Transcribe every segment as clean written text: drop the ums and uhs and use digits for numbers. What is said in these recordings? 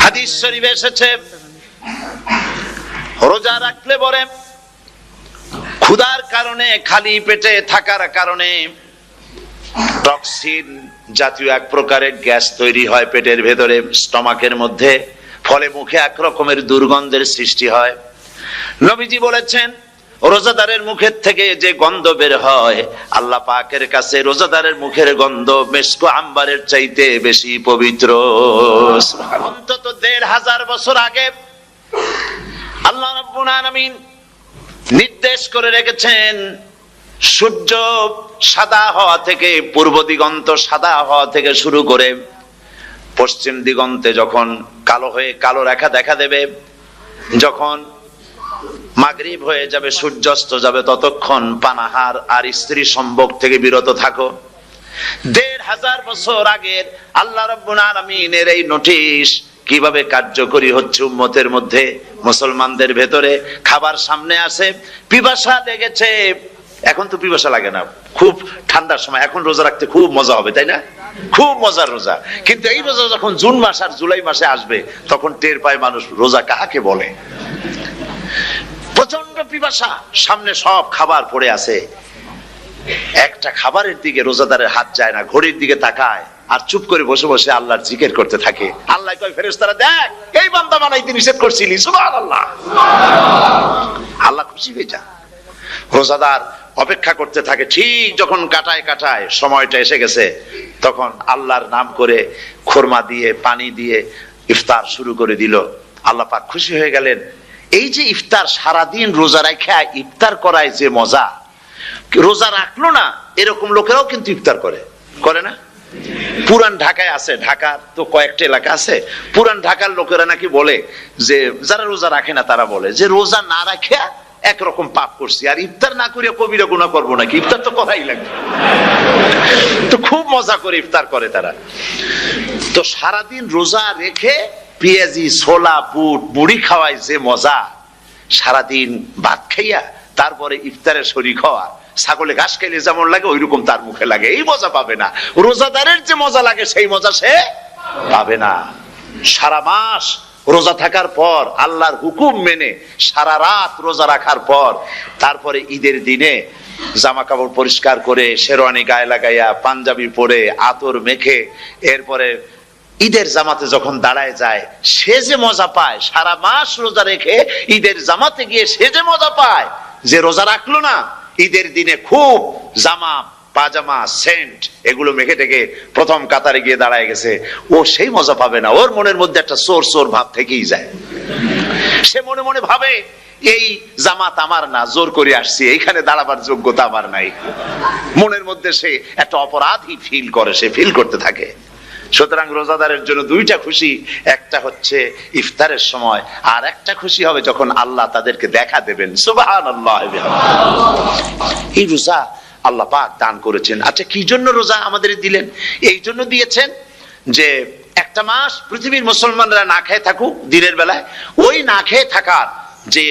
হাদিস শরীফে এসেছে, রোজা রাখলে পরে ক্ষুধার কারণে, খালি পেটে থাকার কারণে টক্সিন জাতীয় এক প্রকারের গ্যাস তৈরি হয় পেটের ভেতরে, স্টমাকের মধ্যে, ফলে মুখে এক রকমের দুর্গন্ধের সৃষ্টি হয়। নবীজি বলেছেন, রোজাদারের মুখের থেকে যে গন্ধ বের হয়, আল্লাহ পাকের কাছে রোজাদারের মুখের গন্ধ মেশক আম্বারের চাইতে বেশি পবিত্র। অন্তত ১৫০০ বছর আগে আল্লাহ রাব্বুল আলামিন নির্দেশ করে রেখেছেন, সূর্য সাদা হওয়া থেকে, পূর্ব দিগন্ত সাদা হওয়া থেকে শুরু করে পশ্চিম দিগন্তে যখন কালো হয়ে কালো রেখা দেখা দেবে, যখন মাগরিব হয়ে যাবে, সূর্যাস্ত যাবে, ততক্ষণ পানাহার আর স্ত্রী সম্ভোগ থেকে বিরত থাকো। ১৫০০ বছর আগের আল্লাহ রাব্বুল আলামিনের এই নোটিশ কিভাবে কার্যকরী হচ্ছে উম্মতের মধ্যে, মুসলমানদের ভেতরে। খাবার সামনে আসে, পিপাসা লেগেছে, এখন তো পিপাসা লাগে না, খুব ঠান্ডার সময়, এখন রোজা রাখতে খুব মজা হবে, তাই না? খুব মজার রোজা। কিন্তু এই রোজা যখন জুন মাস আর জুলাই মাসে আসবে, তখন টের পায় মানুষ রোজা কাহাকে বলে। প্রচন্ড পিপাসা, সামনে সব খাবার পড়ে আছে, একটা খাবারের দিকে রোজাদারের হাত যায় না, ঘড়ির দিকে তাকায় আর চুপ করে বসে বসে আল্লাহর জিকির করতে থাকে। আল্লাহ কয়, ফেরেশতারা দেখ, এই বান্দা বানাইতে নিষেধ করছিলি, সুবহানাল্লাহ। আল্লাহ খুশি হয়ে যায়। রোজাদার অপেক্ষা করতে থাকে, ঠিক যখন কাটায় কাটায় সময়টা এসে গেছে, তখন আল্লাহর নাম করে খুরমা দিয়ে, পানি দিয়ে ইফতার শুরু করে দিল। আল্লাহ পাক খুশি হয়ে গেলেন। এই যে ইফতার, সারাদিন রোজা রাখা ইফতার করায় যে মজা, রোজা রাখলো না এরকম লোকেরাও কিন্তু ইফতার করে, করে না? পুরান ঢাকায় আছে, ঢাকার তো কয়েকটা এলাকা আছে, পুরান ঢাকার লোকেরা নাকি বলে যে, যারা রোজা রাখে না তারা বলে যে, রোজা না রাখে একরকম পাপ করছি, আর ইফতার না করিয়া কবিরা গুনাহ করবো নাকি, ইফতার তো করাই লাগবে। তো খুব মজা করে ইফতার করে তারা। তো সারাদিন রোজা রেখে পেঁয়াজি, ছোলা, বুট, মুড়ি খাওয়ায় যে মজা, সারাদিন ভাত খাইয়া তারপরে ইফতারে শরীক হওয়া, ছাগলে ঘাস খাইলে যেমন লাগে ওইরকম তার মুখে লাগে, এই মজা পাবে না। রোজাদারের যে মজা লাগে সেই মজা সে পাবে না। সারা মাস রোজা থাকার পর, আল্লাহর হুকুম মেনে সারা রাত রোজা রাখার পর, তারপরে ঈদের দিনে জামা কাপড় পরিষ্কার করে, শেরওয়ানি গায়ে লাগাইয়া, পাঞ্জাবি পরে, আতর মেখে, এরপরে ঈদের জামাতে যখন দাঁড়ায় যায়, সে যে মজা পায়, সারা মাস রোজা রেখে ঈদের জামাতে গিয়ে সে যে মজা পায়, যে রোজা রাখলো না, ঈদের দিনে খুব জামা, পাজামা, সেন্ট এগুলো মেখে টেকে প্রথম কাতারে গিয়ে দাঁড়ায় গেছে, ও সেই মজা পাবে না। ওর মনের মধ্যে একটা চোর চোর ভাব থেকেই যায়। সে মনে মনে ভাবে, এই জামাত আমার না, জোর করে আসছি, এইখানে দাঁড়াবার যোগ্যতা আমার নাই। মনের মধ্যে সে একটা অপরাধী ফিল করে, সে ফিল করতে থাকে। সুতরাং রোজাদারের জন্য দুইটা খুশি, একটা হচ্ছে ইফতারের সময়, আর একটা খুশি হবে যখন আল্লাহ তাদেরকে দেখা দেবেন। সুবহানাল্লাহ। এই রোজা আল্লাহ পাক দান করেছেন। আচ্ছা, কি জন্য রোজা আমাদের দিলেন? এই জন্য দিয়েছেন যে একটা মাস পৃথিবীর মুসলমানরা না খেয়ে থাকুক দিনের বেলায়, ওই না খেয়ে থাকার যে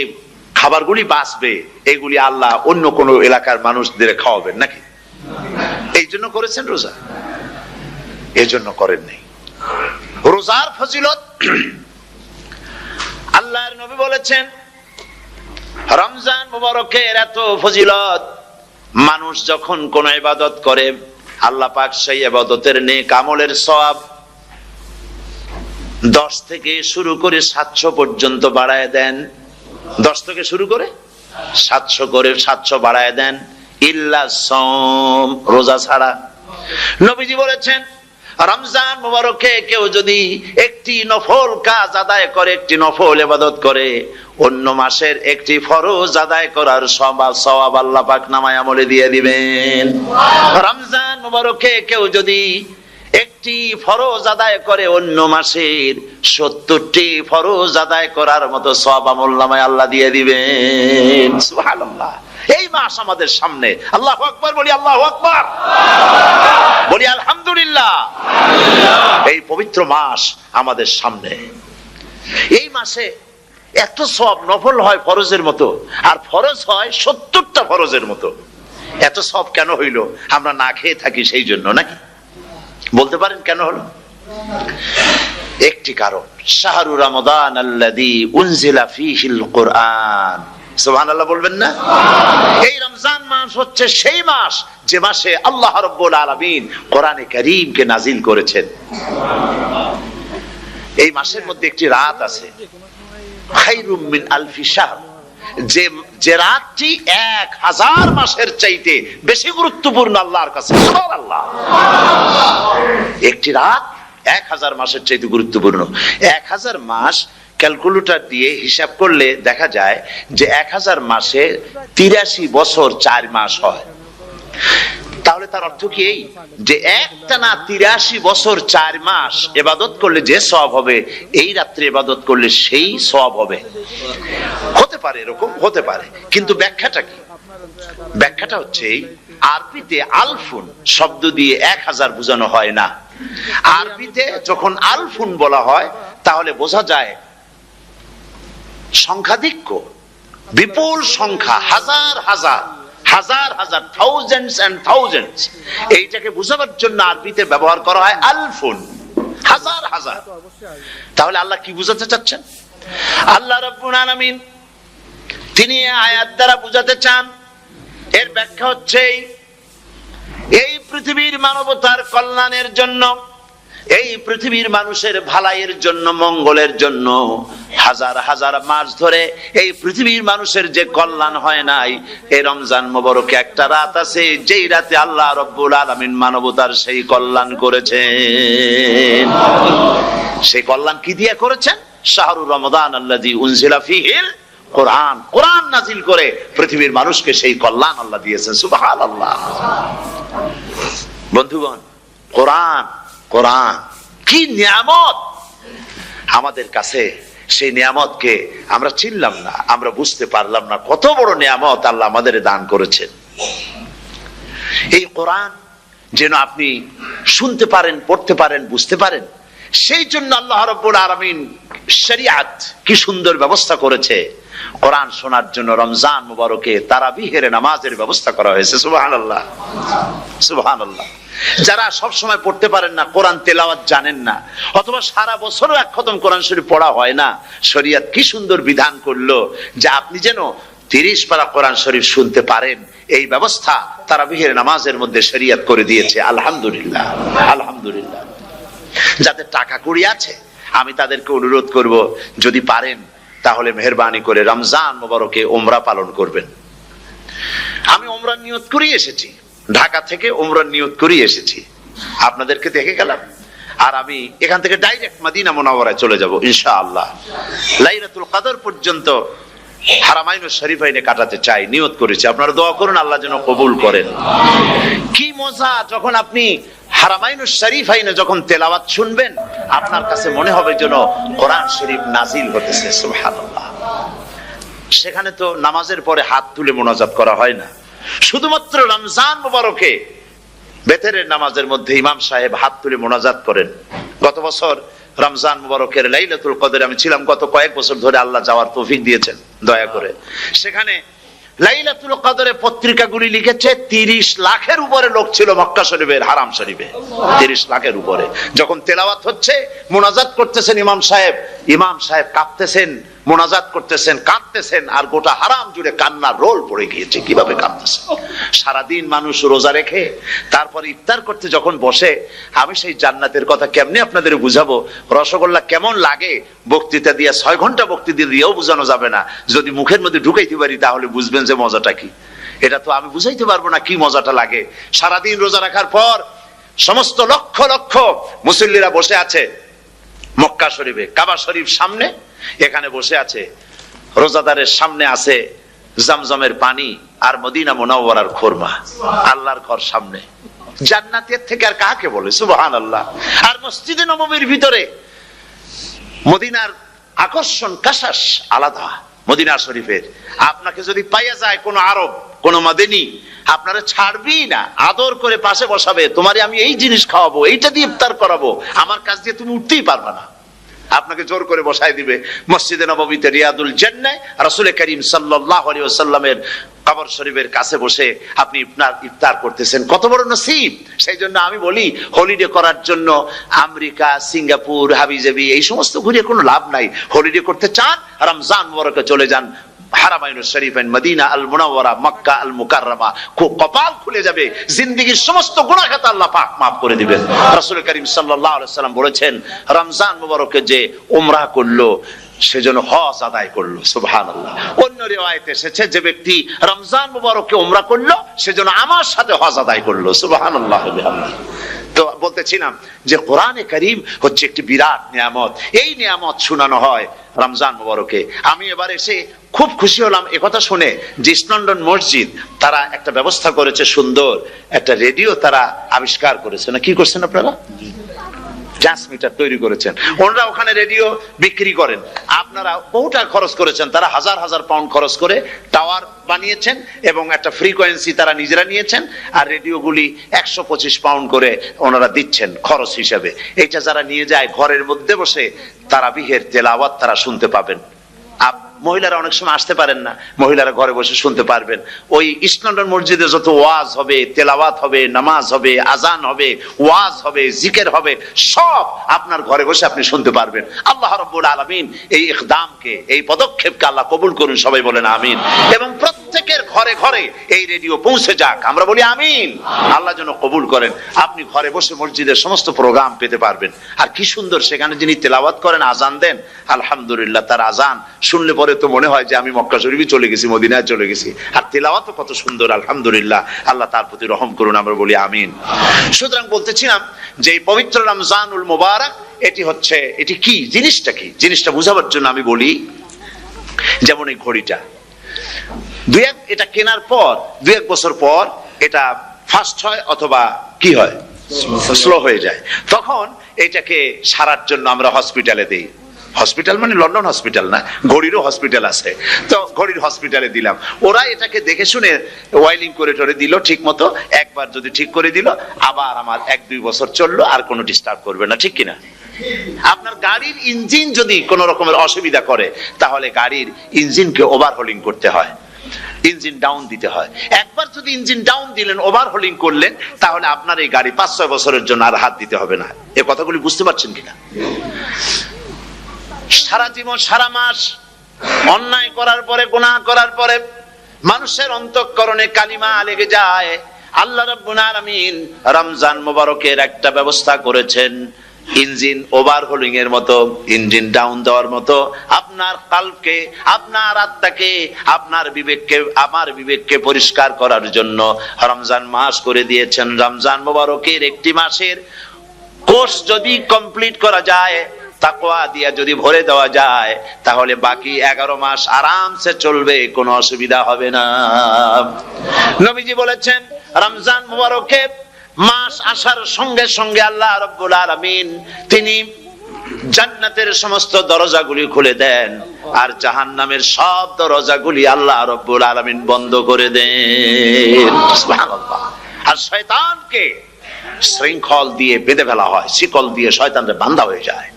খাবারগুলি বাঁচবে, এগুলি আল্লাহ অন্য কোনো এলাকার মানুষদের খাওয়াবেন নাকি? এই জন্য করেছেন রোজা, এজন্য করেন নাই। রোজার ফজিলত আল্লাহর নবী বলেছেন, রমজান মুবারকের এত ফজিলত, মানুষ যখন কোন ইবাদত করে, আল্লাহ পাক সেই ইবাদতের নেক আমলের সওয়াব 10 থেকে শুরু করে 700 পর্যন্ত বাড়ায় দেন। 10 থেকে শুরু করে 700 করে 700 বাড়ায় দেন, ইল্লা সাওম, রোজা ছাড়া। নবীজি বলেছেন, রমজান মুবারকে কেউ যদি একটি নফল কাজ আদায় করে, একটি নফল ইবাদত করে, অন্য মাসের একটি ফরজ আদায় করার সওয়াব আল্লাহ পাক নামায়ে আমলে দিয়ে দিবেন। রমজান মুবারকে কেউ যদি একটি ফরজ আদায় করে, অন্য মাসের 70টি ফরজ আদায় করার মতো সওয়াব আমল নামায়ে আল্লাহ দিয়ে দিবেন। সুবহানাল্লাহ। এই মাস আমাদের সামনে, আল্লাহু আকবার বলি, আল্লাহু আকবার বলি, আলহামদুলিল্লাহ। এই পবিত্র মাস আমাদের সামনে। এই মাসে এত সওয়াব, নফল হয় ফরজের মতো, আর ফরজ হয় 70টা ফরজের মতো। এত সওয়াব কেন হইল? আমরা না খেয়ে থাকি সেই জন্য নাকি? বলতে পারেন কেন হলো? একটি কারণ, শাহরু রমাদান আল্লাযী উনজিলা ফীহিল কুরআন। সুবহানাল্লাহ বলবেন না? এই রমজান মাস হচ্ছে সেই মাস যে মাসে আল্লাহ রাব্বুল আলামিন কোরআনে কারীমকে নাজিল করেছেন। এই মাসের মধ্যে একটি রাত আছে, খায়রুম মিন আলফি শাহর, যে রাতটি 1000 মাসের চাইতে বেশি গুরুত্বপূর্ণ আল্লাহর কাছে। সুবহানাল্লাহ। একটি রাত 1000 মাসের চাইতে গুরুত্বপূর্ণ। 1000 মাস ক্যালকুলেটর দিয়ে হিসাব করলে দেখা যায় যে 1000 মাসে 83 বছর 4 মাস হয়। তাহলে তার অর্থ কি এই যে একটানা 83 বছর 4 মাস ইবাদত করলে যে সওয়াব হবে, এই রাত্রে ইবাদত করলে সেই সওয়াব হবে? হতে পারে, এরকম হতে পারে, কিন্তু ব্যাখ্যাটা কি? ব্যাখ্যাটা হচ্ছে আরবিতে আলফুন শব্দ দিয়ে 1000 বোঝানো হয় না। আরবিতে যখন আলফুন বলা হয় তাহলে বোঝা যায় সংখ্যাধিক্য, বিপুল সংখ্যা, হাজার হাজার হাজার হাজার, থাউজেন্ডস এন্ড থাউজেন্ডস। এইটাকে বোঝানোর জন্য আরবিতে ব্যবহার করা হয় আলফুন, হাজার হাজার। তাহলে আল্লাহ কি বুঝাতে চাচ্ছেন? আল্লাহ রাব্বুল আলামিন তিনি আয়াত দ্বারা বুঝাতে চান, এর ব্যাখ্যা হচ্ছে এই পৃথিবীর মানবতার কল্যাণের জন্য, এই পৃথিবীর মানুষের ভালাইয়ের জন্য, মঙ্গলের জন্য হাজার হাজার মাস ধরে এই পৃথিবীর মানুষের যে কল্যাণ হয় নাই, এই রমজান মোবারকে একটা রাত আছে যেই রাতে আল্লাহ রাব্বুল আলামিন মানবতার সেই কল্যাণ করেছেন। সেই কল্যাণ কি দিয়ে করেছেন? শাহরু রমাদান আল্লাযী উনজিলা ফীহিল কোরআন, কোরআন নাজিল করে পৃথিবীর মানুষকে সেই কল্যাণ আল্লাহ দিয়েছেন। সুবহানাল্লাহ। বন্ধুগণ, কোরআন, কোরআন কি নিয়ামত আমাদের কাছে! সেই নিয়ামতকে আমরা চিনলাম না, আমরা বুঝতে পারলাম না কত বড় নিয়ামত আল্লাহ আমাদের দান করেছেন। এই কোরআন যেন আপনি শুনতে পারেন, পড়তে পারেন, বুঝতে পারেন, সেই জন্য আল্লাহ রাব্বুল আলামিন শরিয়াত কি সুন্দর ব্যবস্থা করেছে। কোরআন শোনার জন্য রমজান মুবারকে তারাবিহের নামাজের ব্যবস্থা করা হয়েছে। সুবহানাল্লাহ, সুবহানাল্লাহ। যারা সব সময় পড়তে পারেন না, কোরআন তেলাওয়াত জানেন না, অথবা সারা বছরও এক খতম কোরআন শরীফ পড়া হয় না, শরিয়ত কি সুন্দর বিধান করলো যে আপনি যেন 30 পারা কোরআন শরীফ শুনতে পারেন। এই ব্যবস্থা তারাবিহের নামাজের মধ্যে শরিয়ত করে দিয়েছে। আলহামদুলিল্লাহ, আলহামদুলিল্লাহ। যাদের টাকা কড়ি আছে আমি তাদেরকে অনুরোধ করব, যদি পারেন তাহলে মেহেরবানি করে রমজান মুবারকে উমরা পালন করবেন। আমি উমরার নিয়ত করে এসেছি, ঢাকা থেকে উমরার নিয়ত করে এসেছি, আপনাদেরকে দেখে গেলাম। আর আমি এখান থেকে ডাইরেক্ট মদিনা মুনাওয়ারায় চলে যাব ইনশাআল্লাহ। লাইলাতুল কদর পর্যন্ত হারামাইনুশ শরীফাইনে কাটাতে চাই, নিয়ত করেছি। আপনারা দোয়া করুন আল্লাহ যেন কবুল করেন। কি মজা যখন আপনি হারামাইনুশ শরীফাইনে যখন তেলাওয়াত শুনবেন, আপনার কাছে মনে হবে যেন কোরআন শরীফ নাজিল হতেছে। সুবহানাল্লাহ। সেখানে তো নামাজের পরে হাত তুলে মুনাজাত করা হয় না, শুধুমাত্র রমজান মুবারকে বেতেরের নামাজের মধ্যে ইমাম সাহেব হাত তুলে মুনাজাত করেন। গত বছর রমজান মুবারকের লাইলাতুল কদরে আমি ছিলাম, গত কয়েক বছর ধরে আল্লাহ যাওয়ার তৌফিক দিয়েছেন দয়া করে। সেখানে লাইলাতুল কদরে পত্রিকাগুলি লিখেছে 30 লাখের উপরে লোক ছিল মক্কা শরীফের হারাম শরীফে, 30 লাখের উপরে। যখন তেলাওয়াত হচ্ছে, মুনাজাত করতেছেন ইমাম সাহেব কাঁপতেছেন, মুনাজাত করতেছেন, কাঁদতেছেন, আর গোটা হারাম জুড়ে কান্নার রোল পড়ে গিয়েছে। কিভাবে কাঁদতেছে! সারাদিন মানুষ রোজা রেখে তারপর ইফতার করতে যখন বসে, আমি সেই জান্নাতের কথা কেমনে আপনাদের বুঝাবো? রসগোল্লা কেমন লাগে বক্তৃতা দিয়ে 6 ঘন্টা বক্তৃতা দিয়েও বোঝানো যাবে না। যদি মুখের মধ্যে ঢুকাইতে পারি তাহলে বুঝবেন যে মজাটা কি। এটা তো আমি বুঝাইতে পারবো না কি মজাটা লাগে। সারাদিন রোজা রাখার পর সমস্ত লক্ষ লক্ষ মুসল্লিরা বসে আছে মক্কা শরীফে, কাবা শরীফ সামনে, এখানে বসে আছে। রোজাদারের সামনে আছে জমজমের পানি আর মদিনা মুনাওয়ারার খুরমা। আল্লাহর ঘর সামনে, জান্নাতের থেকে আর কাকে বলে! সুবহানাল্লাহ। আর মসজিদে নববীর ভিতরে মদিনার আকর্ষণ কাশাস আলাদা। মদিনা শরীফের আপনাকে যদি পাইয়া যায় কোন আরব, কোন মাদানী, আপনারা ছাড়বেই না, আদর করে পাশে বসাবে, তোমারে আমি এই জিনিস খাওয়াবো, এইটা দিয়ে ইফতার করাবো, আমার কাছ দিয়ে তুমি উঠতেই পারবে না, আপনাকে জোর করে বসায় দিবে। মসজিদে নববীতে রিয়াদুল জান্নাহ রাসূল করিম সাল্লাল্লাহু আলাইহি ওয়াসাল্লামের কবর শরীফের কাছে বসে আপনি ইফতার করতেছেন, কত বড় নসিব। সেই জন্য আমি বলি, হলিডে করার জন্য আমেরিকা, সিঙ্গাপুর, হাবিজাবি এই সমস্ত ঘুরে কোনো লাভ নাই। হলিডে করতে চান, রমজান মুবারকে চলে যান হারামাইন শরীফাইন, মদিনা আল মুনাওয়ারা, মক্কা আল মুকাররমা। কপাল খুলে যাবে, জিন্দেগীর সমস্ত গুনাহ খাতা আল্লাহ পাক maaf করে দিবেন। রাসূল করিম সাল্লাল্লাহু আলাইহি ওয়াসাল্লাম বলেছেন, রমজান মুবারকে যে উমরা করলো সেজন্য হজ আদায় করলো। সুবহানাল্লাহ। অন্য রিওয়ায়াতে এসেছে, যে ব্যক্তি রমজান মুবারকে উমরা করলো সেজন্য আমার সাথে হজ আদায় করলো। সুবহানাল্লাহ। তো বলতেছিলাম যে কোরআনে কারীম হচ্ছে একটি বিরাট নিয়ামত। এই নিয়ামত শোনানো হয় রমজান মুবারকে। আমি এবার এসে খুব খুশি হলাম একথা শুনে যে ইস্ট লন্ডন মসজিদ তারা একটা ব্যবস্থা করেছে, সুন্দর একটা রেডিও তারা আবিষ্কার করেছে। না কি করছেন আপনারা? ট্রান্সমিটার তৈরি করেছেন। ওনারা ওখানে রেডিও বিক্রি করেন। আপনারা বহু টাকা খরচ করেছেন, তারা হাজার হাজার পাউন্ড খরচ করে টাওয়ার বানিয়েছেন এবং একটা ফ্রিকোয়েন্সি তারা নিজেরা নিয়েছেন, আর রেডিওগুলি 125 পাউন্ড করে ওনারা দিচ্ছেন খরচ হিসাবে। এইটা যারা নিয়ে যায় ঘরের মধ্যে বসে তারাবিহের তেলাওয়াত তারা শুনতে পাবেন। মহিলারা অনেক সময় আসতে পারেন না, মহিলারা ঘরে বসে শুনতে পারবেন। ওই ইস্ট লন্ডন মসজিদে যত ওয়াজ হবে, তেলাওয়াত হবে, নামাজ হবে, আজান হবে, ওয়াজ হবে, জিকির হবে, সব আপনার ঘরে বসে আপনি শুনতে পারবেন। আল্লাহ রাব্বুল আলামিন এই ইকদামকে, এই পদক্ষেপকে আল্লাহ কবুল করুন, সবাই বলেন আমিন। এবং প্রত্যেকের ঘরে ঘরে এই রেডিও পৌঁছে যাক, আমরা বলি আমিন। আল্লাহ যেন কবুল করেন। আপনি ঘরে বসে মসজিদের সমস্ত প্রোগ্রাম পেতে পারবেন। আর কি সুন্দর, সেখানে যিনি তেলাওয়াত করেন, আজান দেন, আলহামদুলিল্লাহ, তার আজান শুনলে পরে তো মনে হয় যে আমি মক্কা শরীফে চলে গেছি, মদিনায় চলে গেছি। আর তেলাওয়াতও কত সুন্দর, আলহামদুলিল্লাহ। আল্লাহ তার প্রতি রহম করুন, আমরা বলি আমিন। সুতরাং বলতেছিলাম যে এই পবিত্র রমজানুল মুবারক, এটি কি, জিনিসটা কি, জিনিসটা বুঝাবার জন্য আমি বলি, যেমন এই ঘড়িটা এটা কেনার পর 2-1 বছর পর এটা ফাস্ট হয় অথবা কি হয়, স্লো হয়ে যায়। তখন এটাকে সারার জন্য আমরা হসপিটালে দেই। হসপিটাল মানে লন্ডন হসপিটাল না, ঘড়িরও হসপিটাল আছে। তো ঘড়ির হসপিটালে দিলাম, ওরা এটাকে দেখে শুনে ওয়াইলিং করে টরে দিল ঠিক মতো। একবার যদি ঠিক করে দিল, আবার আমার 1-2 বছর চললো, আর কোনো ডিস্টার্ব করবে না, ঠিক কিনা? আপনার গাড়ির ইঞ্জিন যদি কোন রকমের অসুবিধা করে, তাহলে গাড়ির ইঞ্জিনকে ওভারহোলিং করতে হয়, ইঞ্জিন ডাউন দিতে হয়। একবার যদি ইঞ্জিন ডাউন দিলেন, ওভারহোলিং করলেন, তাহলে আপনার এই গাড়ি 5-6 বছরের জন্য আর হাত দিতে হবে না। এই কথাগুলি বুঝতে পারছেন কিনা? সারা জীবন, সারা মাস অন্যায় করার পরে, গুনাহ করার পরে মানুষের অন্তঃকরণে কালিমা লেগে যায়। আল্লাহ রাব্বুল আলামিন রমজান মুবারকের একটা ব্যবস্থা করেছেন, ইঞ্জিন ওভারহোলিং এর মতো, ইঞ্জিন ডাউন দেওয়ার মতো। আপনার কালকে, আপনার আত্মাকে, আপনার বিবেককে, আমার বিবেককে পরিষ্কার করার জন্য রমজান মাস করে দিয়েছেন। রমজান মুবারকের একটি মাসের কোর্স যদি কমপ্লিট করা যায়, তাকওয়া দিয়া যদি ভরে দেওয়া যায়, তাহলে বাকি 11 মাস আরামসে চলবে, কোনো অসুবিধা হবে না। নবীজি বলেছেন, রমজান মুবারকে মাস আসার সঙ্গে সঙ্গে আল্লাহ রাব্বুল আলামিন তিনি জান্নাতের সমস্ত দরজাগুলি খুলে দেন, আর জাহান্নামের সব দরজাগুলি আল্লাহ রাব্বুল আলামিন বন্ধ করে দেন। সুবহানাল্লাহ। আর শয়তানকে শৃঙ্খল দিয়ে বেঁধে ফেলা হয়, শিকল দিয়ে শয়তানরা বাঁধা হয়ে যায়।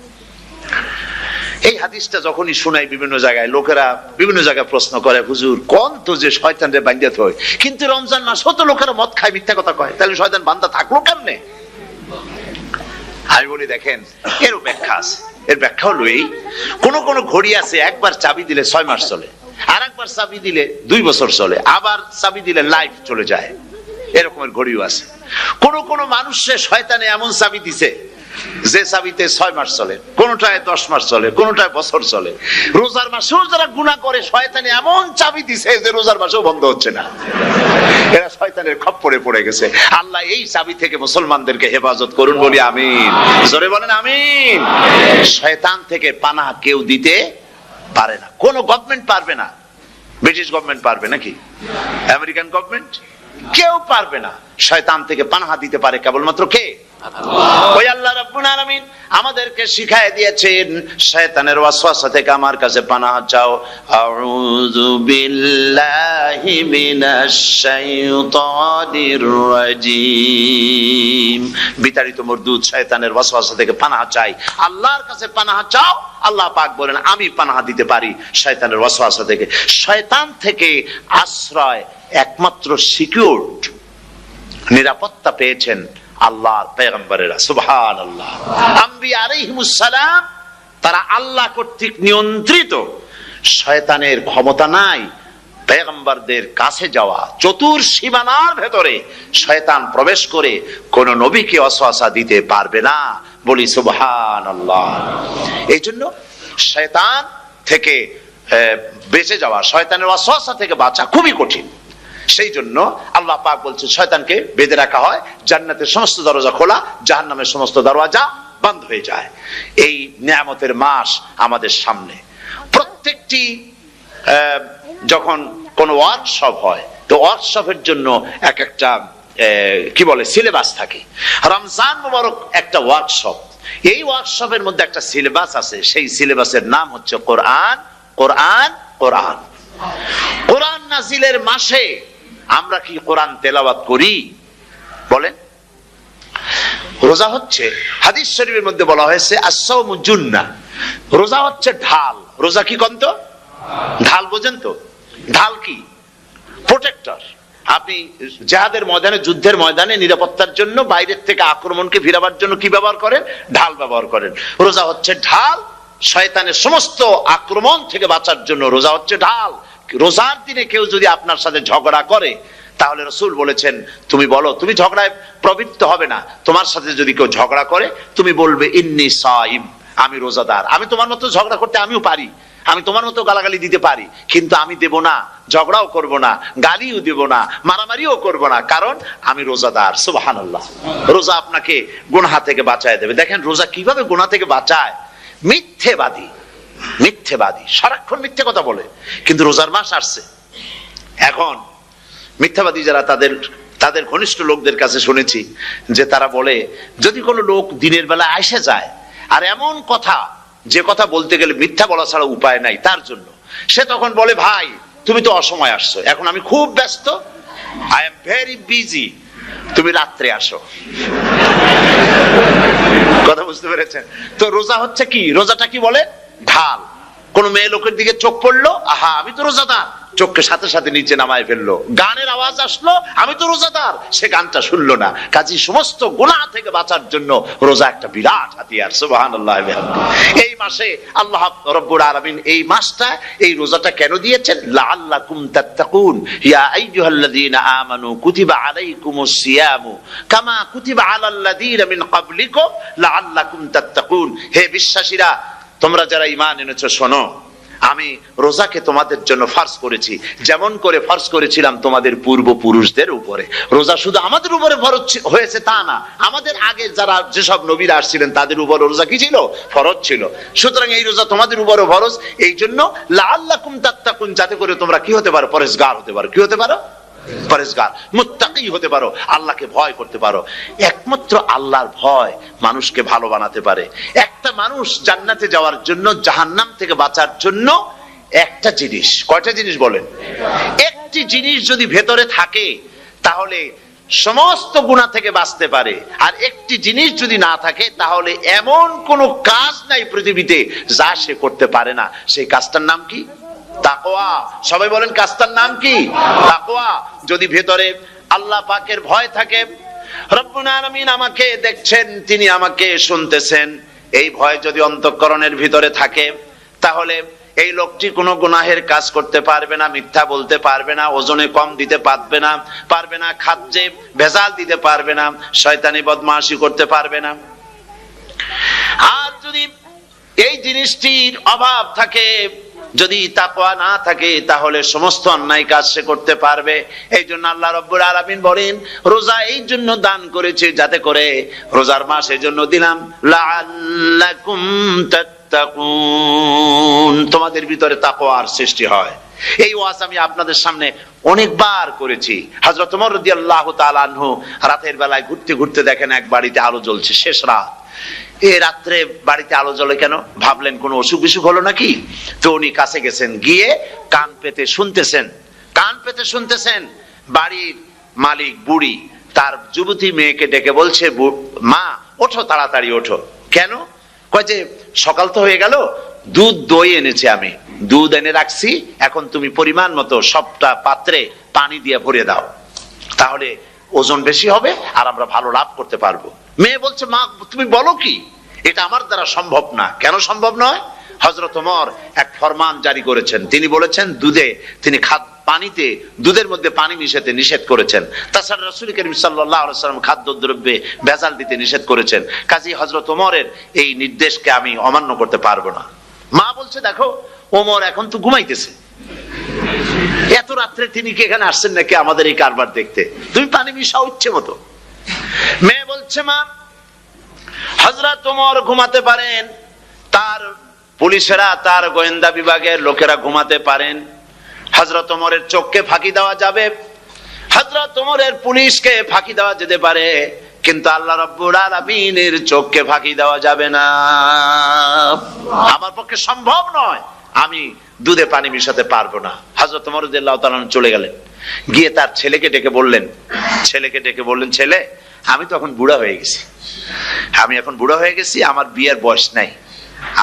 এই হাদিসটা যখনই শুনাই বিভিন্ন জায়গায়, লোকেরা বিভিন্ন জায়গায় প্রশ্ন করে, হুজুর কোন তো যে শয়তানরে বাঁধতে হয়, কিন্তু রমজান মাস হতো লোকেরা মদ খায়, মিথ্যা কথা কয়, তাহলে শয়তান বাঁধা থাকলো কেমনে? আমি বলি, দেখেন, এর ব্যাখ্যা আছে। এর ব্যাখ্যা হলো এই, কোন কোন ঘড়ি আছে একবার চাবি দিলে 6 মাস চলে, আর একবার চাবি দিলে 2 বছর চলে, আবার চাবি দিলে লাইফ চলে যায়। এরকমের ঘড়িও আছে। কোন কোন মানুষের শয়তানে এমন চাবি দিছে যে চাবিতে 6 মাস চলে, কোনটায় 10 মাস চলে, কোনটায় বছর চলে। রোজার মাসেও যারা গুনাহ করে, শয়তানে এমন চাবি দিছে যে রোজার মাসেও বন্ধ হচ্ছে না। এরা শয়তানের খপ্পরে পড়ে গেছে। আল্লাহ এই চাবি থেকে মুসলমানদেরকে হেফাজত করুন, বলি আমিন। জোরে বলেন আমিন। শয়তান থেকে পানাহ কেউ দিতে পারে না, কোন গভর্নমেন্ট পারবে না। ব্রিটিশ গভর্নমেন্ট পারবে নাকি? American government? কেউ পারবে না। শয়তান থেকে পানাহ দিতে পারে কেবলমাত্র কে? ওই আল্লাহ রাব্বুল আলামিন আমাদেরকে শিখায় দিয়েছেন শয়তানের ওয়াসওয়াসা থেকে আমার কাছে পানাহ চাও। আউযু বিল্লাহি মিনাশ শাইতানির রাজিম। বিতাড়িত মরদুদ শয়তানের ওয়াসওয়াসা থেকে পানাহ চাই, আল্লাহর কাছে পানাহ চাও। আল্লাহ পাক বলেন আমি পানাহ দিতে পারি শয়তানের ওয়াসওয়াসা থেকে। শয়তান থেকে আশ্রয় একমাত্র সিকিউরড, নিরাপত্তা পেয়েছেন আল্লাহর পয়গম্বরেরা। সুবহানাল্লাহ। আম্বিয়া আলাইহিমুস সালাম তারা আল্লাহ কর্তৃক নিয়ন্ত্রিত, শয়তানের ক্ষমতা নাই পয়গম্বরদের কাছে যাওয়া। চতুর সীমানার ভেতরে শয়তান প্রবেশ করে কোন নবীকে ওয়াসওয়াসা দিতে পারবে না। বলি সুবহানাল্লাহ। এই জন্য শয়তান থেকে বেঁচে যাওয়া, শয়তানের ওয়াসওয়াসা থেকে বাঁচা খুবই কঠিন। সেই জন্য আল্লাহ পাক বলছেন শয়তানকে বেঁধে রাখা হয়, জান্নাতের সমস্ত দরজা খোলা, জাহান্নামের সমস্ত দরজা বন্ধ হয়ে যায়। এই নিয়ামতের মাস আমাদের সামনে। প্রত্যেকটি যখন কোন ওয়ার্কশপ হয়, তো ওয়ার্কশপের জন্য এক একটা কি বলে সিলেবাস থাকে। রমজান মুবারক একটা ওয়ার্কশপ। এই ওয়ার্কশপের মধ্যে একটা সিলেবাস আছে, সেই সিলেবাসের নাম হচ্ছে কোরআন। কোরআন কোরআন কোরআন নাজিলের মাসে আমরা কি কোরআন তেলাওয়াত করি? বলেন। রোজা হচ্ছে, হাদিস শরীফের মধ্যে বলা হয়েছে আস-সাওমু জুন্নাহ, রোজা হচ্ছে ঢাল। রোজা কি কন্ত? ঢাল। বোঝেন তো ঢাল কি? প্রোটেক্টর। আপনি জিহাদের ময়দানে, যুদ্ধের ময়দানে নিরাপত্তার জন্য, বাইরের থেকে আক্রমণকে ফিরাবার জন্য কি ব্যবহার করেন? ঢাল ব্যবহার করেন। রোজা হচ্ছে ঢাল, শয়তানের সমস্ত আক্রমণ থেকে বাঁচার জন্য রোজা হচ্ছে ঢাল। রোজার দিনে কেউ যদি আপনার সাথে ঝগড়া করে, তাহলে রাসূল বলেছেন তুমি বলো, তুমি ঝগড়ায় প্রবৃত্ত হবে না। তোমার সাথে যদি কেউ ঝগড়া করে, তুমি বলবে ইন্নী সাইম, আমি রোজাদার। আমি তোমার মতো ঝগড়া করতে আমিও পারি, আমি তোমার মতো গালাগালি দিতে পারি, কিন্তু আমি দেব না, ঝগড়াও করব না, গালিও দেব না, মারামারিও করব না, কারণ আমি রোজাদার। সুবহানাল্লাহ। রোজা আপনাকে গুনাহ থেকে বাঁচায় দেবে। দেখেন রোজা কিভাবে গুনাহ থেকে বাঁচায়। মিথ্যেবাদী, মিথ্যেবাদী সারাক্ষণ মিথ্যে কথা বলে, কিন্তু রোজার মাস আসছে। এখন মিথ্যাবাদী যারা, তাদের ঘনিষ্ঠ লোকদের কাছে শুনেছি যে তারা বলে, যদি কোনো লোক দিনের বেলা এসে যায় আর এমন কথা, যে কথা বলতে গেলে মিথ্যা বলা ছাড়া উপায় নাই তার জন্য, সে তখন বলে ভাই তুমি তো অসময় আসছো, এখন আমি খুব ব্যস্ত, আই এম ভেরি বিজি, তুমি রাত্রে আসো। কথা বুঝতে পেরেছেন তো? রোজা হচ্ছে কি? রোজাটা কি বলে? ঢাল। কোন মেয়ে লোকের দিকে চোখ পড়লো, আহা আমি তো রোজাদার, চোখকে সাথে সাথে নিচে নামায় ফেললো। গানের আওয়াজ আসলো, আমি তো রোজাদার, সে গানটা শুনলো না। কাজী সমস্ত গুনাহ থেকে বাঁচার জন্য রোজা একটা বিরাট হাতিয়ার। সুবহানাল্লাহ। এই মাসে আল্লাহ রাব্বুল আলামিন এই মাসটা, এই রোজাটা কেন দিয়েছেন? লাআল্লাকুম তাত্তাকুন, ইয়া আইয়ুহাল্লাযীনা আমানু কুতিবা আলাইকুমুস সিয়ামু কামা কুতিবা আলাল্লাযীনা মিন ক্বাবলিকুম লাআল্লাকুম তাত্তাকুন। হে বিশ্বাসীরা, তোমরা যারা ঈমান এনেছো, শোনো, আমি রোজাকে তোমাদের জন্য ফরজ করেছি, যেমন করে ফরজ করেছিলাম তোমাদের পূর্বপুরুষদের উপরে। রোজা শুধু আমাদের উপরে ফরজ হয়েছে তা না, আমাদের আগে যারা যেসব নবীরা আসছিলেন তাদের উপর রোজা কি ছিল? ফরজ ছিল। সুতরাং এই রোজা তোমাদের উপরে ফরজ, এই জন্য লাআল্লাকুম তাত্তাকুন, যাতে করে তোমরা কি হতে পারো? পরেজগার হতে পারো। কি হতে পারো? পরেজগার, মুত্তাকি হতে পারো, আল্লাহকে ভয় করতে পারো। একমাত্র আল্লাহর ভয় মানুষকে ভালো বানাতে পারে। একটা মানুষ জান্নাতে যাওয়ার জন্য, জাহান্নাম থেকে বাঁচার জন্য একটা জিনিস, কয়টা জিনিস বলেন? একটি জিনিস যদি ভেতরে থাকে তাহলে সমস্ত গুনাহ থেকে বাঁচতে পারে। আর একটি জিনিস যদি না থাকে তাহলে এমন কোন কাজ নাই পৃথিবীতে যা সে করতে পারে না। সেই কাজটার নাম কি? তাকওয়া। সবাই বলেন কাজটার নাম কি? তাকওয়া। যদি ভেতরে আল্লাহ পাকের ভয় থাকে, রব্বুল আলামিন আমাকে দেখছেন, তিনি আমাকে শুনতেছেন, এই ভয় যদি অন্তঃকরণের ভিতরে থাকে, তাহলে এই লোকটি কোনো গুনাহের কাজ করতে পারবে না, মিথ্যা বলতে পারবে না, ওজনে কম দিতে পারবে না, খাদ্যে ভেজাল দিতে পারবে না, শয়তানি বদমাশি করতে পারবে না। আর যদি এই জিনিসটির অভাব থাকে, যদি তাকওয়া না থাকে, তাহলে সমস্ত অন্যায় কাজ সে করতে পারবে। এই জন্য আল্লাহ রাব্বুল আলামিন বলেন, রোজা এই জন্য দান করেছে, যাতে করে রোজার মাস এই জন্য দিলাম, লাআল্লাকুম তাত্তাকুন, তোমাদের ভিতরে তাকওয়ার সৃষ্টি হয়। এই ওয়াজ আমি আপনাদের সামনে অনেকবার করেছি। হযরত ওমর রাদিয়াল্লাহু তাআলা আনহু রাতের বেলায় ঘুরতে ঘুরতে দেখেন এক বাড়িতে আলো জ্বলছে, শেষ রাত। এই রাত্রে বাড়িতে আলো জ্বলে কেন? ভাবলেন কোন অসুখ বিসুখ হলো নাকি। তো উনি কাছে গেছেন, গিয়ে কান পেতে শুনতেছেন। বাড়ির মালিক বুড়ি তার যুবতী মেয়েকে ডেকে বলছে, মা ওঠো, তাড়াতাড়ি ওঠো। কেন? কয় যে সকাল তো হয়ে গেল, দুধ দই এনেছি, আমি দুধ এনে রাখছি, এখন তুমি পরিমাণ মতো সবটা পাত্রে পানি দিয়ে ভরে দাও, তাহলে ওজন বেশি হবে আর আমরা ভালো লাভ করতে পারবো। মেয়ে বলছে, মা তুমি বলো কি, এটা আমার দ্বারা সম্ভব না। কেন সম্ভব নয়? হযরত ওমর এক ফরমান জারি করেছেন, তিনি বলেছেন তিনি পানিতে দুধের মধ্যে পানি মিশাতে নিষেধ করেছেন। তাছাড়া রাসূল করিম সাল্লাল্লাহু আলাইহি ওয়াসাল্লাম খাদ্যদ্রব্যে ভেজাল দিতে নিষেধ করেছেন। কাজী হযরত ওমরের এই নির্দেশকে আমি অমান্য করতে পারবো না। মা বলছে, দেখো ওমর এখন তো ঘুমাইতেছে, এত রাত্রে তিনি কি এখানে আসছেন নাকি আমাদের এই কারবার দেখতে? তুমি পানি মিশাও ইচ্ছে মতো। মেয়ে বলছে, মা হযরত ওমর ঘুমাতে পারেন, তার পুলিশেরা, তার গোয়েন্দা বিভাগের লোকেরা ঘুমাতে পারেন, হযরত ওমরের চোখকে ফাঁকি দেওয়া যাবে, হযরত ওমরের পুলিশকে ফাঁকি দেওয়া যেতে পারে, কিন্তু আল্লাহ রাব্বুল আলামিনের চোখকে ফাঁকি দেওয়া যাবে না। আমার পক্ষে সম্ভব নয়, আমি দুধে পানি মিশাতে পারবো না। হযরত ওমর রাদিয়াল্লাহু তাআলা চলে গেলেন, গিয়ে তার ছেলেকে ডেকে বললেন, ছেলে আমি তো এখন বুড়া হয়ে গেছি, আমার বিয়ের বয়স নাই,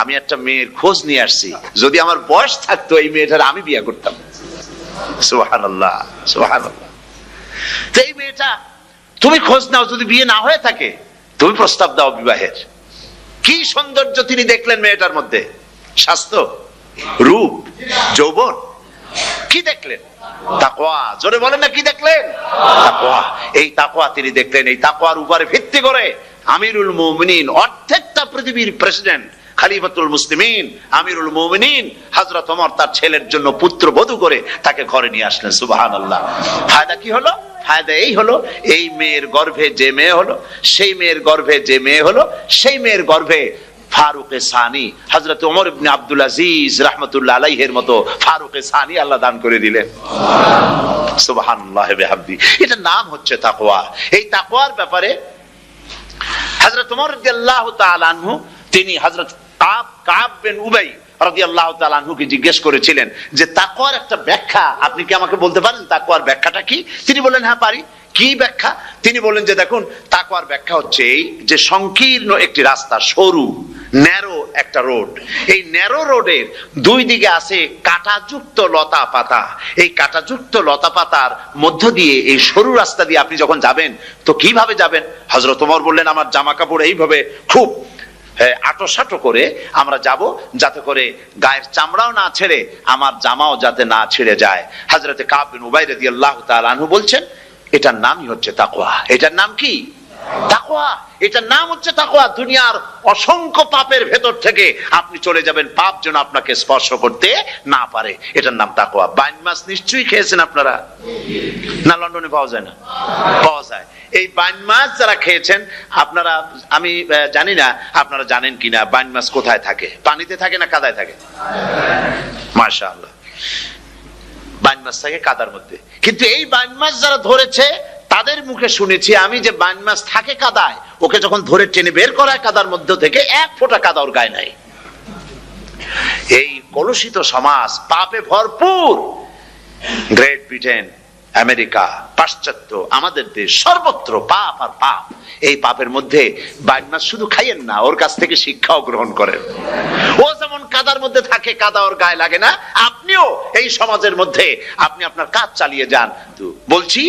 আমি একটা মেয়ের খোঁজ নিয়ে আসছি, যদি আমার বয়স থাকতো এই মেয়েটার আমি বিয়ে করতাম। সুবহানাল্লাহ, সুবহানাল্লাহ। তো এই মেয়েটা তুমি খোঁজ নাও, যদি বিয়ে না হয়ে থাকে তুমি প্রস্তাব দাও বিবাহের। কি সৌন্দর্য তিনি দেখলেন মেয়েটার মধ্যে, স্বাস্থ্য, রূপ, যৌবন, কি দেখলেন? তাকওয়া। জোরে বলেন না, কি দেখলেন? তাকওয়া। এই তাকওয়া তিনি দেখলেন। এই তাকওয়ার উপরে ভিত্তি করে আমিরুল মুমিনিন, অর্ধেকটা পৃথিবীর প্রেসিডেন্ট, খলিফাতুল মুসলিমিন, আমিরুল মুমিনিন হযরত ওমর তার ছেলের জন্য পুত্রবধূ করে তাকে ঘরে নিয়ে আসলেন। সুবহানাল্লাহ। ফায়দা কি হলো? ফায়দা এই হলো, এই মেয়ের গর্ভে যে মেয়ে হলো, সেই মেয়ের গর্ভে ফারুকে সানি হযরত ওমর ইবনে আব্দুল আজিজ রাহমাতুল্লাহ আলাইহির মতো ফারুকে সানি আল্লাহ দান করে দিলেন। সুবহানাল্লাহ বিহামদি। এটা নাম হচ্ছে তাকওয়া। এই তাকওয়ার ব্যাপারে হযরত ওমর রাদিয়াল্লাহু তাআলা আনহু তিনি হযরত কাব বিন উবাই রাদিয়াল্লাহু তাআলা আনহুকে জিজ্ঞেস করেছিলেন যে তাকওয়ার একটা ব্যাখ্যা আপনি কি আমাকে বলতে পারেন, তাকওয়ার ব্যাখ্যাটা কি? তিনি বললেন, হ্যাঁ পারি। কি ব্যাখ্যা? তিনি বললেন যে দেখুন, তাকওয়ার ব্যাখ্যা হচ্ছে এই যে সংকীর্ণ একটি রাস্তা, সরু ন্যারো একটা রোড, এই ন্যারো রোডের দুই দিকে আছে কাঁটাযুক্ত লতা পাতা। এই কাঁটাযুক্ত লতা পাতার মধ্য দিয়ে এই সরু রাস্তা দিয়ে আপনি যখন যাবেন তো কিভাবে যাবেন? হযরত ওমর বললেন, আমার জামা কাপড় এইভাবে খুব আটোসাটো করে আমরা যাব, যাতে করে গায়ের চামড়াও না ছেড়ে আমার জামাও যাতে না ছিঁড়ে যায়। হযরত কাব বিন উবাই রাদিয়াল্লাহু তাআলা আনহু বলছেন, এটার নামই হচ্ছে তাকওয়া। এটার নাম কি? তাকওয়া। এটার নাম হচ্ছে তাকওয়া। দুনিয়ার অসংখ্য পাপের ভেতর থেকে আপনি চলে যাবেন, পাপ যেন আপনাকে স্পর্শ করতে না পারে। এটার নাম তাকওয়া। বাইন মাছ নিশ্চয়ই খেয়েছেন আপনারা, না লন্ডনে পাওয়া যায় না? পাওয়া যায়। এই বাইন মাছ যারা খেয়েছেন আপনারা, আমি জানি না আপনারা জানেন কিনা, বাইন মাছ কোথায় থাকে? পানিতে থাকে না কাদায় থাকে? মাশাআল্লাহ, বাইন মাছ থাকে কাদার মধ্যে। কিন্তু এই বাইন মাছ যারা ধরেছে তাদের মুখে শুনেছি আমি যে বাইন মাছ থাকে কাদায়, ওকে যখন ধরে টেনে বের করা কাদার মধ্য থেকে এক ফোঁটা কাদা ওর গায়ে নাই। এই কলুষিত সমাজ, পাপে ভরপুর, গ্রেট ব্রিটেন, আমেরিকা, পাশ্চাত্য, আমাদের দেশ, সর্বত্র পাপ আর পাপ। এই পাপের মধ্যে বাইন মাছ শুধু খাইয়েন না, ওর কাছ থেকে শিক্ষাও গ্রহণ করেন। ও যেমন কাদার মধ্যে থাকে, কাদা ওর গায়ে লাগে না, আপনিও এই সমাজের মধ্যে আপনি আপনার কাজ চালিয়ে যান। বলছি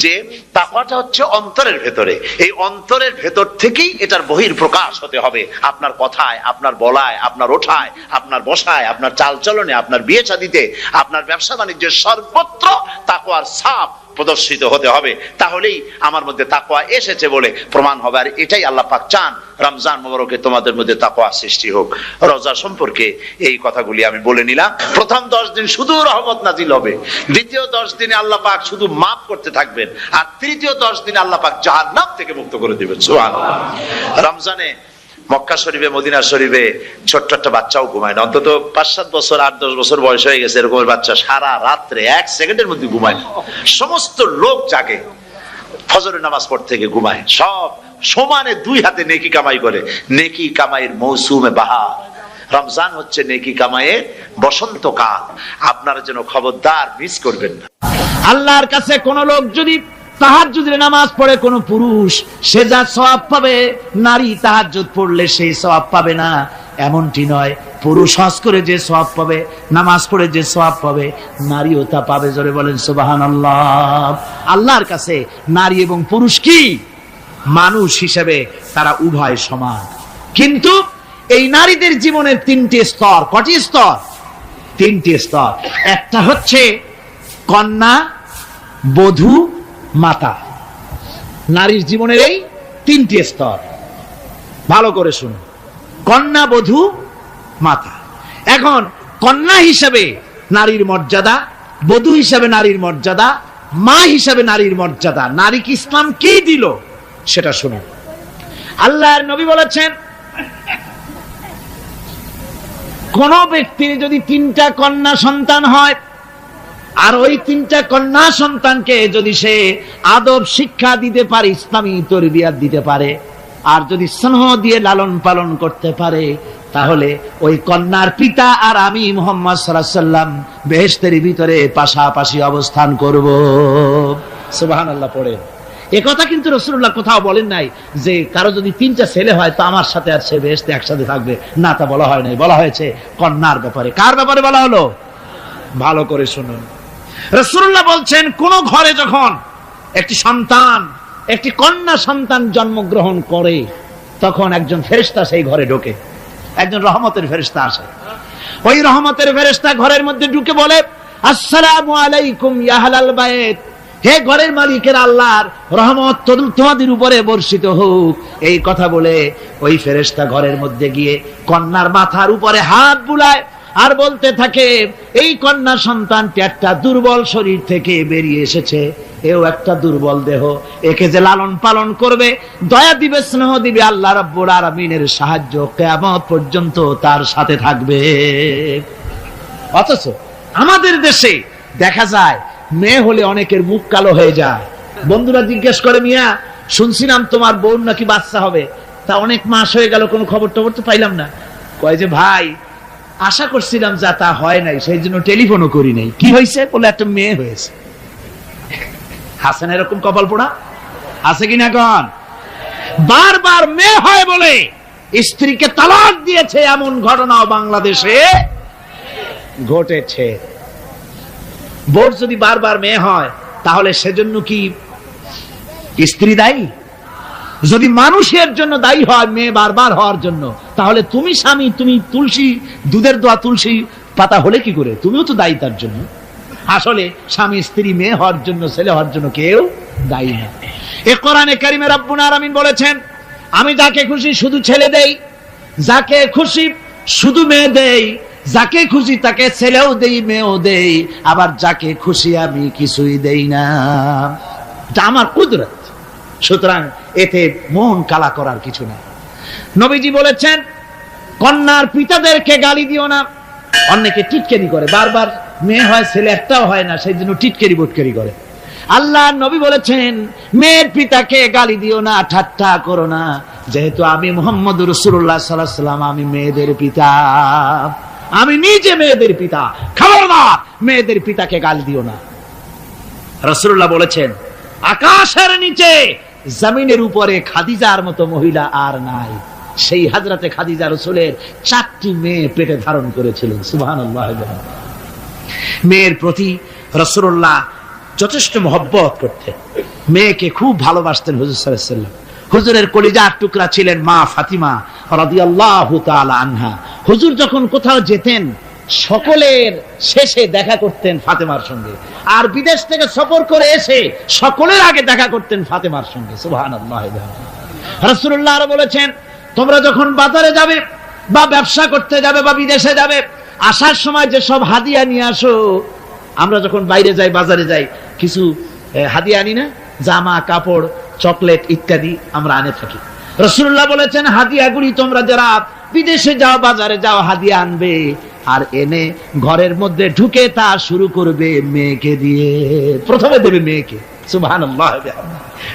যে তাকওয়াটা হচ্ছে অন্তরের ভেতরে। এই অন্তরের ভেতর থেকেই এটার বহির প্রকাশ হতে হবে। আপনার কথায়, আপনার বলায়, আপনার ওঠায়, আপনার বসায়, আপনার চালচলনে, আপনার বিয়ে শাদীতে, আপনার ব্যবসা বাণিজ্যের সর্বত্র তাকওয়ার ছাপ প্রদর্শিত হতে হবে। তাহলেই আমার মধ্যে তাকওয়া এসেছে বলে প্রমাণ হবে। আর এটাই আল্লাহ পাক চান, রমজান মুবারকে তোমাদের মধ্যে তাকওয়া সৃষ্টি হোক। রোজা সম্পর্কে এই কথাগুলি আমি বলে নিলাম। প্রথম 10 দিন শুধু রহমত নাজিল হবে, দ্বিতীয় 10 দিনে আল্লাহ পাক শুধু মাফ করতে থাকবেন, আর তৃতীয় 10 দিনে আল্লাহ পাক জাহান্নাম থেকে মুক্ত করে দিবেন। সুবহানাল্লাহ। রমজানে মক্কা শরীফে মদিনা শরীফে ছোট্ট একটা বাচ্চাও ঘুমায় না, অন্তত 5-7 বছর 8-10 বছর বয়স হয়ে গেছে এরকম বাচ্চা সারা রাত্রে 1 সেকেন্ডের মধ্যে ঘুমায় না। সমস্ত লোক জাগে, ফজরের নামাজ পড়তে থেকে ঘুমায়, সব সমানে 2 হাতে নেকি কামাই করে। নেকি কামাইয়ের মৌসুমে বাহার, রমজান হচ্ছে নেকি কামাইয়ের বসন্তকাল। আপনারা যেন খবরদার মিস করবেন না। আল্লাহর কাছে কোন লোক যদি তাহাজ্জুদের নামাজ পড়ে, কোন পুরুষ, সে যা সওয়াব পাবে নারী তাহাজ্জুদ পড়লে সেই সওয়াব পাবে না এমনটি নয়। পুরুষ হজ করে যে সওয়াব পাবে, নামাজ পড়ে যে সওয়াব পাবে, নারীও তা পাবে। জোরে বলেন সুবহানাল্লাহ। আল্লাহর কাছে নারী এবং পুরুষ কি মানুষ হিসেবে তারা উভয় সমান। কিন্তু এই নারীদের জীবনের 3টি স্তর। কটি স্তর? 3টি স্তর। একটা হচ্ছে কন্যা, বধূ, মাতা। নারীর জীবনের এই 3টি স্তর, ভালো করে শুনুন। কন্যা, বধূ, মাতা। এখন কন্যা হিসেবে নারীর মর্যাদা, বধূ হিসেবে নারীর মর্যাদা, মা হিসেবে নারীর মর্যাদা, নারীকে ইসলাম কি দিল সেটা শুনুন। আল্লাহর নবী বলেছেন, কোন ব্যক্তির যদি 3টা কন্যা সন্তান হয়, আর ওই 3টা কন্যা সন্তানকে যদি সে আদব শিক্ষা দিতে পারে, ইসলামী তরবিয়াত দিতে পারে, আর যদি স্নেহ দিয়ে লালন পালন করতে পারে, তাহলে ওই কন্যার পিতা আর আমি মুহাম্মদ সাল্লাল্লাহু আলাইহি ওয়াসাল্লাম বেহেশতের ভিতরে পাশাপাশি অবস্থান করব। সুবহানাল্লাহ পড়ে। এ কথা কিন্তু রাসূলুল্লাহ কোথাও বলেন নাই যে কারো যদি 3টা ছেলে হয় তো আমার সাথে আর সে বেহেশতে একসাথে থাকবে, না, তা বলা হয় নাই। বলা হয়েছে কন্যার ব্যাপারে। কার ব্যাপারে বলা হলো? ভালো করে শুনুন। রাসূলুল্লাহ বলছেন, কোন ঘরে যখন একটি সন্তান, একটি কন্যা সন্তান জন্মগ্রহণ করে, তখন একজন ফেরেশতা সেই ঘরে ঢোকে, একজন রহমতের ফেরেশতা আসে। ওই রহমতের ফেরেশতা ঘরের মধ্যে ঢুকে বলে, আসসালামু আলাইকুম ইয়া আহলাল বাইত, হে ঘরের মালিকের আল্লাহর রহমত তোমাদের উপরে বর্ষিত হোক। এই কথা বলে ওই ফেরেশতা ঘরের মধ্যে গিয়ে কন্যার মাথার উপরে হাত বুলায় আর বলতে থাকে, এই কন্যা সন্তানটি একটা দুর্বল শরীর থেকে বেরিয়ে এসেছে, এও একটা দুর্বল দেহ, একে যে লালন পালন করবে, দয়া দিবে, স্নেহ দিবে, আল্লাহ রাব্বুল আলামিনের সাহায্য কিয়ামত পর্যন্ত তার সাথে থাকবে। অথচ আমাদের দেশে দেখা যায় মেয়ে হলে অনেকের মুখ কালো হয়ে যায়। বন্ধুরা জিজ্ঞেস করে, মিয়া শুনছিলাম তোমার বোন নাকি বাচ্চা হবে, তা অনেক মাস হয়ে গেল, কোনো খবর টবর তো পাইলাম না। কয় যে ভাই, আশা করছিলাম যা তা হয় নাই, সেই জন্য টেলিফোনও করি নাই। কি হয়েছে? বলে একটা মেয়ে হয়েছে। হাসেন এরকম কপাল পোড়া আছে কিনা? কন বারবার মেয়ে হয় বলে স্ত্রীকে তালাক দিয়েছে, এমন ঘটনাও বাংলাদেশে ঘটেছে। বোর যদি বারবার মেয়ে হয় তাহলে সেজন্য কি স্ত্রী দায়ী? যদি মানুষের জন্য দায়ী হয় মেয়ে বারবার হওয়ার জন্য, তাহলে তুমি স্বামী, তুমি তুলসী দুধের দোয়া তুলসী পাতা হলে কি করে? তুমিও তো দায়ী তার জন্য। আসলে স্বামী স্ত্রী মেয়ে হওয়ার জন্য, ছেলে হওয়ার জন্য কেউ দায়ী না। এ কোরআনে কারিমে রব্বুল আলামিন বলেছেন, আমি যাকে খুশি শুধু ছেলে দেই, যাকে খুশি শুধু মেয়ে দেই, যাকে খুশি তাকে ছেলেও দেই, মেয়েও দেই, আবার যাকে খুশি আমি কিছুই দেই না। এটা আমার কুদরত। সুতরাং এতে মন কালা করার কিছু না। নবীজি বলেছেন, কন্যার পিতাদেরকে গালি দিও না। অনেকে টিটকারি করে, বারবার মেয়ে হয় ছেলে একটাও হয় না, সেই জন্য টিটকারি বটকারি করে। আল্লাহ নবী বলেছেন, মেয়ের পিতাকে গালি দিও না, ঠাট্টা করো না, যেহেতু আমি মুহাম্মদ রাসূলুল্লাহ সাল্লাল্লাহু আলাইহি ওয়াসাল্লাম, আমি মেয়েদের পিতা, আমি নিজে মেয়েদের পিতা, খবরদার মেয়েদের পিতাকে গালি দিও না। রাসূলুল্লাহ বলেছেন, আকাশের নিচে জমিনের উপরে খাদিজার মতো মহিলা আর নাই। সেই হযরতে খাদিজা রাসূলের 4টি মেয়ে পেটে ধারণ করেছিলেন। সুবহানাল্লাহ। মেয়ের প্রতি রাসূলুল্লাহ যথেষ্ট মহব্বত করতেন, মেয়েকে খুব ভালোবাসতেন হুজুর সাল্লাল্লাহু আলাইহি ওয়াসাল্লাম। হুজুরের কলিজার টুকরা ছিলেন মা ফাতিমা রাদিয়াল্লাহু তাআলা আনহা। হুজুর যখন কোথাও যেতেন সকলের শেষে দেখা করতেন ফাতেমার সঙ্গে, আর বিদেশ থেকে সফর করে এসে সকলের আগে দেখা করতেন ফাতেমার সঙ্গে। সুবহানাল্লাহ। রাসূলুল্লাহ আরো বলেছেন, তোমরা যখন বাজারে যাবে বা ব্যবসা করতে যাবে বা বিদেশে যাবে, আসার সময় যে সব হাদিয়া নিয়ে আসো। আমরা যখন বাইরে যাই, বাজারে যাই, কিছু হাদিয়া আনি না? জামা কাপড়, চকলেট ইত্যাদি আমরা আনে থাকি। রাসূলুল্লাহ বলেছেন, হাদিয়াগুলি তোমরা যারা বিদেশে যাও, বাজারে যাও, হাদিয়া আনবে, আর এনে ঘরের মধ্যে ঢুকে তা শুরু করবে মেয়েকে দিয়ে। প্রথমে দেবে মেয়েকে। সুবহানাল্লাহ।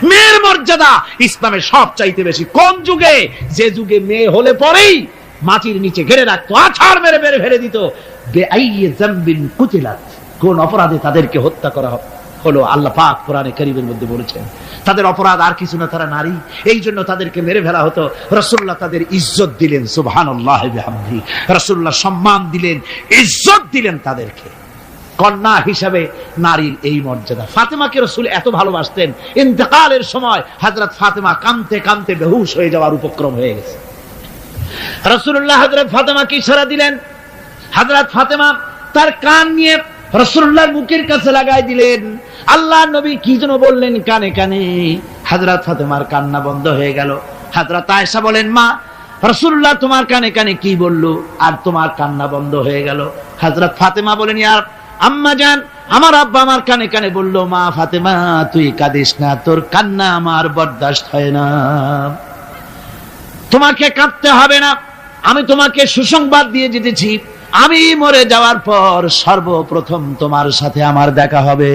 মেয়ের মর্যাদা ইসলামের সব চাইতে বেশি। কোন যুগে? যে যুগে মেয়ে হলে পরেই মাটির নিচে ঘেরে রাখতো, আছাড় মেরে মেরে ফেলে দিত। বেআইয়ি যামবিন কুতিলাত, কোন অপরাধে তাদেরকে হত্যা করা হলো। আল্লাহ পাক কোরআনে কারীমের মধ্যে বলেছেন তাদের অপরাধ আর কিছু না, তারা নারী, এই জন্য তাদেরকে মেরে ফেলা হতো। রাসূলুল্লাহ তাদের ইজ্জত দিলেন। সুবহানাল্লাহি বিহামদিহি। রাসূলুল্লাহ সম্মান দিলেন, ইজ্জত দিলেন তাদেরকে। কন্যা হিসাবে নারীর এই মর্যাদা। ফাতেমাকে রাসূল এত ভালোবাসতেন, ইন্তেকালের সময় হযরত ফাতেমা কাঁদতে কাঁদতে বেহুশ হয়ে যাওয়ার উপক্রম হয়ে গেছে। রাসূলুল্লাহ হযরত ফাতেমাকে ইশারা দিলেন। হযরত ফাতেমা তার কান নিয়ে রাসূলুল্লাহর মুখের কাছে লাগাই দিলেন। আল্লাহর নবী কি যেন বললেন কানে কানে। হযরত ফাতেমার কান্না বন্ধ হয়ে গেল। হযরত আয়েশা বলেন, মা, রাসূলুল্লাহ তোমার কানে কানে কি বললো আর তোমার কান্না বন্ধ হয়ে গেল? হযরত ফাতেমা বলেন, ইয়া আম্মা জান, আমার আব্বা আমার কানে কানে বলল, মা ফাতেমা তুই কাঁদিস না, তোর কান্না আমার বরদাস্ত হয় না, তোমাকে কাঁদতে হবে না। আমি তোমাকে সুসংবাদ দিয়ে যেতেছি, আমি মরে যাওয়ার পর সর্বপ্রথম তোমার সাথে আমার দেখা হবে।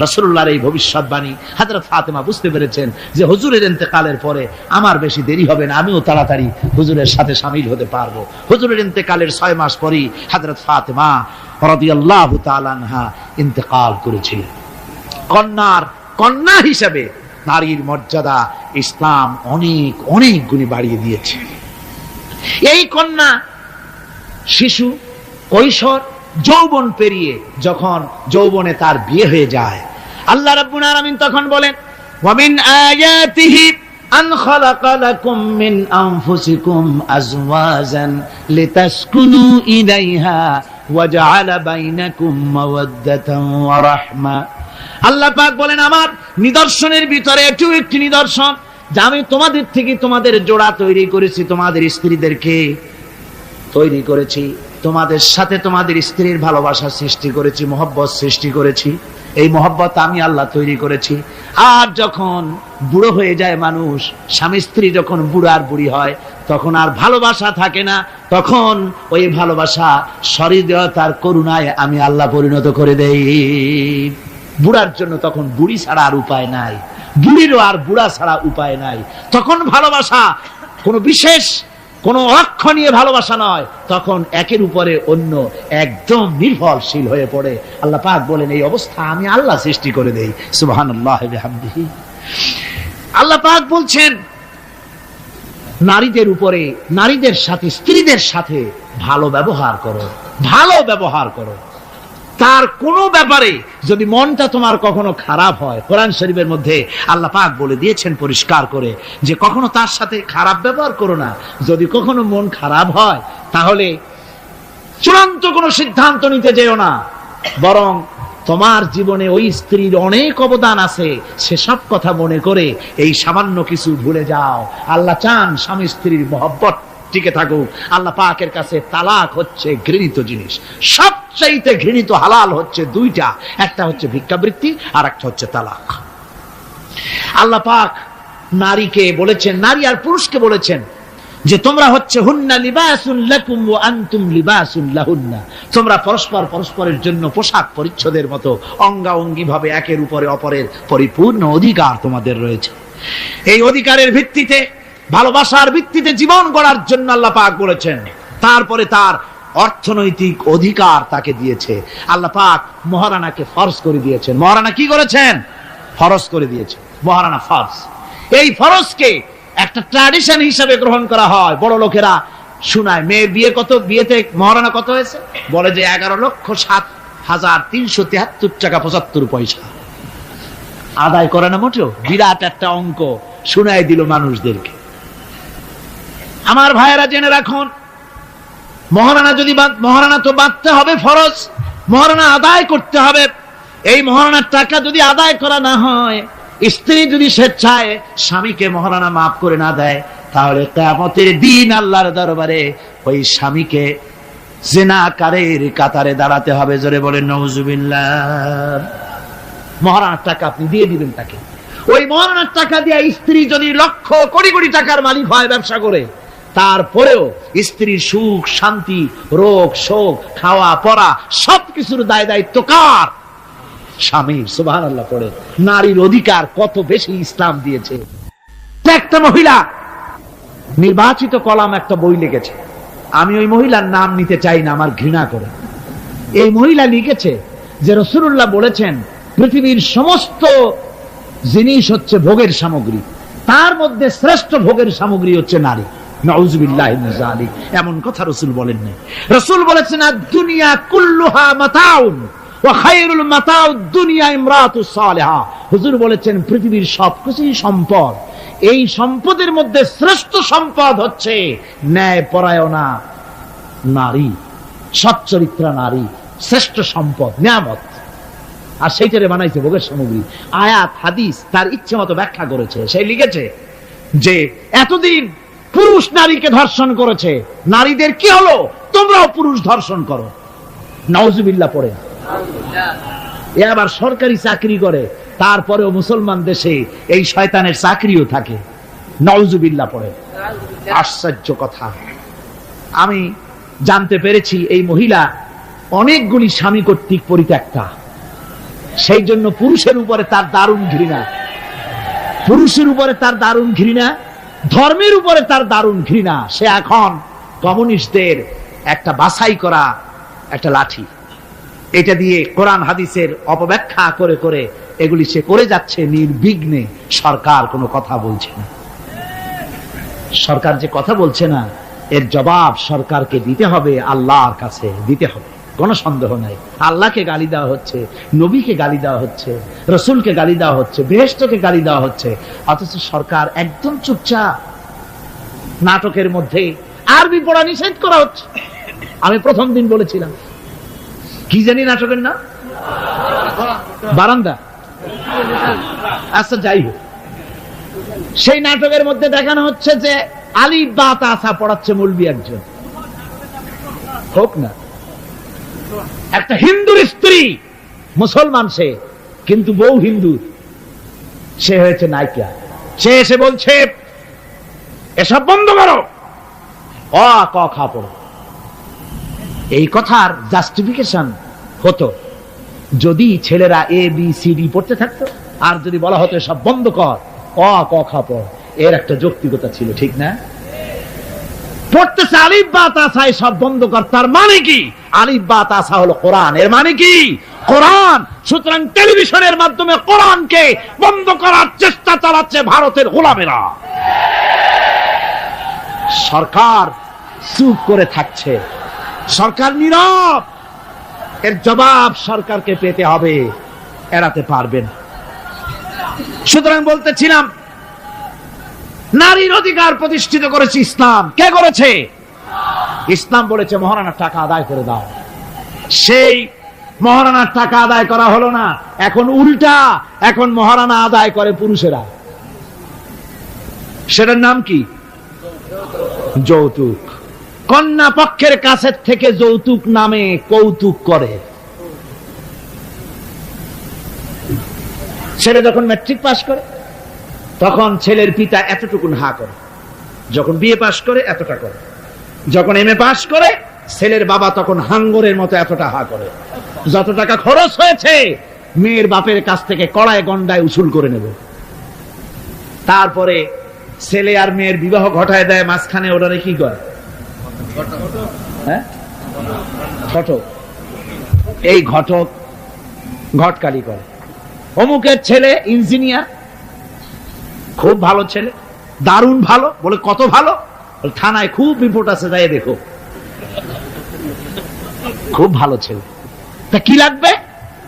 রাসূলুল্লাহর এই ভবিষ্যৎবাণী হযরত ফাতেমা বুঝতে পেরেছেন যে হুজুরের ইন্তেকালের পরে আমার বেশি দেরি হবে না, আমিও তাড়াতাড়ি হুজুরের সাথে শামিল হতে পারবো। হুজুরের ইন্তেকালের 6 মাস পরেই হযরত ফাতেমা রাদিয়াল্লাহু তাআলা আনহা ইন্তেকাল করেছিলেন। কন্যা হিসেবে নারীর মর্যাদা ইসলাম অনেক অনেক গুণে বাড়িয়ে দিয়েছে। এই কন্যা শিশু, কৈশোর, যৌবন পেরিয়ে যখন যৌবনে তার বিয়ে হয়ে যায়, আল্লাহ রাব্বুল আলামিন তখন বলেন, ওয়া মিন আয়াতিহি আন খালাকা লাকুম মিন আনফুসিকুম আজওয়াজান লিতাসকুনু ইলাইহা ওয়া জাআলা বাইনাকুম মাওয়াদ্দাতান ওয়া রাহমা। আল্লাহ পাক বলেন, আমার নিদর্শনের ভিতরে এটিও একটি নিদর্শন যে আমি তোমাদের থেকে তোমাদের জোড়া তৈরি করেছি, তোমাদের স্ত্রীদেরকে তৈরি করেছি, তোমাদের সাথে তোমাদের স্ত্রীর ভালোবাসা সৃষ্টি করেছি, মহব্বত সৃষ্টি করেছি। এই মহব্বত আমি আল্লাহ তৈরি করেছি। আর যখন বুড়ো হয়ে যায় মানুষ, স্বামী স্ত্রী যখন বুড়ো আর বুড়ি হয়, তখন আর ভালোবাসা থাকে না, তখন ওই ভালোবাসা সহৃদয়তার করুণায় আমি আল্লাহ পরিণত করে দেই। বুড়ার জন্য তখন বুড়ি ছাড়া আর উপায় নাই, বুড়িরও আর বুড়া ছাড়া উপায় নাই। তখন ভালোবাসা কোনো বিশেষ কোন অক্ষ নিয়ে ভালোবাসা নয়, তখন একের উপরে অন্য একদম নির্ভরশীল হয়ে পড়ে। আল্লাহ পাক বলেন, এই অবস্থা আমি আল্লাহ সৃষ্টি করে দেই। সুবহানাল্লাহ বিহামদিহি। আল্লাহ পাক বলছেন, নারীদের উপরে, নারীদের সাথে, স্ত্রীদের সাথে ভালো ব্যবহার করো, ভালো ব্যবহার করো। তার কোনো ব্যাপারে যদি মনটা তোমার কখনো খারাপ হয়, কোরআন শরীফের মধ্যে আল্লাহ পাক বলে দিয়েছেন পরিষ্কার করে যে কখনো তার সাথে খারাপ ব্যবহার করো না। যদি কখনো মন খারাপ হয় তাহলে চূড়ান্ত কোনো সিদ্ধান্ত নিতে যেও না, বরং তোমার জীবনে ওই স্ত্রীর অনেক অবদান আছে, সেসব কথা মনে করে এই সামান্য কিছু ভুলে যাও। আল্লাহ চান স্বামী স্ত্রীর মহব্বত টিকে থাকুক। আল্লাহ পাকের কাছে তালাক হচ্ছে ঘৃণিত জিনিস। সবচাইতে ঘৃণিত হালাল হচ্ছে দুইটা, একটা হচ্ছে ভিক্ষাবৃত্তি আর একটা হচ্ছে তালাক। আল্লাহ পাক নারীকে বলেছেন, নারী আর পুরুষকে বলেছেন যে তোমরা হচ্ছে হুন্না লিবাসুন লাকুম ওয়া আনতুম লিবাসুন লাহুন্না। তোমরা পরস্পর পরস্পরের জন্য পোশাক পরিচ্ছদের মতো অঙ্গাঅঙ্গি ভাবে একের উপরে অপরের পরিপূর্ণ অধিকার তোমাদের রয়েছে। এই অধিকারের ভিত্তিতে, ভালোবাসার ভিত্তিতে জীবন গড়ার জন্য আল্লাহ পাক বলেছেন। তারপরে তার অর্থনৈতিক অধিকার তাকে দিয়েছে। আল্লাহ পাক মহারানাকে ফরজ করে দিয়েছেন। মহারানা কি করেছেন? ফরজ করে দিয়েছে। মহারানা ফরজ। এই ফরজকে একটা ট্র্যাডিশন হিসেবে গ্রহণ করা হয়। বড় লোকেরা শোনায়, মেয়ের বিয়ে কত, বিয়েতে মহারানা কত হয়েছে? বলে যে 11,07,373 টাকা 75 পয়সা। আদায় করে না মোটেও, বিরাট একটা অঙ্ক শোনায় দিল মানুষদেরকে। আমার ভাইয়েরা জেনে রাখুন, মহারানা যদি মহারানা তো বাঁধতে হবে ফরজ, মহারানা আদায় করতে হবে। এই মহারানার টাকা যদি আদায় করা না হয়, স্ত্রী যদি স্বেচ্ছায় স্বামীকে মহারানা মাফ করে না দেয়, তাহলে কিয়ামতের দিন আল্লাহর দরবারে ওই স্বামীকে জিনাকারীর কাতারে দাঁড়াতে হবে। জোরে বলেন নাউজুবিল্লাহ। মহারানার টাকা আপনি দিয়ে দিবেন তাকে, ওই মহারণার টাকা দিয়ে স্ত্রী যদি লক্ষ কোটি কোটি টাকার মালিক হয় ব্যবসা করে, তারপরেও স্ত্রীর সুখ শান্তি, রোগ শোক, খাওয়া পড়া সবকিছুর দায় দায়িত্ব কার? স্বামীর। সুবহানাল্লাহ পড়ে। নারীর অধিকার কত বেশি ইসলাম দিয়েছে। একটা মহিলা নির্বাচিত কলাম একটা বই লিখেছে, আমি ওই মহিলার নাম নিতে চাই না, আমার ঘৃণা করে। এই মহিলা লিখেছে যে রাসূলুল্লাহ বলেছেন পৃথিবীর সমস্ত জিনিস হচ্ছে ভোগের সামগ্রী, তার মধ্যে শ্রেষ্ঠ ভোগের সামগ্রী হচ্ছে নারী। নাউযুবিল্লাহি মিন যালিক। এমন কথা রাসূল বলেন নাই। রাসূল বলেছেন আদ-দুনিয়া কুল্লুহা মাতাউন ওয়া খায়রুল মাতাউদ দুনিয়া ইমরাতুস সালিহা। হুজুর বলেছেন পৃথিবীর সবকিছুই সম্পদ, এই সম্পদের মধ্যে শ্রেষ্ঠ সম্পদ হচ্ছে ন্যায়পরায়ণা নারী, সচ্চরিত্রা নারী, শ্রেষ্ঠ সম্পদ, নিয়ামত। আর সেইটারে বানাইছে ভোগের সামগ্রী। আয়াত হাদিস তার ইচ্ছে মতো ব্যাখ্যা করেছে। সে লিখেছে যে এতদিন পুরুষ নারীকে ধর্ষণ করেছে, নারীদের কি হলো? তোমরাও পুরুষ ধর্ষণ করো। নাউজুবিল্লাহ পড়ে। এ আবার সরকারি চাকরি করে, তারপরেও মুসলমান দেশে এই শয়তানের চাকরিও থাকে। নাউজুবিল্লাহ পড়ে। আশ্চর্য কথা। আমি জানতে পেরেছি এই মহিলা অনেকগুলি স্বামী কর্তৃক পরিত্যক্তা, সেই জন্য পুরুষের উপরে তার দারুণ ঘৃণা, পুরুষের উপরে তার দারুণ ঘৃণা, ধর্মের উপরে তার দারুণ ঘৃণা। সে এখন কমিউনিস্টদের একটা বাছাই করা একটা লাঠি, এটা দিয়ে কোরআন হাদিসের অপব্যাখ্যা করে করে এগুলি সে করে যাচ্ছে নির্বিঘ্নে। সরকার কোনো কথা বলছে না। সরকার যে কথা বলছে না, এর জবাব সরকারকে দিতে হবে, আল্লাহর কাছে দিতে হবে, কোনো সন্দেহ নাই। আল্লাহকে গালি দেওয়া হচ্ছে, নবীকে গালি দেওয়া হচ্ছে, রসুলকে গালি দেওয়া হচ্ছে, বেহেশতকে গালি দেওয়া হচ্ছে, অথচ সরকার একদম চুপচাপ। নাটকের মধ্যে আরবি পড়া নিষেধ করা হচ্ছে। আমি প্রথম দিন বলেছিলাম, কি জানি নাটকের নাম, বারান্দা। আচ্ছা যাই হোক, সেই নাটকের মধ্যে দেখানো হচ্ছে যে আলিফ বা তাসা পড়াচ্ছে মৌলবি একজন, হোক না, একটা হিন্দুর স্ত্রী, মুসলমান সে, কিন্তু বউ হিন্দু, সে হয়েছে নায়িকা। সে এসে বলছে এসব বন্ধ করো, অ ক খ পড়ো। এই কথার জাস্টিফিকেশন হতো যদি ছেলেরা এ বি সি ডি পড়তে থাকতো, আর যদি বলা হতো সব বন্ধ কর, অ ক খ পড়, এর একটা যৌক্তিকতা ছিল, ঠিক না? পড়তেছে আলিফ বা তাসা, সব বন্ধ কর, তার মানে কি? আলিফ বা তাসা হলো কোরআন, এর মানে কি? কোরআন। সুতরাং টেলিভিশনের মাধ্যমে কোরআনকে বন্ধ করার চেষ্টা চালাচ্ছে ভারতের গোলামেরা। সরকার চুপ করে থাকছে, সরকার নীরব। এর জবাব সরকারকে পেতে হবে, এড়াতে পারবেন। সুতরাং বলতেছিলাম, নারীর অধিকার প্রতিষ্ঠিত করেছে ইসলাম। কে করেছে? ইসলাম বলেছে মহারানার টাকা আদায় করে দাও। সেই মহারানার টাকা আদায় করা হলো না, এখন উল্টা, এখন মহারানা আদায় করে পুরুষেরা। সেটার নাম কি? যৌতুক। কন্যা পক্ষের কাছের থেকে যৌতুক নামে কৌতুক করে। ছেলে যখন ম্যাট্রিক পাস করে তখন ছেলের পিতা এতটুকুন হা করে, যখন বিএ পাস করে এতটা করে, যখন এমএ পাস করে ছেলের বাবা তখন হাঙ্গরের মতো এতটা হা করে। যত টাকা খরচ হয়েছে মেয়ের বাপের কাছ থেকে কড়ায় গন্ডায় উসুল করে নেব। তারপরে ছেলে আর মেয়ের বিবাহ ঘটায় দেয়, মাঝখানে ওটারে কি করে? হ্যাঁ, ঘটক। এই ঘটক ঘটকালি করে। অমুকের ছেলে ইঞ্জিনিয়ার, খুব ভালো ছেলে, দারুণ ভালো। বলে কত ভালো? থানায় খুব রিপোর্ট আছে, যাই দেখো। খুব ভালো ছেলে। তা কি লাগবে?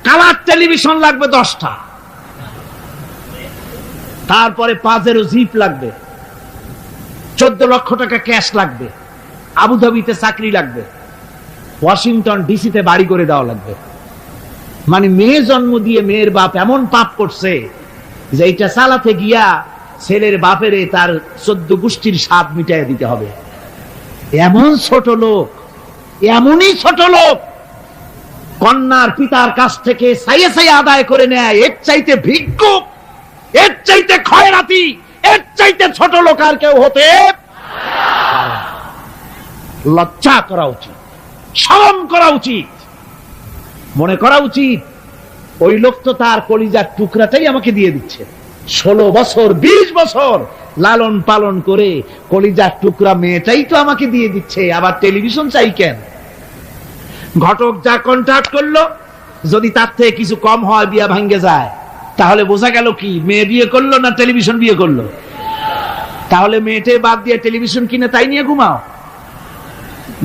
কালার টেলিভিশন লাগবে 10টা, তারপরে পাজেরো জিপ লাগবে, 14 লক্ষ টাকা ক্যাশ লাগবে, আবুধাবিতে চাকরি লাগবে, ওয়াশিংটন ডিসিতে বাড়ি করে দেওয়া লাগবে। মানে মেয়ে জন্ম দিয়ে মেয়ের বাপ এমন পাপ করছে যে এটা চালাতে গিয়া ছেলের বাপেরে তার 14 গোষ্ঠীর স্বাদ মিটাই দিতে হবে। এমন ছোট লোক, এমনই ছোট লোক কন্যার পিতার কাছ থেকে চাইয়ে চাইয়ে আদায় করে নেয়। এর চাইতে ভিক্ষুক এর চাইতে খয়রাতি, এর চাইতে ছোট লোক আর কেউ হতে পারে না। লজ্জা করা উচিত, শরম করা উচিত, মনে করা উচিত ওই লোক তো তার কলিজার টুকরাটাই আমাকে দিয়ে দিচ্ছে। 16 বছর 20 বছর লালন পালন করে কলিজার টুকরা মেয়েটাই তো আমাকে দিয়ে দিচ্ছে, আবার টেলিভিশন চাই কেন? ঘটক যা কন্ট্রাক্ট করলো, যদি তার থেকে কিছু কম হয়, বিয়া ভাঙ্গে যায়, তাহলে বোঝা গেল কি মেয়ে বিয়ে করলো না টেলিভিশন বিয়ে করলো? তাহলে মেয়েটে বাদ দিয়ে টেলিভিশন কিনে তাই নিয়ে ঘুমাও।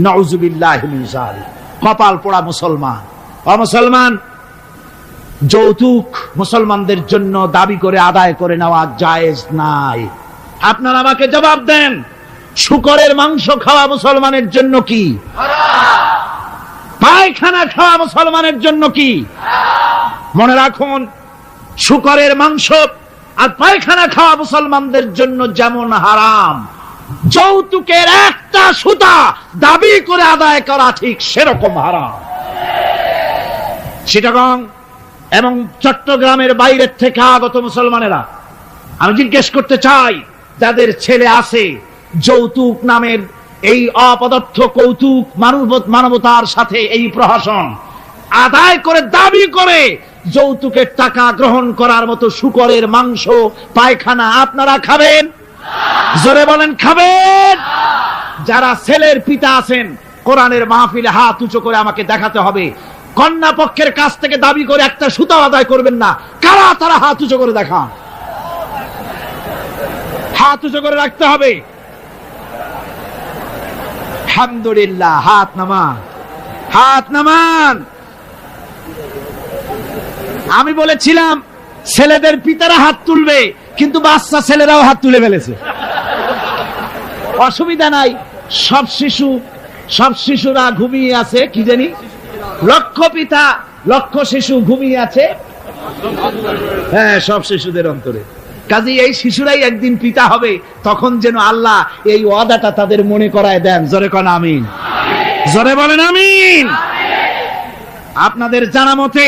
নাউযুবিল্লাহি মিন যালিক। কপাল পোড়া মুসলমান। মুসলমান, যৌতুক মুসলমানদের জন্য দাবি করে আদায় করে নেওয়া জায়েজ নাই। আপনারা আমাকে জবাব দেন, শূকরের মাংস খাওয়া মুসলমানের জন্য কি হারাম? পায়খানা খাওয়া মুসলমানের জন্য কি হারাম? মনে রাখুন, শূকরের মাংস আর পায়খানা খাওয়া মুসলমানদের জন্য যেমন হারাম, যৌতুকের একটা সুতা দাবি করে আদায় করা ঠিক সেরকম হারাম। চিটাগং এবং চট্টগ্রামের বাইরের থেকে আগত মুসলমানেরা, আমি জিজ্ঞেস করতে চাই, যাদের ছেলে আছে যৌতুক নামের এই অপদার্থ কৌতুক মানবতার সাথে এই প্রহসন আদায় করে দাবি করে যৌতুকের টাকা গ্রহণ করার মতো শূকরের মাংস পায়খানা আপনারা খাবেন? জোরে বলেন, খাবেন? যারা ছেলের পিতা আছেন, কোরআনের মাহফিলে হাত উঁচু করে আমাকে দেখাতে হবে, কন্যা পক্ষের কাছ থেকে দাবি করে একটা সুতা আদায় করবেন না। কারা তারা? হাত উঁচু করে দেখান, হাত উঁচু করে রাখতে হবে। আলহামদুলিল্লাহ, হাত নামান, হাত নামান। আমি বলেছিলাম ছেলেদের পিতারা হাত তুলবে, কিন্তু বাচ্চা ছেলেরাও হাত তুলে ফেলেছে। অসুবিধা নাই, সব শিশুরা ঘুমিয়ে আছে, কি জানি লক্ষ পিতা লক্ষ শিশু ঘুমিয়ে আছে, হ্যাঁ, সব শিশুদের অন্তরে। কাজে এই শিশুরাই একদিন পিতা হবে, তখন যেন আল্লাহ এই ওয়াদাটা তাদের মনে করায় দেন। জোরে কোন আমিন, জোরে বলেন আমিন। আপনাদের জানা মতে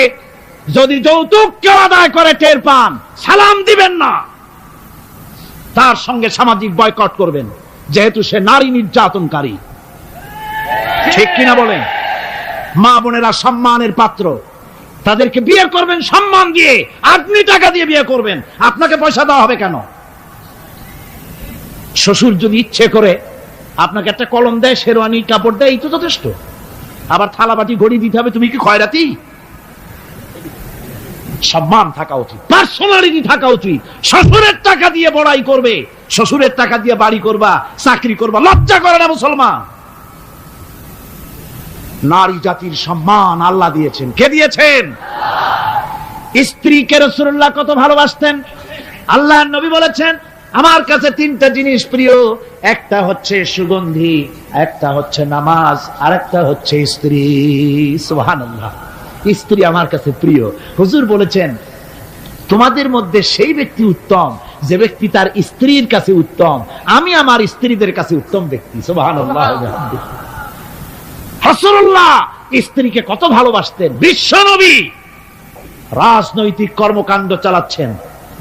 যদি যৌতুক কেউ আদায় করে টের পান, সালাম দিবেন না, তার সঙ্গে সামাজিক বয়কট করবেন, যেহেতু সে নারী নির্যাতনকারী। ঠিক কিনা বলেন? মা বোনেরা সম্মানের পাত্র, তাদেরকে বিয়ে করবেন সম্মান দিয়ে। আপনি টাকা দিয়ে বিয়ে করবেন, আপনাকে পয়সা দেওয়া হবে কেন? শ্বশুর যদি ইচ্ছে করে আপনাকে একটা কলম দেয়, শেরওয়ানি কাপড় দেয়, এই তো যথেষ্ট। আবার থালাবাটি ঘড়ি দিতে হবে, তুমি কি খয়রাতি? সম্মান থাকা উচিত, পার্সোনালিটি থাকা উচিত। শ্বশুরের টাকা দিয়ে বড়াই করবে, শ্বশুরের টাকা দিয়ে বাড়ি করবা, চাকরি করবা, লজ্জা করে না মুসলমান? নারী জাতির সম্মান আল্লাহ দিয়েছেন। কে দিয়েছেন? স্ত্রীকে রাসূলুল্লাহ কত ভালোবাসতেন। আল্লাহর নবী বলেছেন, আমার কাছে 3টা জিনিস প্রিয়, একটা হচ্ছে সুগন্ধি, একটা হচ্ছে নামাজ, আর একটা হচ্ছে স্ত্রী। সুবহানাল্লাহ, স্ত্রী আমার কাছে প্রিয়। হুজুর বলেছেন, তোমাদের মধ্যে সেই ব্যক্তি উত্তম যে ব্যক্তি তার স্ত্রীর কাছে উত্তম। আমি আমার স্ত্রীদের কাছে উত্তম ব্যক্তি। সুবহানাল্লাহ। রাসূলুল্লাহ স্ত্রীকে কত ভালোবাসতেন। বিশ্বনবী রাজনৈতিক কর্মকাণ্ড চালাচ্ছেন,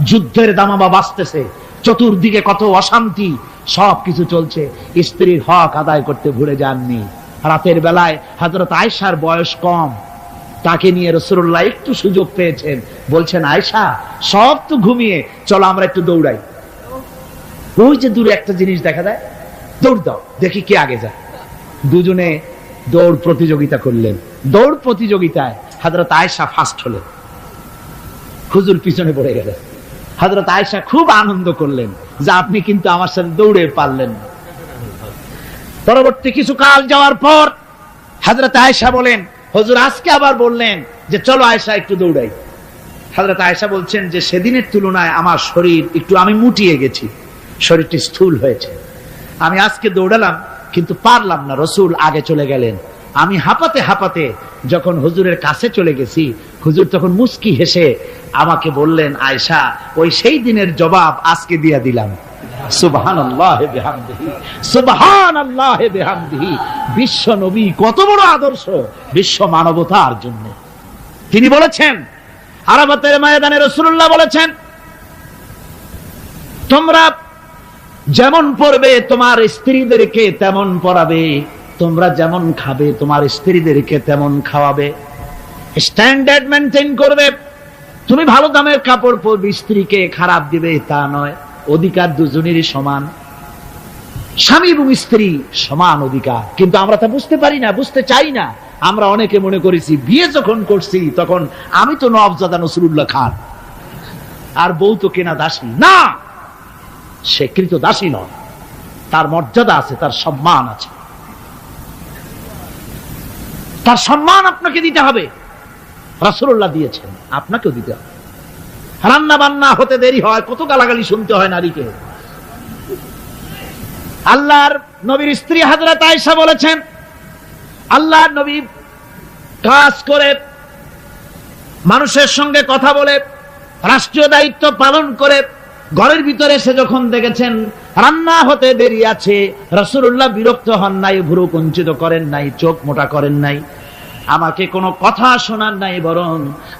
যুদ্ধের দামামা বাজতেছে, চতুর্দিকে কত অশান্তি, সবকিছু চলছে, স্ত্রীর হক আদায় করতে ভুলে যাননি। রাতের বেলায় হযরত আয়েশার বয়স কম, তাকে নিয়ে রাসূলুল্লাহ একটু সুযোগ পেয়েছেন, বলছেন, আয়েশা সব তো ঘুমিয়ে, চলো আমরা একটু দৌড়াই। ওই যে দূরে একটা জিনিস দেখা যায়, দৌড় দাও, দেখি কে আগে যায়। দুজনে দৌড় প্রতিযোগিতা করলেন। দৌড় প্রতিযোগিতায় হযরত আয়েশা ফার্স্ট হলেন, হুজুর পিছনে পড়ে গেলেন। হযরত আয়েশা খুব আনন্দ করলেন যে আপনি কিন্তু আমার সাথে দৌড়ে পারলেন না। পরবর্তী কিছু কাল যাওয়ার পর হযরত আয়েশা বলেন, হুজুর আজকে আবার বললেন যে চলো আয়েশা একটু দৌড়াই। হযরত আয়েশা বলছেন যে সেদিনের তুলনায় আমার শরীর একটু, আমি মুটিয়ে গেছি, শরীরটি স্থূল হয়েছে। আমি আজকে দৌড়ালাম কিন্তু পারলাম না, রাসূল আগে চলে গেলেন। আমি হাঁপাতে হাঁপাতে যখন হুজুরের কাছে চলে গেছি, হুজুর তখন মুস্কি হেসে আমাকে বললেন, আয়েশা ওই সেই দিনের জবাব আজকে দিয়া দিলাম। সুবহানাল্লাহি বিহামদিহি, সুবহানাল্লাহি বিহামদিহি। বিশ্ব নবী কত বড় আদর্শ বিশ্ব মানবতার জন্য। তিনি বলেছেন, আরাফাতের ময়দানে রাসূলুল্লাহ বলেছেন, তোমরা যেমন পড়বে তোমার স্ত্রীদেরকে তেমন পড়াবে, তোমরা যেমন খাবে তোমার স্ত্রীদেরকে তেমন খাওয়াবে, স্ট্যান্ডার্ড মেনটেন করবে। তুমি ভালো দামের কাপড় পরবে, স্ত্রীকে খারাপ দিবে তা নয়। অধিকার দুজনেরই সমান, স্বামী এবং স্ত্রী সমান অধিকার। কিন্তু আমরা তা বুঝতে পারি না, বুঝতে চাই না। আমরা অনেকে মনে করেছি বিয়ে যখন করছি তখন আমি তো নওয়াবজাদা নসরুল্লাহ খান, আর বউ তো কেনা দাসী না। সে কৃত দাসী নয়, তার মর্যাদা আছে, তার সম্মান আছে, তার সম্মান আপনাকে দিতে হবে। রাসূলুল্লাহ দিয়েছেন, আপনাকেও দিতে হবে। রান্না বান্না হতে দেরি হয়, কত গালাগালি শুনতে হয় নারীকে। আল্লাহর নবীর স্ত্রী হযরত আয়েশা বলেছেন, আল্লাহর নবী কাজ করে, মানুষের সঙ্গে কথা বলে, রাষ্ট্রীয় দায়িত্ব পালন করে ঘরের ভিতরে এসে যখন দেখেছেন রান্না হতে দেরি আছে, রাসূলুল্লাহ বিরক্ত হন নাই, ভুরু কুঞ্চিত করেন নাই, চোখ মোটা করেন নাই, আমাকে কোনো কথা শোনান নাই, বরং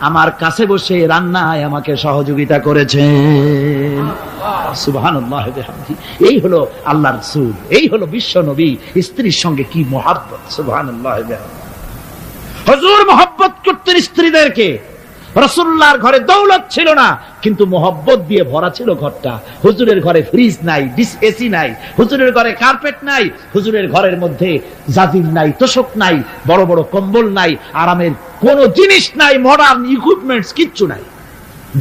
আমার কাছে বসে রান্নায় আমাকে সহযোগিতা করেছেন। সুবহানাল্লাহ বিহামদিহি। এই হলো আল্লাহর রাসূল, এই হলো বিশ্ব নবী। স্ত্রীর সঙ্গে কি মহব্বত! সুবহানাল্লাহ বিহামদিহি। হুজুর মহব্বত করতেন স্ত্রীদেরকে। রাসূলুল্লাহর ঘরে দৌলত ছিল না, কিন্তু মহব্বত দিয়ে ভরা ছিল ঘরটা। হুজুরের ঘরে ফ্রিজ নাই, এসি নাই, হুজুরের ঘরে কার্পেট নাই, হুজুরের ঘরের মধ্যে জাজির নাই, তোশক নাই, বড় বড় কম্বল নাই, আরামের কোন জিনিস নাই, মডার্ন ইকুইপমেন্টস কিচ্ছু নাই,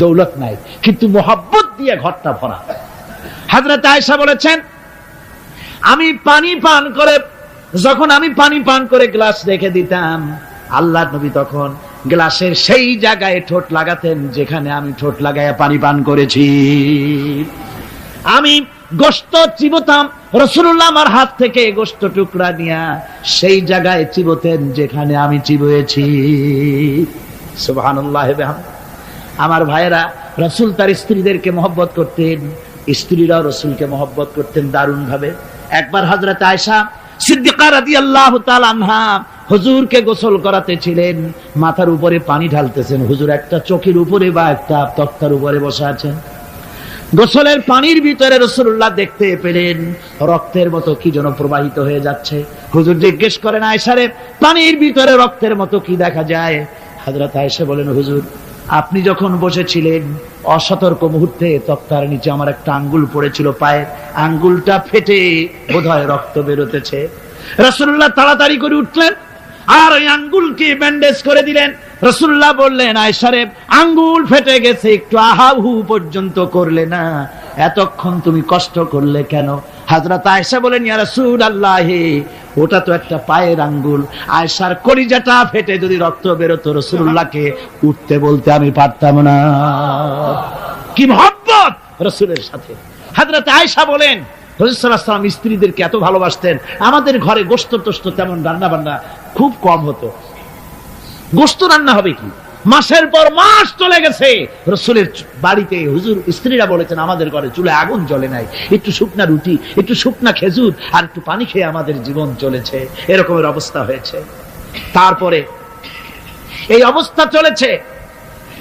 দৌলত নাই, কিন্তু মহব্বত দিয়ে ঘরটা ভরা। হযরত আয়েশা বলেছেন, আমি পানি পান করে, যখন আমি পানি পান করে গ্লাস রেখে দিতাম, আল্লাহর নবী তখন গ্লাসের সেই জায়গায় ঠোঁট লাগাতেন যেখানে আমি ঠোঁট লাগায়া পানি পান করেছি। আমি গোশত চিবোতাম, রাসূলুল্লাহ আমার হাত থেকে গোশত টুকরা নিয়া সেই জায়গায় চিবোতেন যেখানে আমি চিবুয়েছি। সুবহানাল্লাহ বিহামদিহি। আমার ভাইয়েরা, রাসূল তার স্ত্রীদেরকে মহব্বত করতেন, স্ত্রীরাও রাসূলকে মহব্বত করতেন দারুণ ভাবে। একবার হযরত আয়েশা সিদ্দিকা রাদিয়াল্লাহু তাআলা আনহা হুজুরকে গোসল করাতে ছিলেন, মাথার উপরে পানি ঢালতেছেন, হুজুর একটা চোখের উপরে বা একটা তক্তার উপরে বসে আছেন। গোসলের পানির ভিতরে রাসূলুল্লাহ দেখতে পেলেন রক্তের মতো কি যেন প্রবাহিত হয়ে যাচ্ছে। হুজুর জিজ্ঞেস করেন, আয়েশা রে, পানির ভিতরে রক্তের মতো কি দেখা যায়? হযরত আয়েশা বলেন, হুজুর আপনি যখন বসেছিলেন অসতর্ক মুহূর্তে তক্তার নিচে আমার একটা আঙ্গুল পড়েছিল, পায়ের আঙ্গুলটা ফেটে বোধহয় রক্ত বেরোতেছে। রাসূলুল্লাহ তাড়াতাড়ি করে উঠলেন আর ওই আঙ্গুলকে ব্যান্ডেজ করে দিলেন। রাসূলুল্লাহ বললেন, আয়েশা রে, আঙ্গুল ফেটে গেছে, একটু আহাহু পর্যন্ত করলে না, এতক্ষণ তুমি কষ্ট করলে কেন? হযরত আয়েশা বলেন, ইয়া রাসূলুল্লাহ, ওটা তো একটা পায়ের আঙ্গুল। আয়েশার কলিজাটা ফেটে যদি রক্ত বেরোতো, রাসূলুল্লাহকে উঠতে বলতে আমি পারতাম না। কি মহব্বত রাসূলের সাথে! হযরত আয়েশা বলেন, রাসূল সাল্লাল্লাহু আলাইহি ওয়াসাল্লাম স্ত্রীদেরকে এত ভালোবাসতেন। আমাদের ঘরে গোশত টোস্ত তেমন রান্না বান্না খুব কম হতো। গোশত রান্না হবে কি, মাসের পর মাস চলে গেছে রাসূলের বাড়িতে, হুজুর স্ত্রীরা বলেছেন আমাদের ঘরে চুলায় আগুন জ্বলে নাই, একটু শুকনা রুটি, একটু শুকনা খেজুর আর একটু পানি খেয়ে আমাদের জীবন চলেছে। এরকমের অবস্থা হয়েছে। তারপরে এই অবস্থা চলেছে,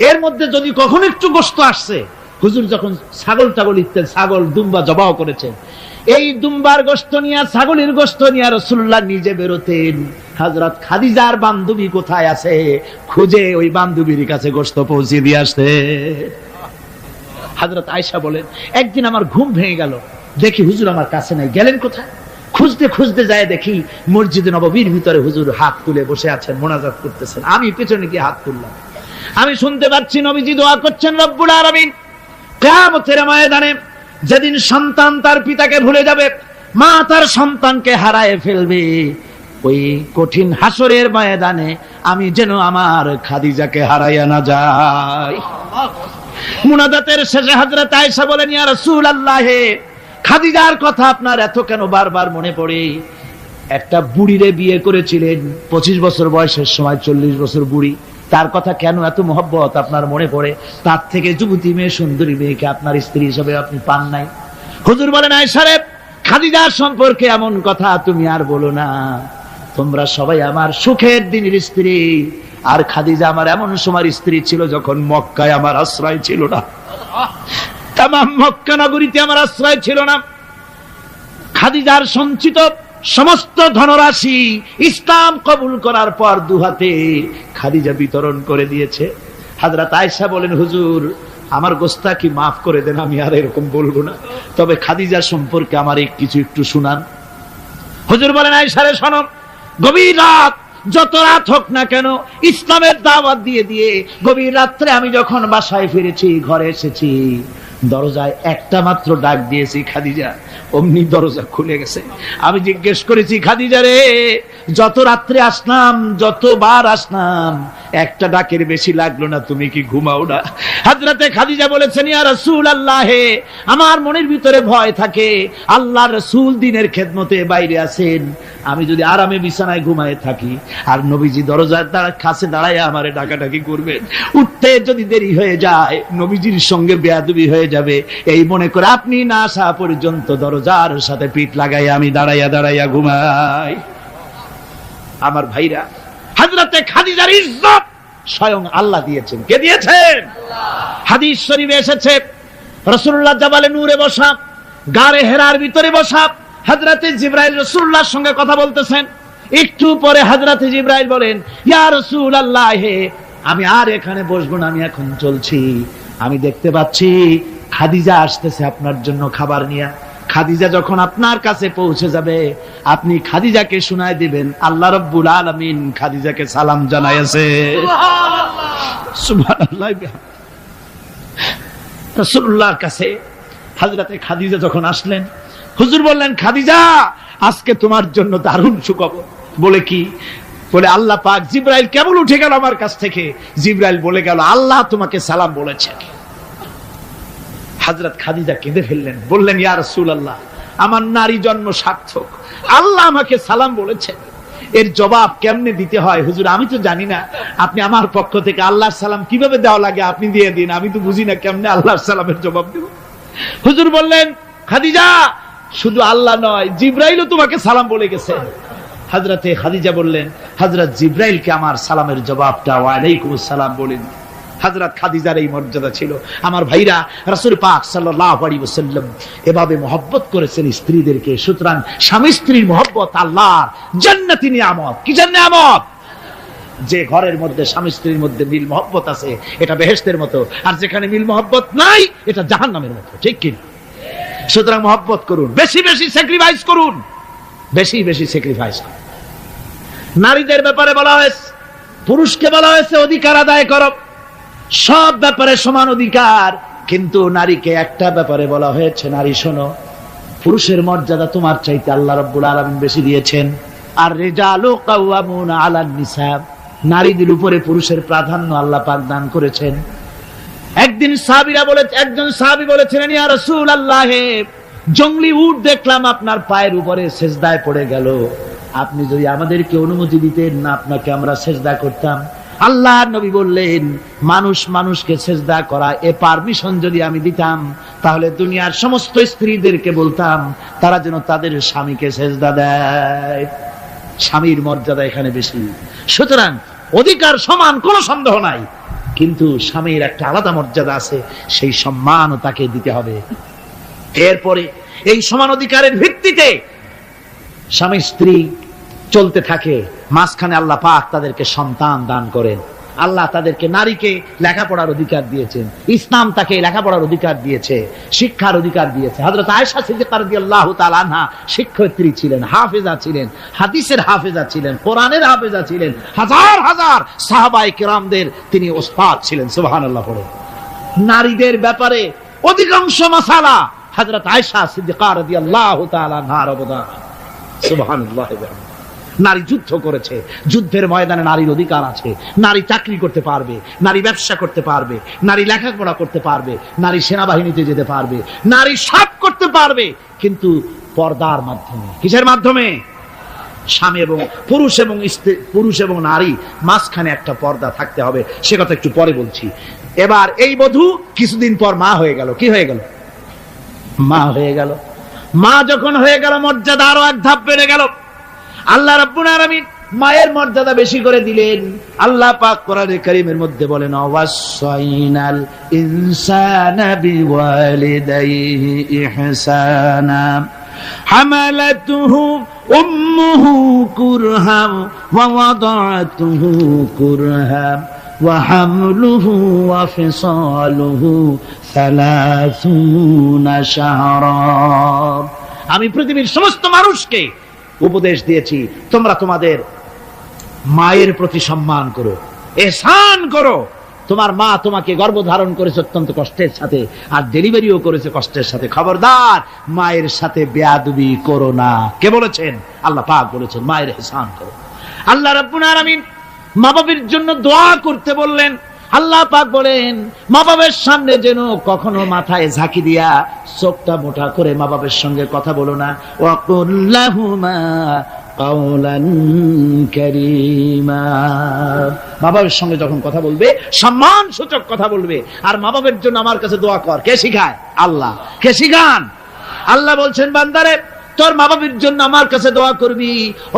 এর মধ্যে যদি কখনো একটু গোশত আসছে, হুজুর যখন ছাগল টাগল ইত্যাদি ছাগল দুম্বা জবাহ করেছেন, এই দুম্বার গোশত নিয়ে, ছাগলের গোশত নিয়ে রাসূলুল্লাহ নিজে বেরোতেন। হযরত খাদিজার বান্ধবী কোথায় আছে খুঁজে ওই বান্ধবীর কাছে গোশত পৌঁছে দিয়ে আসতে। হযরত আয়েশা বলেন, একদিন আমার ঘুম ভেঙে গেল, দেখি হুজুর আমার কাছে নাই। গেলেন কোথায়? খুঁজতে খুঁজতে যায় দেখি মসজিদে নববীর ভিতরে হুজুর হাত তুলে বসে আছেন, মোনাজাত করতেছেন। আমি পেছনে গিয়ে হাত তুললাম, আমি শুনতে পাচ্ছি নবীজি দোয়া করছেন, রব্বুল আলামিন কিয়ামতের ময়দানে যেদিন সন্তান তার পিতাকে ভুলে যাবে, মা তার সন্তানকে হারায় ফেলবে, ওই কঠিন হাসরের ময়দানে আমি যেন আমার খাদিজাকে হারাইয়া না যাই। মুনাজাতের শেষে হযরত আয়েশা বলেন, ইয়া রাসূলুল্লাহ, খাদিজার কথা আপনার এত কেন বারবার মনে পড়ে? একটা বুড়িরে বিয়ে করেছিলেন 25 বছর বয়সের সময়, 40 বছর বুড়ি, তার কথা কেন এত মহব্বত আপনার মনে পড়ে? তার থেকে যুবতী মেয়ে, সুন্দরী মেয়েকে আপনার স্ত্রী হিসেবে আপনি পান নাই। হুজুর বলেন, আয়েশা রে, খাদিজার সম্পর্কে এমন কথা তুমি আর বলো না। তোমরা সবাই আমার সুখের দিনের স্ত্রী, আর খাদিজা আমার এমন সময় স্ত্রী ছিল যখন মক্কায় আমার আশ্রয় ছিল না। তামাম মক্কা নগরীতে আমার আশ্রয় ছিল না। খাদিজার সঞ্চিত সমস্ত ধনরাশি ইসলাম কবুল করার পর দুহাতে খাদিজা বিতরণ করে দিয়েছে। হযরত আয়েশা বলেন, হুজুর আমার গোস্তাকি মাফ করে দেন, আমি আর এরকম বলবো না, তবে খাদিজা সম্পর্কে আমার কিছু একটু শুনান। হুজুর বলেন, আয়েশা রে শোনো, গভীর রাত, যত রাত হোক না কেন, ইসলামের দাওয়াত দিয়ে দিয়ে গভীর রাত্রে আমি যখন বাসায় ফিরেছি, ঘরে এসেছি, দরজায় একটা মাত্র ডাক দিয়েছি, খাদিজা, অমনি দরজা খুলে গেছে। আমি জিজ্ঞেস করেছি, খাদিজা রে, যত রাত্রে আসলাম, যতবার আসলাম, একটা ডাকের বেশি লাগলো না, তুমি কি ঘুমাও না? হযরতে খাদিজা বলেছেন, ইয়া রাসূলুল্লাহ, আমার মনের ভিতরে ভয় থাকে, আল্লাহর রাসূল দ্বীনের খেদমতে বাইরে আছেন, আমি যদি আরামে বিছানায় ঘুমায় থাকি আর নবীজি দরজার কাছে দাঁড়ায় আমারে ডাকাডাকি করবেন, উঠতে যদি দেরি হয়ে যায় নবীজির সঙ্গে বেয়াদবি হয়ে যাবে, এই মনে করে আপনি না আসা পর্যন্ত দরজার সাথে পিঠ লাগাই আমি দাঁড়াইয়া দাঁড়াইয়া ঘুমাই। আমার ভাইরা, হযরতে খাদিজার ইজ্জত স্বয়ং আল্লাহ দিয়েছেন। কে দিয়েছেন? হাদিস শরীফে এসেছে, রাসূলুল্লাহ জাবালে নূরে বসা, গারে হেরার ভিতরে বসা, হযরতে জিবরাইল রাসূলুল্লাহর সঙ্গে কথা বলতেছেন। একটু পরে হযরতে জিবরাইল বলেন, ইয়া রাসূলুল্লাহ, আমি আর এখানে বসবো না, আমি এখন চলছি, আমি দেখতে পাচ্ছি খাদিজা আসতেছে আপনার জন্য খাবার নিয়ে। খাদিজা যখন আপনার কাছে পৌঁছে যাবে, আপনি খাদিজাকে শুনায় দিবেন, আল্লাহ রাব্বুল আলামিন খাদিজাকে সালাম জানাইছে। সুবহানাল্লাহ। রাসূলুল্লাহর কাছে হযরতে খাদিজা যখন আসলেন, হুজুর বললেন, খাদিজা, আজকে তোমার জন্য দারুণ সুখবর। বলে কি? বলে, আল্লাহ পাক, জিবরাইল কেবল উঠে গেল আমার কাছ থেকে, জিবরাইল বলে গেল আল্লাহ তোমাকে সালাম বলেছেন। হযরত খাদিজা কেঁদে ফেললেন, বললেন, ইয়া রাসূলুল্লাহ, আমার নারী জন্ম সার্থক, আল্লাহ আমাকে সালাম বলেছেন, এর জবাব কেমনে দিতে হয় হুজুর আমি তো জানি না, আপনি আমার পক্ষ থেকে আল্লাহর সালাম কিভাবে দেওয়া লাগে আপনি দিয়ে দিন, আমি তো বুঝি না কেমনে আল্লাহর সালামের জবাব দেব। হুজুর বললেন, খাদিজা, শুধু আল্লাহ নয়, জিবরাইলও তোমাকে সালাম বলে গেছে। হযরতে খাদিজা বললেন, হযরত জিবরাইলকে আমার সালামের জবাবটা ওয়া আলাইকুমুস সালাম বলেন। হযরত খাদিজার এই মর্যাদা ছিল। আমার ভাইরা, রাসূল পাক সাল্লাল্লাহু আলাইহি ওয়াসাল্লাম এভাবে মহব্বত করেছেন স্ত্রীদেরকে। সুতরাং স্বামী স্ত্রীর মহব্বত আল্লাহর জান্নাতি নিয়ামত। কি নিয়ামত? যে ঘরের মধ্যে স্বামী স্ত্রীর মধ্যে মিল মহব্বত আছে, এটা বেহেশতের মতো, আর যেখানে মিল মহব্বত নাই, এটা জাহান্নামের মতো। ঠিক কি? সুতরাং মহব্বত করুন, বেশি বেশি স্যাক্রিফাইস করুন, বেশি বেশি স্যাক্রিফাইস করুন। নারীদের ব্যাপারে বলা হয়েছে, পুরুষকে বলা হয়েছে অধিকার আদায় করো, সব ব্যাপারে সমান অধিকার, কিন্তু নারীকে একটা ব্যাপারে বলা হয়েছে, নারী শোনো, পুরুষের মর্যাদা তোমার চাইতে আল্লাহ রাব্বুল আলামিন বেশি দিয়েছেন। আর রিজালু কাওয়ামুনা আলান নিসা, নারীদের উপরে পুরুষের প্রাধান্য আল্লাহ পাক দান করেছেন। একদিন সাহাবীরা বলে, একজন সাহাবী বলেছিলেন, ইয়া রাসূলুল্লাহ, জংলি উট দেখলাম আপনার পায়ের উপরে সেজদায় পড়ে গেল, আপনি যদি আমাদেরকে অনুমতি দিতেন না, আপনাকে আমরা সেজদা করতাম। আল্লাহর নবী বললেন, মানুষ মানুষকে সেজদা করা, এ পারমিশন যদি আমি দিতাম, তাহলে দুনিয়ার সমস্ত স্ত্রীদেরকে বলতাম তারা যেন তাদের স্বামীকে সেজদা দেয়। স্বামীর মর্যাদা এখানে বেশি। সুতরাং অধিকার সমান, কোনো সন্দেহ নাই, কিন্তু স্বামীর একটা আলাদা মর্যাদা আছে, সেই সম্মানও তাকে দিতে হবে। এরপরে এই সমান অধিকারের ভিত্তিতে স্বামী স্ত্রী চলতে থাকে, মাঝখানে আল্লাহ পাক তাদেরকে সন্তান দান করেন। আল্লাহ তাদেরকে, নারীকে লেখাপড়ার অধিকার দিয়েছেন, ইসলাম তাকে লেখাপড়ার অধিকার দিয়েছে, শিক্ষার অধিকার দিয়েছে। হযরত আয়েশা সিদ্দিকা রাদিয়াল্লাহু তাআলা আনহা শিক্ষয়িত্রী ছিলেন, হাফেজা ছিলেন, হাদিসের হাফেজা ছিলেন, কোরআনের হাফেজা ছিলেন, হাজার হাজার সাহাবায়ে কেরামদের তিনি ওস্তাদ ছিলেন। সুবহানাল্লাহ পড়ে। নারীদের ব্যাপারে অধিকাংশ মাসালা হযরত আয়েশা সিদ্দিকা রাদিয়াল্লাহু তাআলা আনহার অবদান। সুবহানাল্লাহ। নারী যুদ্ধ করেছে, যুদ্ধের ময়দানে নারীর অধিকার আছে। নারী চাকরি করতে পারবে, নারী ব্যবসা করতে পারবে, নারী লেখাপড়া করতে পারবে, নারী সেনাবাহিনীতে যেতে পারবে, নারী সব করতে পারবে, কিন্তু পর্দার মাধ্যমে। কিসের মাধ্যমে? স্বামী এবং পুরুষ এবং স্ত্রী, পুরুষ এবং নারী মাঝখানে একটা পর্দা থাকতে হবে। সে কথা একটু পরে বলছি। এবার এই বধূ কিছুদিন পর মা হয়ে গেল। কি হয়ে গেল? মা হয়ে গেল। মা যখন হয়ে গেল, মর্যাদা আরো এক ধাপ বেড়ে গেল। আল্লাহ রাব্বুল আলামিন মায়ের মর্যাদা বেশি করে দিলেন। আল্লাহ পাক কোরআনে কারীমের মধ্যে বলেন, ওয়াসাইনাল ইনসানা বিওয়ালিদাইহি ইহসানা হামালাতুহু উম্মুহু কুরহা ওয়া ওয়াদাআতুহু কুরহা ওয়া হামলুহু ওয়া ফিসালুহু 30 শাহরা। আমি পৃথিবীর সমস্ত মানুষকে উপদেশ দিয়েছি, তোমরা তোমাদের মায়ের প্রতি সম্মান করো, ihsan করো। তোমার মা তোমাকে গর্ভধারণ করেছে অত্যন্ত কষ্টের সাথে, আর ডেলিভারিও করেছে কষ্টের সাথে। খবরদার মায়ের সাথে বেয়াদবি করো না। কে বলেছেন? আল্লাহ পাক বলেছেন মায়ের ihsan করো। আল্লাহ রাব্বুল আলামিন মা বাবার জন্য দোয়া করতে বললেন। আল্লাহ পাক বলেন, মা বাবার সামনে যেন কখনো মাথায় ঝাঁকি দিয়া চোখটা মোটা করে মা বাবার সঙ্গে কথা বলো না। ওয়াকুল লাহুমা কাওলান কারীমা। মা বাবার সঙ্গে যখন কথা বলবে সম্মান সূচক কথা বলবে। আর মা বাবার জন্য আমার কাছে দোয়া কর। কে শিখায়? আল্লাহ। কে শিখান? আল্লাহ বলছেন, বান্দারে তোর মা বাবার জন্য আমার কাছে দোয়া করবি।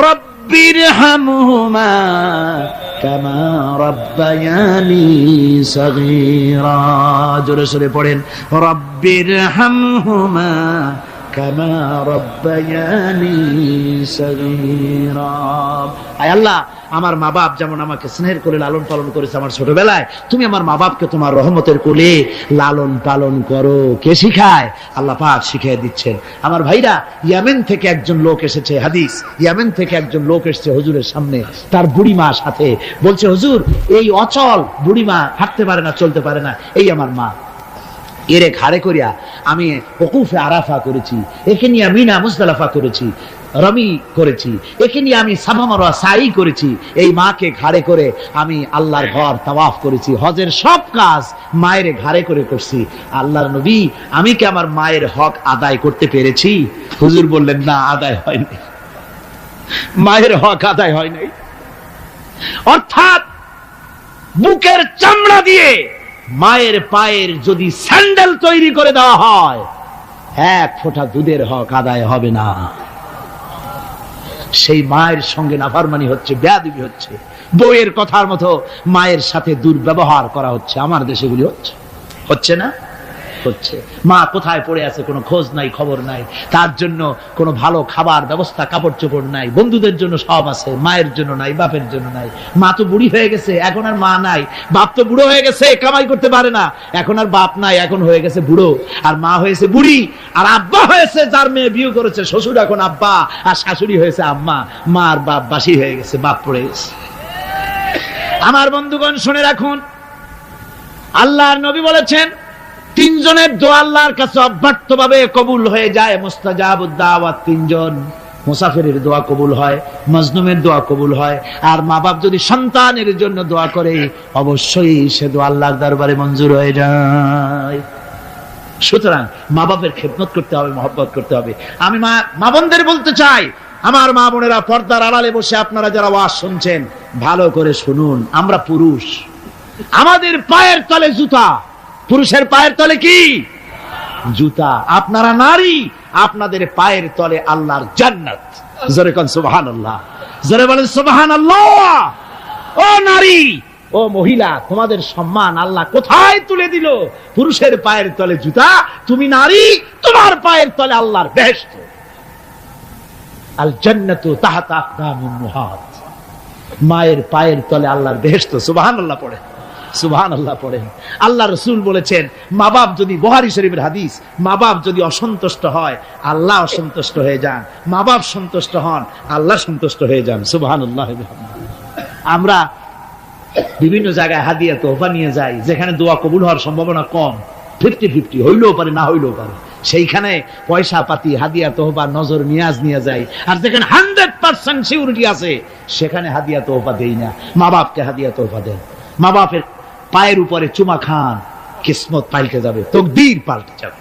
রব্বিরহামহুমা কামা রাব্বায়ানি সগীরা। জোরে সোরে পড়েন, রব্বিরহামহুমা কামা রাব্বায়ানি সগীরা। আয় আল্লাহ, আমার মা বাপ যেমন আমাকে স্নেহ করে লালন পালন করেছে আমার ছোটবেলায়, তুমি আমার মা বাপকে তোমার রহমতের কোলে লালন পালন করো। কে শিখায়? আল্লাহ পাক শিখিয়ে দিচ্ছেন। আমার ভাইরা, ইয়ামেন থেকে একজন লোক এসেছে, হাদিস, ইয়ামেন থেকে একজন লোক এসেছে হুজুরের সামনে, তার বুড়ি মা সাথে। বলছে, হুজুর এই অচল বুড়ি মা, হাঁটতে পারে না, চলতে পারে না, এই আমার মা। এরে ঘাড়ে করিয়া আমি ওকুফে আরাফা করেছি, একে নিয়ে মিনা মুজদালিফা করেছি, রমি করেছি, একে নিয়ে আমি সাফা মারওয়া সাই করেছি। এই মাকে ঘাড়ে করে আমি আল্লাহর ঘর তাওয়াফ করেছি, হজের সব কাজ মায়ের ঘাড়ে করে করছি। আল্লাহর নবী, আমি কি আমার মায়ের হক আদায় করতে পেরেছি? হুজুর বললেন, না, আদায় হয়নি, মায়ের হক আদায় হয় নাই। অর্থাৎ বুকের চামড়া দিয়ে মায়ের পায়ের যদি স্যান্ডেল তৈরি করে দেওয়া হয়, এক ফোঁটা দুধের হক আদায় হবে না। সেই মায়ের সঙ্গে নাফরমানি হচ্ছে, বেয়াদবি হচ্ছে, বউয়ের কথার মতো মায়ের সাথে দুর্ব্যবহার করা হচ্ছে। আমার দেশে এগুলি হচ্ছে না? হচ্ছে। মা কোথায় পড়ে আছে কোনো খোঁজ নাই, খবর নাই। তার জন্য কোনো ভালো খাবার ব্যবস্থা, কাপড় চোপড় নাই। বন্ধুদের জন্য সব আছে, মায়ের জন্য নাই, বাপের জন্য নাই। মা তো বুড়ি হয়ে গেছে, এখন আর মা নাই। বাপ তো বুড়ো হয়ে গেছে, কামাই করতে পারে না, এখন আর বাপ নাই, এখন হয়ে গেছে বুড়ো। আর মা হয়েছে বুড়ি। আর আব্বা হয়েছে, যার মেয়ে বিয়ে করেছে, শ্বশুর এখন আব্বা, আর শাশুড়ি হয়েছে আম্মা। মা আর বাপ বাসি হয়ে গেছে, বাপ পড়ে গেছে। আমার বন্ধুগণ শুনে রাখুন, আল্লাহর নবী বলেছেন, তিনজনের দোয়া আল্লাহর কাছে অব্যর্থভাবে কবুল হয়ে যায়। মুস্তাজাবুদ দাওয়াত তিনজন। মুসাফিরের দোয়া কবুল হয়, মজলুমের দোয়া কবুল হয়, আর মা বাপ যদি সন্তানের জন্য দোয়া করে অবশ্যই সে দোয়া আল্লাহর দরবারে মঞ্জুর হয়ে যায়। সুতরাং মা বাপের খেদমত করতে হবে, মহব্বত করতে হবে। আমি মা বোনদের বলতে চাই, আমার মা বোনেরা, পর্দার আড়ালে বসে আপনারা যারা ওয়াজ শুনছেন, ভালো করে শুনুন। আমরা পুরুষ, আমাদের পায়ের তলে জুতা। পুরুষের পায়ের তলে কি? জুতা। আপনারা নারী, আপনাদের পায়ের তলে আল্লাহর জান্নাত। জোরে কোন সুবহানাল্লাহ, জোরে বলেন সুবহানাল্লাহ। ও নারী, ও মহিলা, তোমাদের সম্মান আল্লাহ কোথায় তুলে দিল? পুরুষের পায়ের তলে জুতা, তুমি নারী, তোমার পায়ের তলে আল্লাহর বেহেশত। আল জান্নাতু তাহতা আকদামিন মুহাত। মায়ের পায়ের তলে আল্লাহর বেহেশত। সুবহানাল্লাহ পড়ে, সুবহানাল্লাহ পড়েন। আল্লাহ রাসূল বলেছেন, মা বাপ যদি, বুখারী শরীফের হাদিস, মা বাপ যদি অসন্তুষ্ট হয়, আল্লাহ অসন্তুষ্ট হয়ে যান। মা বাপ সন্তুষ্ট হন, আল্লাহ সন্তুষ্ট হয়ে যান। সুবহানাল্লাহ। আমরা বিভিন্ন জায়গায় হাদিয়া তোহফা নিয়ে যাই, যেখানে দোয়া কবুল হওয়ার সম্ভাবনা কম, 50-50, হইলেও পারে, না হইলেও পারে। সেইখানে পয়সা পাতি, হাদিয়া তোহফা, নজর নিয়াজ নিয়ে যাই। আর যেখানে 100% সিউরিটি আছে, সেখানে হাদিয়া তোহফা দেই না। মা বাপকে হাদিয়া তোহফা দেন। মা বাপের পায়ের উপরে চুমা খান, কিসমত পাল্টে যাবে, তকদীর পাল্টে যাবে।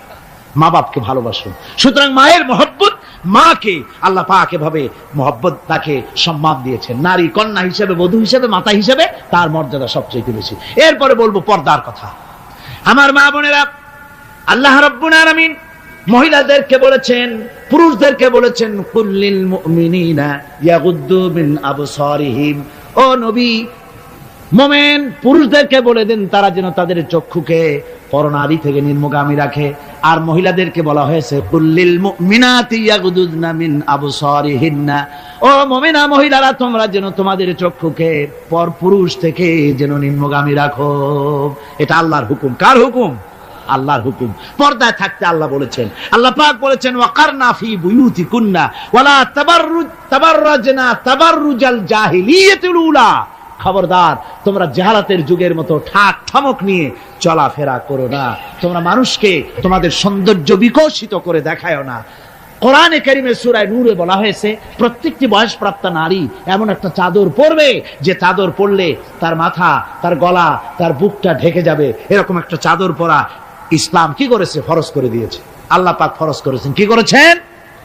মা বাপকে ভালোবাসুন। সুতরাং মায়ের মহব্বত, মাকে আল্লাহ পাক এভাবে মহব্বত, তাকে সম্মান দিয়েছেন। নারী কন্যা হিসেবে, বধূ হিসেবে, মাতা হিসেবে তার মর্যাদা সবচেয়ে বেশি। এরপরে বলবো পর্দার কথা। আমার মা বোনেরা, আল্লাহ রাব্বুল আলামিন মহিলাদেরকে বলেছেন পুরুষদেরকে বলেছেন কুল্লিল মুমিনিনা ইয়াগুদ্দু মিন আবসারিহিম, ও নবী মোমেন পুরুষদেরকে বলে দেন তারা যেন তাদের চক্ষুকে পরনারী থেকে নিম্নগামী রাখে। আর মহিলাদেরকে বলা হয়েছে কুল্লিল মুমিনাতি ইয়াগুদুনা মিন আবসারিহিন্না, ও মুমিনা মহিলারা তোমরা যেন তোমাদের চক্ষুকে পর পুরুষ থেকে যেন নিম্নগামী রাখো। এটা আল্লাহর হুকুম। কার হুকুম? আল্লাহর হুকুম। পর্দায় থাকতে আল্লাহ বলেছেন। আল্লাহ পাক বলেছেন ওয়াকারনা ফি বুয়ুতিকুন্না ওয়ালা তাবাররাজনা তাবাররুজাল জাহিলিয়াতিল উলা, খবরদার তোমরা জাহালাতের যুগের মতো ঠাক ঠমক নিয়ে চলাফেরা করো না, তোমরা মানুষকে তোমাদের সৌন্দর্য বিকশিত করে দেখায়ও না। কোরআনে কারীমে সূরা নূরে বলা হয়েছে প্রত্যেকটি বয়সপ্রাপ্ত নারী এমন একটা চাদর পরবে যে চাদর পরলে তার মাথা, তার গলা, তার বুকটা ঢেকে যাবে। এরকম একটা চাদর পরা ইসলাম কি করেছে? ফরজ করে দিয়েছে। আল্লাহ পাক ফরজ করেছেন। কি করেছেন?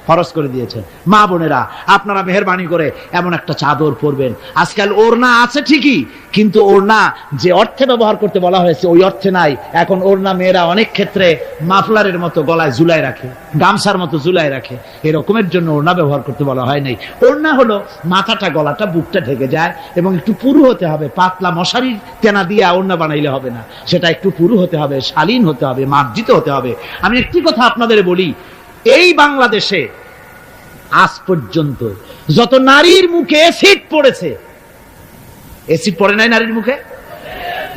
ফরজ করে দিয়েছেন। মা বোনেরা আপনারা মেহেরবানি করে এমন একটা চাদর পরবেন। আজকাল ওড়না আছে ঠিকই, কিন্তু ওড়না যে অর্থে ব্যবহার করতে বলা হয়েছে ওই অর্থে নাই। এখন ওড়না মেয়েরা অনেক ক্ষেত্রে মাফলারের মতো গলায় ঝুলায় রাখে, গামছার মতো ঝুলায় রাখে, এরকমের জন্য ওড়না ব্যবহার করতে বলা হয় নাই। ওড়না হলো মাথাটা, গলাটা, বুকটা ঢেকে যায় এবং একটু পুরু হতে হবে। পাতলা মশারির তেনা দিয়ে ওড়না বানাইলে হবে না, সেটা একটু পুরু হতে হবে, শালীন হতে হবে, মার্জিত হতে হবে। আমি একটি কথা আপনাদের বলি, এই বাংলাদেশে আজ পর্যন্ত যত নারীর মুখে অ্যাসিড পড়েছে, অ্যাসিড পড়ে নাই নারীর মুখে?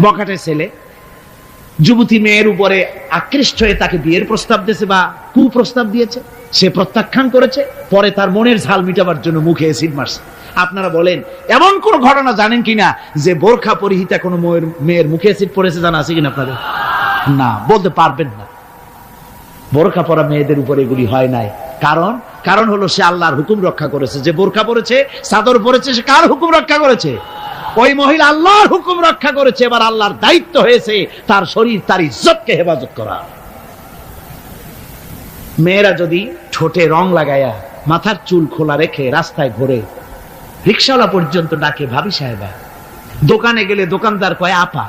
বখাটে ছেলে যুবতী মেয়ের উপরে আকৃষ্ট হয়ে তাকে বিয়ের প্রস্তাব দিয়েছে বা কুপ্রস্তাব দিয়েছে, সে প্রত্যাখ্যান করেছে, পরে তার মনের ঝাল মিটাবার জন্য মুখে অ্যাসিড মারছে। আপনারা বলেন এমন কোন ঘটনা জানেন কিনা যে বোরখা পরিহিতা কোনো মেয়ের মুখে অ্যাসিড পড়েছে? জানা আছে কিনা আপনাদের? না, বলতে পারবেন না। বোরখা পরা মেয়েদের উপরে এগুলি হয় নাই। কারণ হলো সে আল্লাহর হুকুম রক্ষা করেছে। যে বোরখা পরেছে, চাদর পরেছে, সে কার হুকুম রক্ষা করেছে? ওই মহিলা আল্লাহর হুকুম রক্ষা করেছে। এবার আল্লাহর দায়িত্ব হয়েছে তার শরীর, তার ইজ্জতকে হেফাজত করা। মেয়েরা যদি ঠোঁটে রং লাগায়া মাথার চুল খোলা রেখে রাস্তায় ঘোরে, রিকশাওয়ালা পর্যন্ত ডাকে ভাবি সাহেবা, দোকানে গেলে দোকানদার কয় আপা,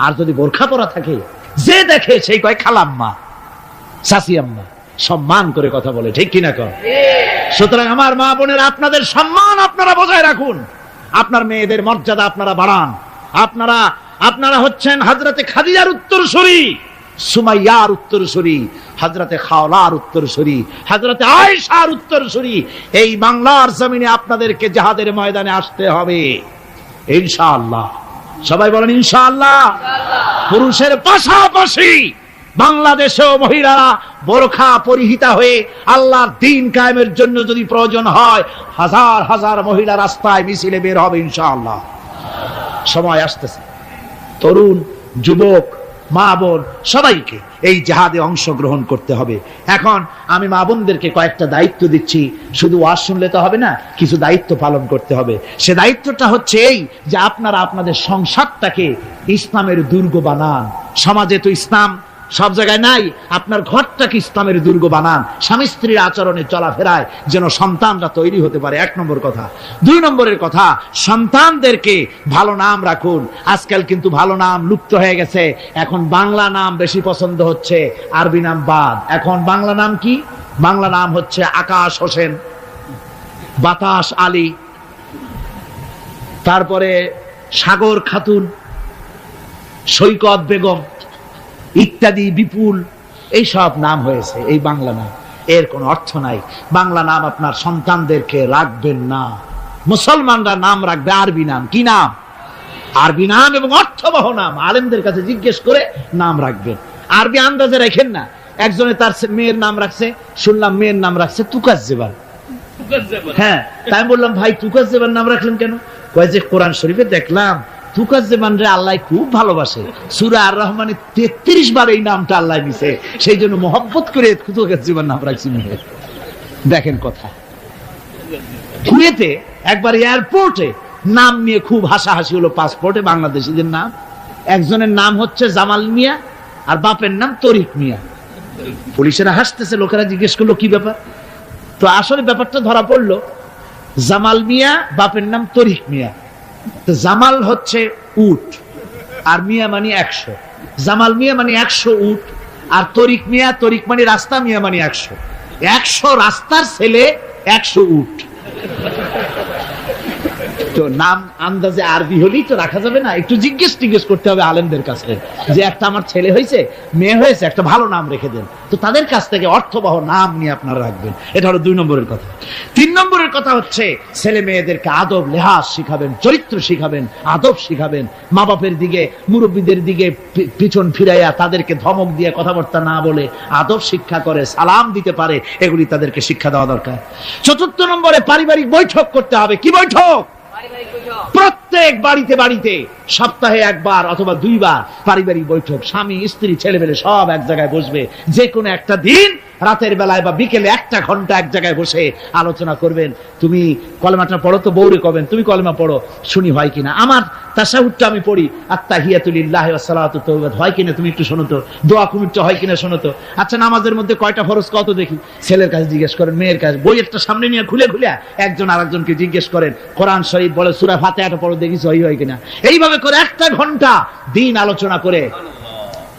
আর যদি বোরখা পরা থাকে যে দেখে সেই কয় খালাম্মা, চাচি আম্মা, সম্মান করে কথা বলে। ঠিক কিনা কর? সুতরাং আমার মা বোনের আপনাদের সম্মান আপনারা বজায় রাখুন, আপনার মেয়েদের মর্যাদা আপনারা বাড়ান। আপনারা হচ্ছেন হযরতে খাদিজার উত্তরসূরি, সুমাইয়ার উত্তরসূরি, হযরতে খাওলার উত্তরসূরি, হযরতে আয়েশার উত্তরসূরি। এই বাংলার জমিনে আপনাদেরকে জিহাদের ময়দানে আসতে হবে ইনশাআল্লাহ। সবাই বলেন ইনশাআল্লাহ। পুরুষের পাশাপাশি বাংলাদেশেও মহিলারা বোরখা পরিহিতা হয়ে আল্লাহর দ্বীন কায়েমের জন্য যদি প্রয়োজন হয়, হাজার হাজার মহিলা রাস্তায় মিছিলে বের হবে ইনশাআল্লাহ। সময় আসতেছে, তরুণ, যুবক, মা বোন সবাইকে এই জিহাদে অংশগ্রহণ করতে হবে। এখন আমি মা বোনদেরকে কয়েকটা দায়িত্ব দিচ্ছি। শুধু ওয়াজ শুনলে তো হবে না, কিছু দায়িত্ব পালন করতে হবে। সে দায়িত্বটা হচ্ছে এই যে আপনারা আপনাদের সংসারটাকে ইসলামের দুর্গ বানান। সমাজে তো ইসলাম সব জায়গায় নাই, আপনার ঘরটাকে ইসলামের দুর্গ বানান। স্বামী স্ত্রীর আচরণে চলাফেরায় যেন সন্তানরা তৈরি হতে পারে, 1 নম্বর কথা। 2 নম্বরের কথা, সন্তানদেরকে ভালো নাম রাখুন। আজকাল কিন্তু ভালো নাম লুপ্ত হয়ে গেছে। এখন বাংলা নাম বেশি পছন্দ হচ্ছে, আরবি নাম বাদ। এখন বাংলা নাম কি? বাংলা নাম হচ্ছে আকাশ হোসেন, বাতাস আলী, তারপরে সাগর খাতুন, সৈকত বেগম ইত্যাদি, বিপুল, এই সব নাম হয়েছে এই বাংলা নাম। এর কোনো অর্থ নাই। বাংলা নাম আপনার সন্তানদেরকে রাখবেন না। মুসলমানরা নাম রাখবে আরবি নাম। কি নাম? আরবি নাম এবং অর্থবহ নাম। আলেমদের কাছে জিজ্ঞেস করে নাম রাখবেন। আরবি আন্দাজে রাখেন না। একজনে তার মেয়ের নাম রাখছে, শুনলাম মেয়ের নাম রাখছে তুকাজ্জেবান। হ্যাঁ, তাই বললাম ভাই তুকাজ্জেবান নাম রাখলেন কেন? কয় যে কোরআন শরীফে দেখলাম তুকাজ্জেবান রে আল্লাহ খুব ভালোবাসে, সূরা আর রহমানে 33 বার এই নামটা আল্লাহ দিয়েছে, সেই জন্য মহব্বত করে তুকাজ্জেবান নাম রাখছি। দেখেন কথা। কুয়েতে একবার এয়ারপোর্টে নাম নিয়ে খুব হাসাহাসি হলো। পাসপোর্টে বাংলাদেশিদের নাম, একজনের নাম হচ্ছে জামাল মিয়া আর বাপের নাম তরিক মিয়া। পুলিশেরা হাসতেছে, লোকেরা জিজ্ঞেস করলো কি ব্যাপার। তো আসলে ব্যাপারটা ধরা পড়লো, জামাল মিয়া বাপের নাম তরিক মিয়া। তো জামাল হচ্ছে উট আর মিয়া মানে 100। জামাল মিয়া মানে 100 উট, আর তরিক মিয়া, তরিক মানে রাস্তা, মিয়া মানে 100। 100 রাস্তার ছেলে 100 উট। তো নাম আন্দাজে আরবি হলেই তো রাখা যাবে না, একটু জিজ্ঞেস করতে হবে আলেমদের কাছে যে একটা আমার ছেলে হয়েছে, মেয়ে হয়েছে, একটা ভালো নাম রেখে দেন। তো তাদের কাছ থেকে অর্থবহ নাম নিয়ে আপনারা রাখবেন। এটা হলো 2 নম্বরের কথা। 3 নম্বরের কথা হচ্ছে ছেলে মেয়েদেরকে আদব লেহাজ শিখাবেন, চরিত্র শিখাবেন, আদব শিখাবেন। মা বাপের দিকে, মুরব্বীদের দিকে পিছন ফিরাইয়া তাদেরকে ধমক দিয়ে কথাবার্তা না বলে আদব শিক্ষা করে, সালাম দিতে পারে, এগুলি তাদেরকে শিক্ষা দেওয়া দরকার। 4 নম্বরে পারিবারিক বৈঠক করতে হবে। কি বৈঠক? প্রত্যেক বাড়িতে সপ্তাহে 1 বার অথবা 2 বার পারিবারিক বৈঠক। স্বামী, স্ত্রী, ছেলেমেয়ে সব এক জায়গায় বসবে। যে কোনো একটা দিন রাতের বেলায় বা বিকেলে 1 ঘন্টা এক জায়গায় বসে আলোচনা করবেন। তুমি কলেমাটা পড়ো তো, বউরে কবেন তুমি কলেমা পড়ো, শুনি হয় কিনা। আমার তাশাহুদটা আমি পড়ি, আত্তাহিয়াতু লিল্লাহি ওয়াস সালাতু তাওবা হয় কিনা তুমি একটু শোনো তো, দোয়া কুনুতটা হয় কিনা শোনো তো। আচ্ছা, নামাজের মধ্যে কয়টা ফরজ কত দেখি? ছেলের কাছে জিজ্ঞেস করেন, মেয়ের কাছে। বইয়েরটা সামনে নিয়ে খুলে একজন আরেকজনকে জিজ্ঞেস করেন। কোরআন শরীফ বলে সূরা ফাতিহাটা পড়ো দেখি সহি হয় কিনা। এইভাবে করে 1 ঘন্টা দিন আলোচনা করে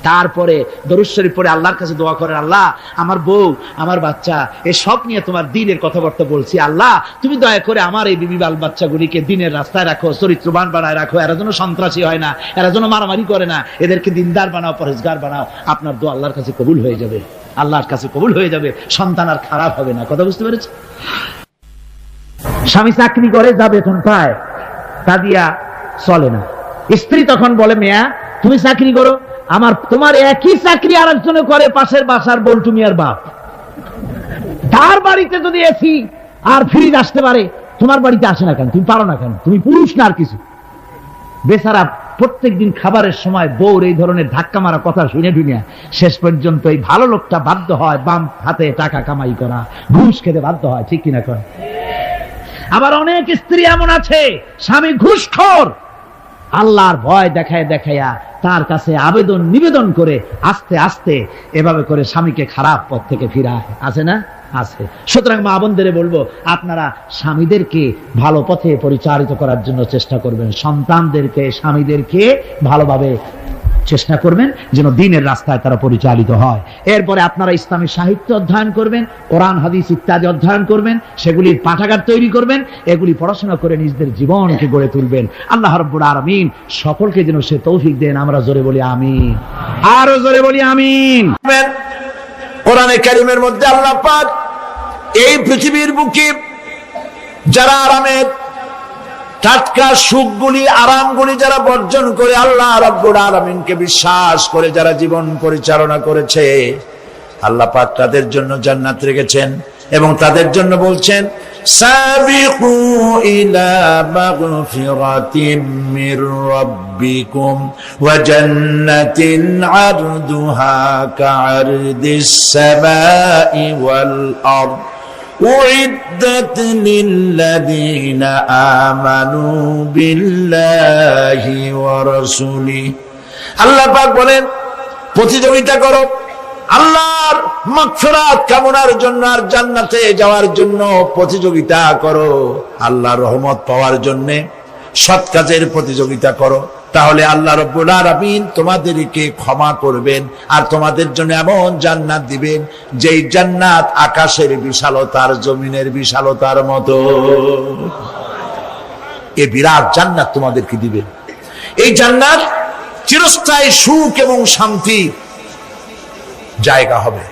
তারপরে দরুদ শরীফ পড়ে আল্লাহর কাছে দোয়া করেন, আল্লাহ আমার বউ, আমার বাচ্চা, এই সব নিয়ে তোমার দ্বীনের কথাবার্তা বলছি, আল্লাহ তুমি দয়া করে আমার এই বিবি বাল বাচ্চাগুলিকে দ্বীনের রাস্তায় রাখো, চরিত্রবান বানায় রাখো, এরা যেন সন্ত্রাসী হয় না, এরা যেন মারামারি করে না, এদেরকে দিনদার বানাও, পরেজগার বানাও। আপনার দোয়া আল্লাহর কাছে কবুল হয়ে যাবে, আল্লাহর কাছে কবুল হয়ে যাবে, সন্তান আর খারাপ হবে না। কথা বুঝতে পেরেছে? স্বামী চাকরি করে, যা বেতন পায় তা দিয়া চলে না। স্ত্রী তখন বলে, মেয়া তুমি চাকরি করো, তোমার একই চাকরি আর একজনে করে, পাশের বাসার বল্টু মিয়ার বাপ। তার বাড়িতে যদি এসি আর ফ্রিজ আসতে পারে, তোমার বাড়িতে আসে না কেন? তুমি পারো না কেন? তুমি পুরুষ না আর কিছু? বেচারা প্রত্যেকদিন খাবারের সময় বউর এই ধরনের ধাক্কা মারা কথা শুনে শেষ পর্যন্ত এই ভালো লোকটা বাধ্য হয় বাম হাতে টাকা কামাই করা, ঘুষ খেতে বাধ্য হয়। ঠিক কিনা কর? আবার অনেক স্ত্রী এমন আছে, স্বামী ঘুষখোর, আল্লাহর ভয় দেখায়া তার কাছে আবেদন নিবেদন করে আস্তে আস্তে এভাবে করে স্বামীকে খারাপ পথ থেকে ফিরায়। আছে না? আছে। সুতরাং মা বোনদের বলবো, আপনারা স্বামীদেরকে ভালো পথে পরিচালিত করার জন্য চেষ্টা করবেন, সন্তানদেরকে, স্বামীদেরকে ভালোভাবে চেষ্টা করবেন যেন দ্বীনের রাস্তায় তারা পরিচালিত হয়। এরপরে আপনারা ইসলামী সাহিত্য অধ্যয়ন করবেন, কোরআন হাদিস ইত্যাদি অধ্যয়ন করবেন, সেগুলির পাঠাগার তৈরি করবেন, এগুলি পড়াশোনা করে নিজেদের জীবনকে গড়ে তুলবেন। আল্লাহ রাব্বুল আলামিন সকলকে যেন সে তৌফিক দেন। আমরা জোরে বলি আমিন, আরো জোরে বলি আমিন। কোরআনে কারীমের মধ্যে আল্লাহ পাক এই পৃথিবীর বুকে যারা আরামের টাটকা সুখগুলি, আরামগুলি যারা বর্জন করে আল্লাহ রাব্বুল আলামিনকে বিশ্বাস করে যারা জীবন পরিচালনা করেছে, আল্লাহ পাক তাদের জন্য জান্নাত রেখেছেন এবং তাদের জন্য বলছেন, সাবিকু ইলা মাগফিরাতিম মির রাব্বিকুম ওয়া জান্নাতিন আরদুহা কাআরদিস সামাই ওয়াল আরদ উইদ্দাত লিল্লাযীনা আমানু বিল্লাহি ওয়া রাসূলিহি। আল্লাহ পাক বলেন, প্রতিযোগিতা করো আল্লাহর মাগফিরাত কামনার জন্য আর জান্নাতে যাওয়ার জন্য প্রতিযোগিতা করো, আল্লাহর রহমত পাওয়ার জন্য সৎ কাজের প্রতিযোগিতা করো। তাহলে আল্লাহ রাব্বুল আলামিন তোমাদেরকে ক্ষমা করবেন আর তোমাদের জন্য এমন জান্নাত দিবেন যেই জান্নাত আকাশের বিশালতার, জমিনের বিশালতার মতো। এই বিরাট জান্নাত তোমাদেরকে দিবেন। এই জান্নাত চিরস্থায়ী সুখ এবং শান্তি জায়গা হবে।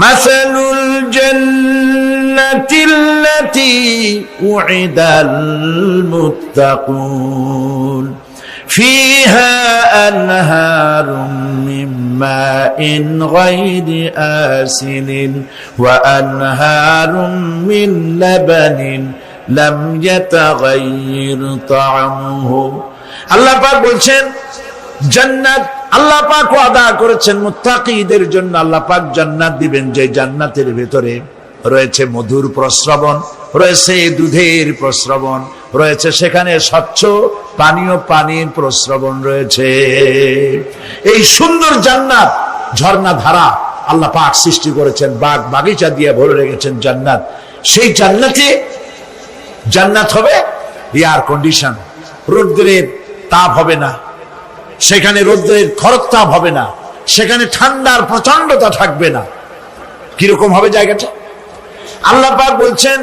মাসালুল জান্নাতিল্লাতী উইদাল মুত্তাকুন ফিহা আনহারুম মিন মাইন গায়রি আসিনিন ওয়া আনহারুম মিন লাবানিন লাম ইয়াতাগায়্যার তা'আমুহু। আল্লাহ পাক বলছেন, জান্নাত আল্লাহ পাক ওয়াদা করেছেন মুত্তাকীদের জন্য। আল্লাহ পাক জান্নাত দিবেন যে জান্নাতের ভেতরে রয়েছে মধুর প্রস্রবণ, রয়েছে দুধের প্রস্রবণ, রয়েছে সেখানে স্বচ্ছ পানির প্রস্রবণ রয়েছে। এই সুন্দর জান্নাত, ঝর্ণা ধারা আল্লাহ পাক সৃষ্টি করেছেন, বাগ বাগিচা দিয়ে ভরে রেখেছেন জান্নাত। সেই জান্নাতে জান্নাত হবে এয়ার কন্ডিশন, রৌদ্রের তাপ হবে না, সেখানে রৌদ্রের খরতাপ হবে না, সেখানে ঠান্ডার প্রচন্ডতা থাকবে না। কিরকম হবে জায়গাটা? আল্লাহ পাক বলছেন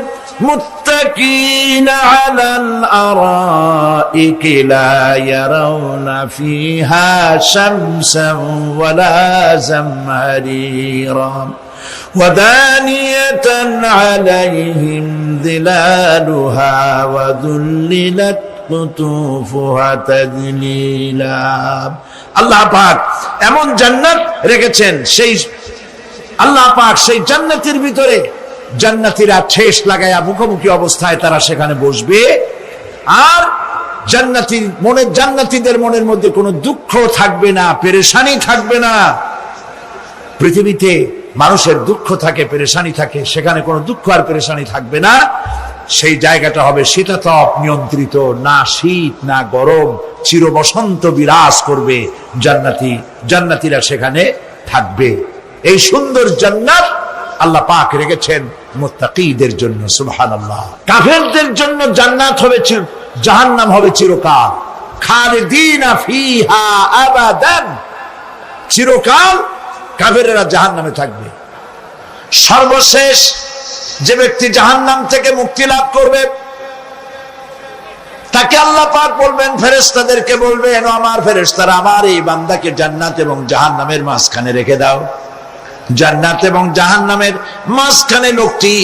মুত্তাকিনা আলাল আরাইকি লা ইয়ারাউনা ফিহা শামসান ওয়ালা জামহারিরা ওয়াদানিয়াতান আলাইহিম যিলালুহা ওয়া যুল্লিলাত কুতুফুহা তাযলিলা। আল্লাহ পাক এমন জান্নাত রেখেছেন, সেই আল্লাহ পাক সেই জান্নাতের ভিতরে জান্নাতীরা ঠেস লাগায়া মুখোমুখি অবস্থায় তারা সেখানে বসবে, আর জান্নাতীদের মনের মধ্যে কোনো দুঃখ থাকবে না, পেরেশানি থাকবে না। পৃথিবীতে মানুষের দুঃখ থাকে, পেরেশানি থাকে, সেখানে কোনো দুঃখ আর পেরেশানি থাকবে না। সেই জায়গাটা হবে শীতাতপ নিয়ন্ত্রিত, না শীত না গরম, চির বসন্ত বিরাজ করবে। জান্নাতীরা সেখানে থাকবে। এই সুন্দর জান্নাত আল্লাহ পাক রেখেছেন মুত্তাকীদের জন্য। সুবহানাল্লাহ। কাফেরদের জন্য জান্নাত হবে, জাহান্নাম হবে চিরকাল। খালিদিনা ফিহা আবাদান, চিরকাল কাফেরেরা জাহান্নামে থাকবে। সর্বশেষ যে ব্যক্তি জাহান্নাম থেকে মুক্তি লাভ করবে তাকে আল্লাহ পাক বলবেন, ফেরেশতাদেরকে বলবেন, আমার ফেরেশতারা আমার এই বান্দাকে জান্নাত এবং জাহান্নামের মাঝখানে রেখে দাও। জান্নাত এবং জাহান্নামের মাঝখানে লোকটি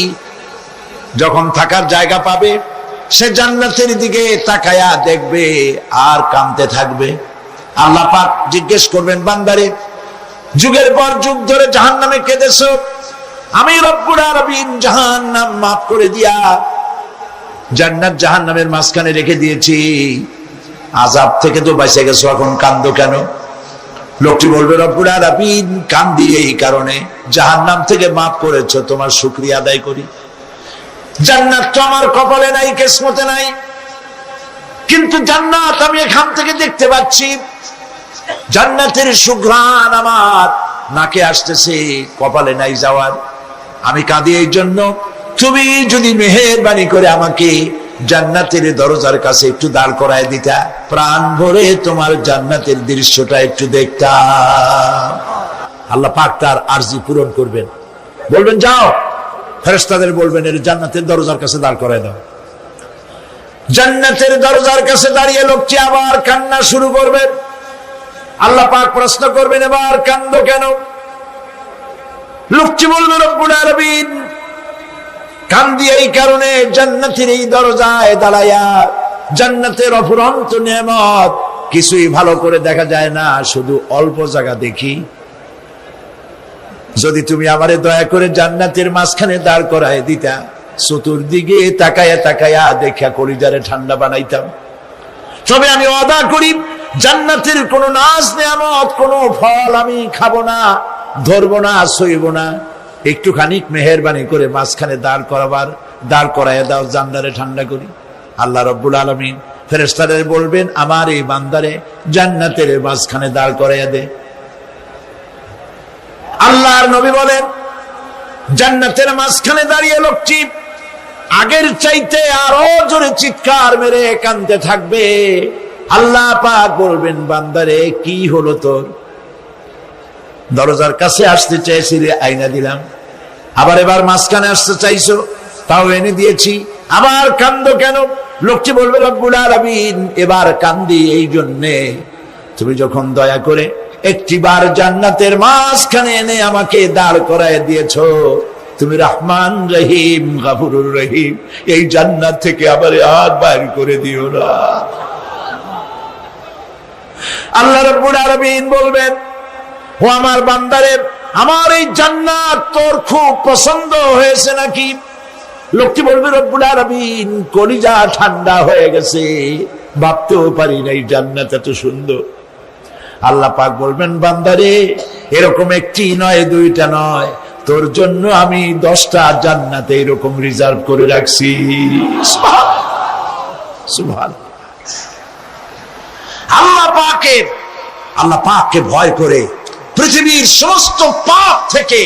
যখন থাকার জায়গা পাবে, সে জান্নাতের দিকে তাকায়া দেখবে আর কাঁদতে থাকবে। আল্লাহ পাক জিজ্ঞেস করবেন, বান্দারে যুগের পর যুগ ধরে জাহান্নামে কেঁদেছো, আমি রব্বুল আলামিন জাহান্নাম মাফ করে দিয়া জান্নাত জাহান্নামের মাঝখানে রেখে দিয়েছি, আযাব থেকে তো বেঁচে গেছো, এখন কাঁদো কেন? লোকটি বলবে, রব্বুল আলামিন কান্দি এই কারণে, জাহান্নাম থেকে মাফ করেছো, তোমার শুকরিয়া আদায় করি। জান্নাত তো আমার কপালে নাই, কিসমতে নাই, কিন্তু জান্নাত আমি এখান থেকে দেখতে পাচ্ছি, জান্নাতের সুঘ্রাণ আমার নাকে আসতেছে, কপালে নাই যাওয়ার। আমি কাঁদি এই জন্য, তুমি যদি মেহেরবানি করে আমাকে জান্নাতের দরজার কাছে একটু দাঁড় করায় দিতা, প্রাণ ভরে তোমার জান্নাতের দৃশ্যটা একটু দেখতাম। আল্লাহ পাক তার আরজি পূরণ করবেন, বলবেন যাও, ফেরেশতাদের বলবেন এর জান্নাতের দরজার কাছে দাঁড় করায় দাও। জান্নাতের দরজার কাছে দাঁড়িয়ে লোকটি আবার কান্না শুরু করবেন। আল্লাহ পাক প্রশ্ন করবেন, এবার কান্দো কেন? লোকটি বলবে, রব্বুল আলামিন কান্দি এই কারণে, জান্নাতের এই দরজায় দাঁড়ায়া জান্নাতের অফুরন্ত নেয়ামত কিছুই ভালো করে দেখা যায় না, শুধু অল্প জায়গা দেখি। যদি তুমি আমারে দয়া করে জান্নাতের মাঝখানে দাঁড় করায় দিতা, চতুর্দিকে তাকায়া তাকায়া দেখা কলিজারে ঠান্ডা বানাইতাম। তবে আমি ওয়াদা করি, জান্নাতের কোন নাজ নেয়ামত, কোন ফল আমি খাবো না, ধরবো না, সইব না। একটুখানি মেহেরবানি করে মাঝখানে দাঁড় করাইয়া দাও, জান্নারে ঠান্ডা করি। আল্লাহ রব্বুল আলামিন ফেরেশতাদের বলবেন, আমার এই বান্দারে জান্নাতের মাঝখানে দাঁড় করাইয়া দে। আল্লাহর নবী বলেন, জান্নাতের মাঝখানে দাঁড়িয়ে লোকটি আগের চাইতে আরো জোরে চিৎকার মেরে কাঁদতে থাকবে। আল্লাহ পাক বলবেন, বান্দারে কি হলো তোর? দরজার কাছে আসতে চাইছিলে, আইনা দিলাম। আবার এবার মাঝখানে আসতে চাইছো, তাও এনে দিয়েছি, আবার কান্দো কেন? লোকটি বলবে, রব্বুল আলামিন এবার কান্দি এই জন্যে, তুমি যখন দয়া করে একটিবার জান্নাতের মাঝখানে এনে আমাকে দাঁড় করায় দিয়েছো, তুমি রহমান রহিম গফুরুর রহিম, এই জান্নাত থেকে আবার আর বাইর করে দিও না। আল্লাহ রাব্বুল আলামিন বলবেন, ও আমার বান্দারে, আমার এই জান্নাত তোর খুব পছন্দ হয়েছে নাকি? লোকটি বলবে, রব্বুল আলামিন কলিজা ঠান্ডা হয়ে গেছে, ভাবতেও পারি না এই জান্নাত এত সুন্দর। আল্লাহ পাক বলবেন, বান্দারে এরকম একটি নয়, দুইটা নয়, তোর জন্য আমি 10টা জান্নাতে এরকম রিজার্ভ করে রাখছি। সুবহানাল্লাহ। আল্লাহ পাককে ভয় করে পৃথিবীর সমস্ত পাপ থেকে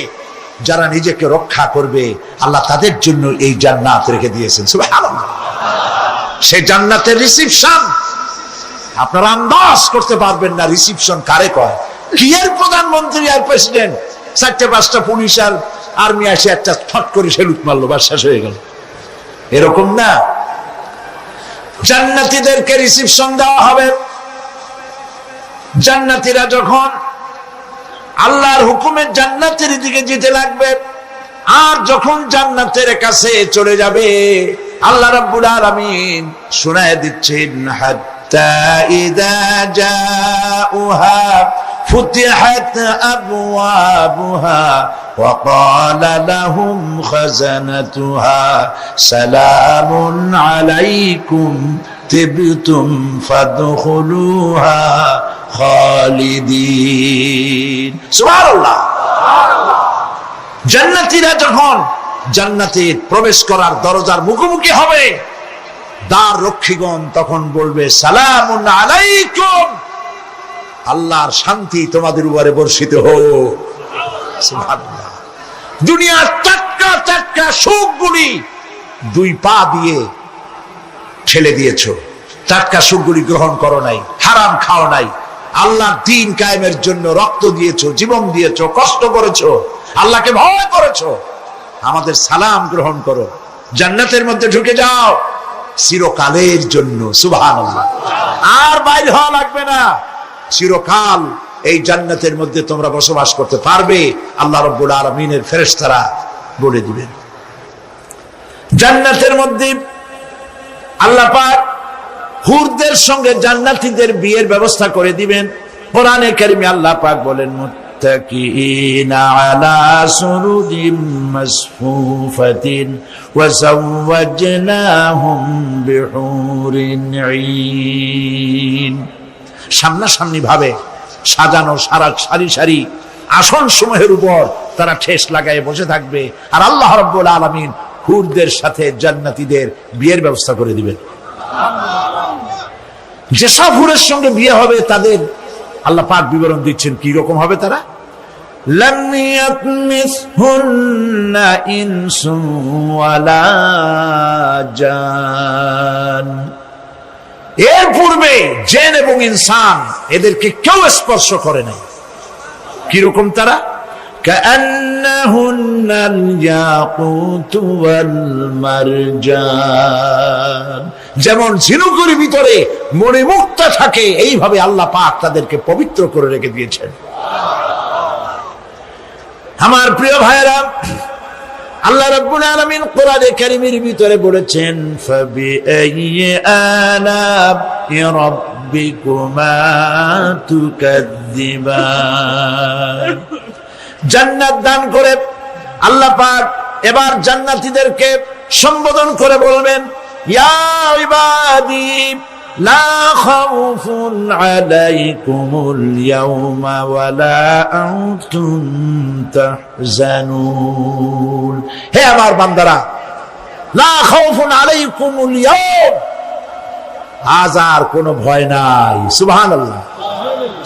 যারা নিজেকে রক্ষা করবে, আল্লাহ তাদের জন্য এই জান্নাত রেখে দিয়েছেন। সুবহানাল্লাহ। সেই জান্নাতের রিসিপশন আপনারা আন্দাজ করতে পারবেন না, রিসিপশন কারে কয়? কি এর প্রধানমন্ত্রী আর প্রেসিডেন্ট, 4-5টা পুলিশ আর্মি এসে একটা ফট করে সেলুট মারলো, বা শেষ হয়ে গেল। এরকম না, জান্নাতীদেরকে রিসিপশন দেওয়া হবে। জান্নাতীরা যখন আল্লাহর হুকুমে জান্নাতের দিকে যেতে লাগবে, আর যখন জান্নাতের কাছে চলে যাবে, আল্লাহ রাব্বুল আলামিন শোনায় দিচ্ছেন, হাত্তা ইযা জাউহা ফুতিহাত আবওয়াবুহা ওয়া ক্বালা লাহুম খাযানাতুহা সালামুন আলাইকুম তিবতুম ফাদখুলুহা খালিদিন। সুবহানাল্লাহ। জান্নাতীরা যখন জান্নাতে প্রবেশ করার দরজার মুখোমুখি হবে, দ্বার রক্ষীগণ তখন বলবে, সালামুন আলাইকুম, আল্লাহর শান্তি তোমাদের উপরে বর্ষিত হোক। সুবহানাল্লাহ। দুনিয়ার টাটকা টাটকা সুখগুলি দুই পা দিয়ে ঠেলে দিয়েছো, টাটকা সুখগুলি গ্রহণ করো নাই, হারাম খাও নাই, আল্লাহর দ্বীন কায়েমের জন্য রক্ত দিয়েছো, জীবন দিয়েছো, কষ্ট করেছো, আল্লাহকে ভয় করেছো। আমাদের সালাম গ্রহণ করো, জান্নাতের মধ্যে ঢুকে যাও চিরকালের জন্য। সুবহানাল্লাহ। আর বাইর হওয়া লাগবে না, চিরকাল এই জান্নাতের মধ্যে তোমরা বসবাস করতে পারবে, আল্লাহ রাব্বুল আলামিনের ফেরেশতারা বলে দিবেন। জান্নাতের মধ্যে আল্লাহ পাক হুরদের সঙ্গে জান্নাতীদের বিয়ের ব্যবস্থা করে দিবেন। কোরআনে কারিমে আল্লাহ পাক বলেন, মুত্তাকিনা আলা সুরুদিম মাসফুফাতিন ওয়া যাওয়াজনাহুম বিহুরিন ঈন। সামনাসামনি ভাবে সাজানো সারি সারি আসন সমূহের উপর তারা ঠেস লাগায় বসে থাকবে, আর আল্লাহ রাব্বুল আলামিন হুরদের সাথে জান্নাতীদের বিয়ের ব্যবস্থা করে দিবেন। যেসব হুরের সঙ্গে বিয়ে হবে তাদের আল্লাহ পাক বিবরণ দিচ্ছেন কি রকম হবে তারা। লাম ইয়াতমিসহুন্না ইনসুন ওয়ালা জান। এর পূর্বে জিন এবং ইনসান এদেরকে কেউ স্পর্শ করে নাই। কি রকম তারা? কাআন্নাহুন্নাল ইয়াকুতু ওয়াল মারজান। যেমন ঝিনুকের ভিতরে মণিমুক্তা থাকে, এইভাবে আল্লাহ পাক তাদেরকে পবিত্র করে রেখে দিয়েছেন। আমার প্রিয় ভাইরা, আল্লাহ রাব্বুল আলামিন কোরআনে কারীমের ভিতরে বলেছেন, ফাবিআইয়ি আলা'i রাব্বিকুমা তুকাদ্দিবান। জান্নাত দান করে আল্লাহ পাক এবার জান্নাতীদেরকে সম্বোধন করে বলবেন, ইয়া ইবাদি লা খাউফুন আলাইকুমুল ইয়াওমা ওয়ালা আনতুম তাহজানুন। হে আমার বান্দারা, লা খাউফুন আলাইকুমুল ইয়াওম, আজ আর কোনো ভয় নাই। সুবহানাল্লাহ,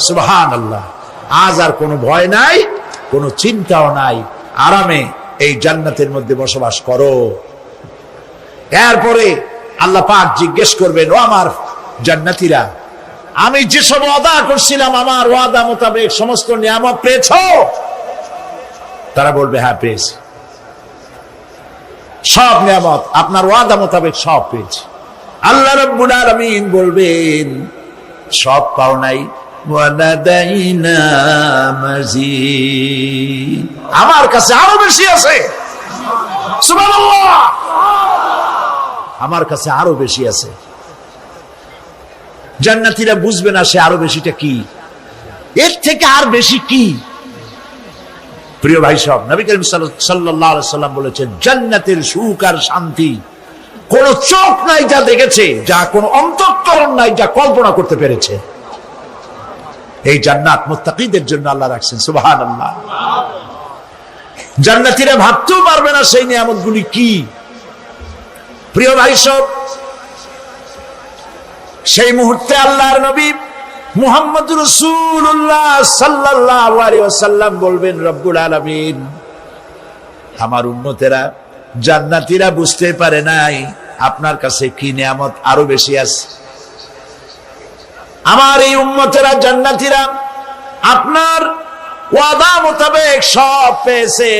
সুবহানাল্লাহ। আজ আর কোনো ভয় নাই, কোনো চিন্তাও নাই, আরামে এই জান্নাতের মধ্যে বসবাস করো। এরপরে আল্লাহ পাক জিজ্ঞেস করবেন, ও আমার জান্নাতীরা, আমি যেসব ওয়াদা করছিলাম আমার ওয়াদা মোতাবেক সমস্ত নিয়ামত পেয়েছো? তারা বলবে, হ্যাঁ পেয়েছি, সব নিয়ামত আপনার ওয়াদা মোতাবেক সব পেয়েছি। আল্লাহ রাব্বুল আলামিন বলবেন, সব পাও নাই, ওয়ালাদাইনা মাজিদ, আমার কাছে আরো বেশি আছে। সুবহানাল্লাহ, আমার কাছে আরো বেশি আছে। জান্নাতীরা বুঝবে না সে আরো বেশিটা কি, এর থেকে আর বেশি কি। প্রিয় ভাই সব, নবী করিম সাল্লাল্লাহু আলাইহি সাল্লাম বলেছেন, জান্নাতের সুখ আর শান্তি কোন চোখ নাই যা দেখেছে, যা কোন অন্তঃকরণ নাই যা কল্পনা করতে পেরেছে। এই জান্নাত মুত্তাকিদের জন্য আল্লাহ রাখছেন। সুবহানাল্লাহ। জান্নাতীরা ভাবতেও পারবে না সেই নিয়ামতগুলি কি। প্রিয় ভাই সব, সেই মুহূর্তে আল্লাহর নবী মুহাম্মদুর রাসূলুল্লাহ সাল্লাল্লাহু আলাইহি ওয়াসাল্লাম বলবেন, রব্বুল আলামিন, আমার উম্মতেরা জান্নাতীরা বুঝতে পারে নাই আপনার কাছে কি নিয়ামত আরো বেশি আছে। আমার এই উম্মতেরা জান্নাতীরা আপনার ওয়াদা মোতাবেক সব পেয়েছে,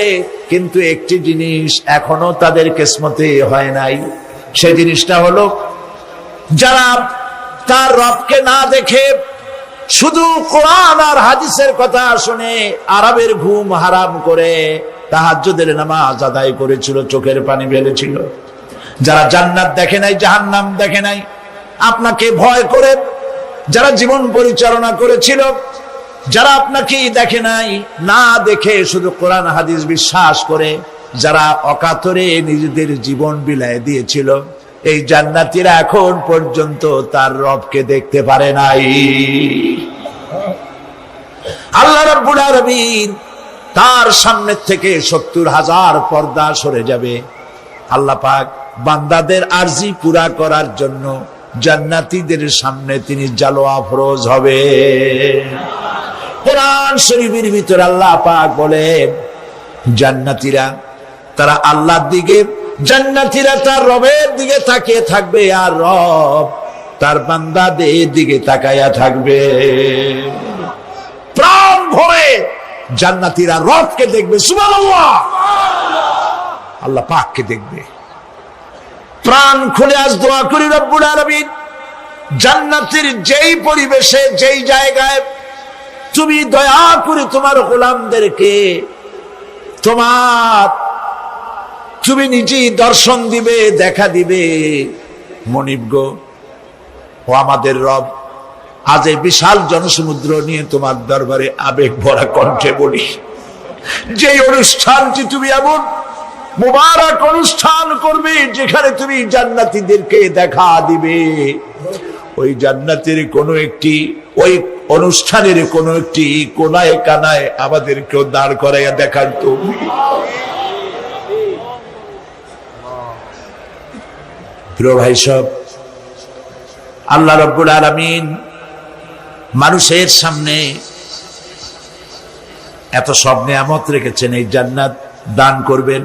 কিন্তু একটি জিনিস এখনো তাদের কিসমতে হয় নাই। সেই জিনিসটা হলো, যারা তার রবকে না দেখে শুধু কোরআন আর হাদিসের কথা শুনে আরবের ঘুম হারাম করে তাহাজ্জুদের নামাজ আদায় করেছিল, চোখের পানি ফেলেছিল, যারা জান্নাত দেখে নাই, জাহান্নাম দেখে নাই, আপনাকে ভয় করে যারা জীবন পরিচালনা করেছিল, যারা আপনাকে দেখে নাই, না দেখে শুধু কোরআন হাদিস বিশ্বাস করে যারা অকাতরে নিজেদের জীবন বিলায় দিয়েছিল, এই জান্নাতীরা এখন পর্যন্ত তার রবকে দেখতে পারে নাই। আল্লাহ রাব্বুল আলামিন তার সামনে থেকে 70,000 পর্দা সরে যাবে। আল্লাহ পাক বান্দাদের আরজি পুরা করার জন্য জান্নাতীদের সামনে তিনি জালোয়া ফরজ হবে। কোরআন শরীফের ভিতরে আল্লাহ পাক বলেন, জান্নাতীরা তারা আল্লাহর দিকে, জান্নাতীরা তার রবের দিকে তাকিয়ে থাকবে, আর রব তার বান্দাদের দিকে তাকায়া থাকবে। প্রাণ ভরে জান্নাতীরা রবকে দেখবে, সুবহানাল্লাহ, আল্লাহ পাককে দেখবে। প্রাণ খুলে আজ দোয়া করি রব্বুল আলামিন, জান্নাতের যেই পরিবেশে, যেই জায়গায় তুমি দয়া করে তোমার গোলামদেরকে তুমি নিজেই দর্শন দিবে, দেখা দিবে। মনিব গো, ও আমাদের রব, আজ এই বিশাল জনসমুদ্র নিয়ে তোমার দরবারে আবেগ ভরা কণ্ঠে বলি, যে অনুষ্ঠানটি তুমি এমন মুবারক অনুষ্ঠান করবে যেখানে তুমি জান্নাতীদেরকে দেখা দিবে, ওই জান্নাতের কোনো একটি, ওই অনুষ্ঠানের কোনো একটি কোনায় কানায় আমাদেরকেও দাঁড় করাইয়া দেখার তো। প্রিয় ভাই সব, আল্লাহ রাব্বুল আলামিন মানুষের সামনে এত সব নিয়ামত রেখেছেন, এই জান্নাত দান করবেন।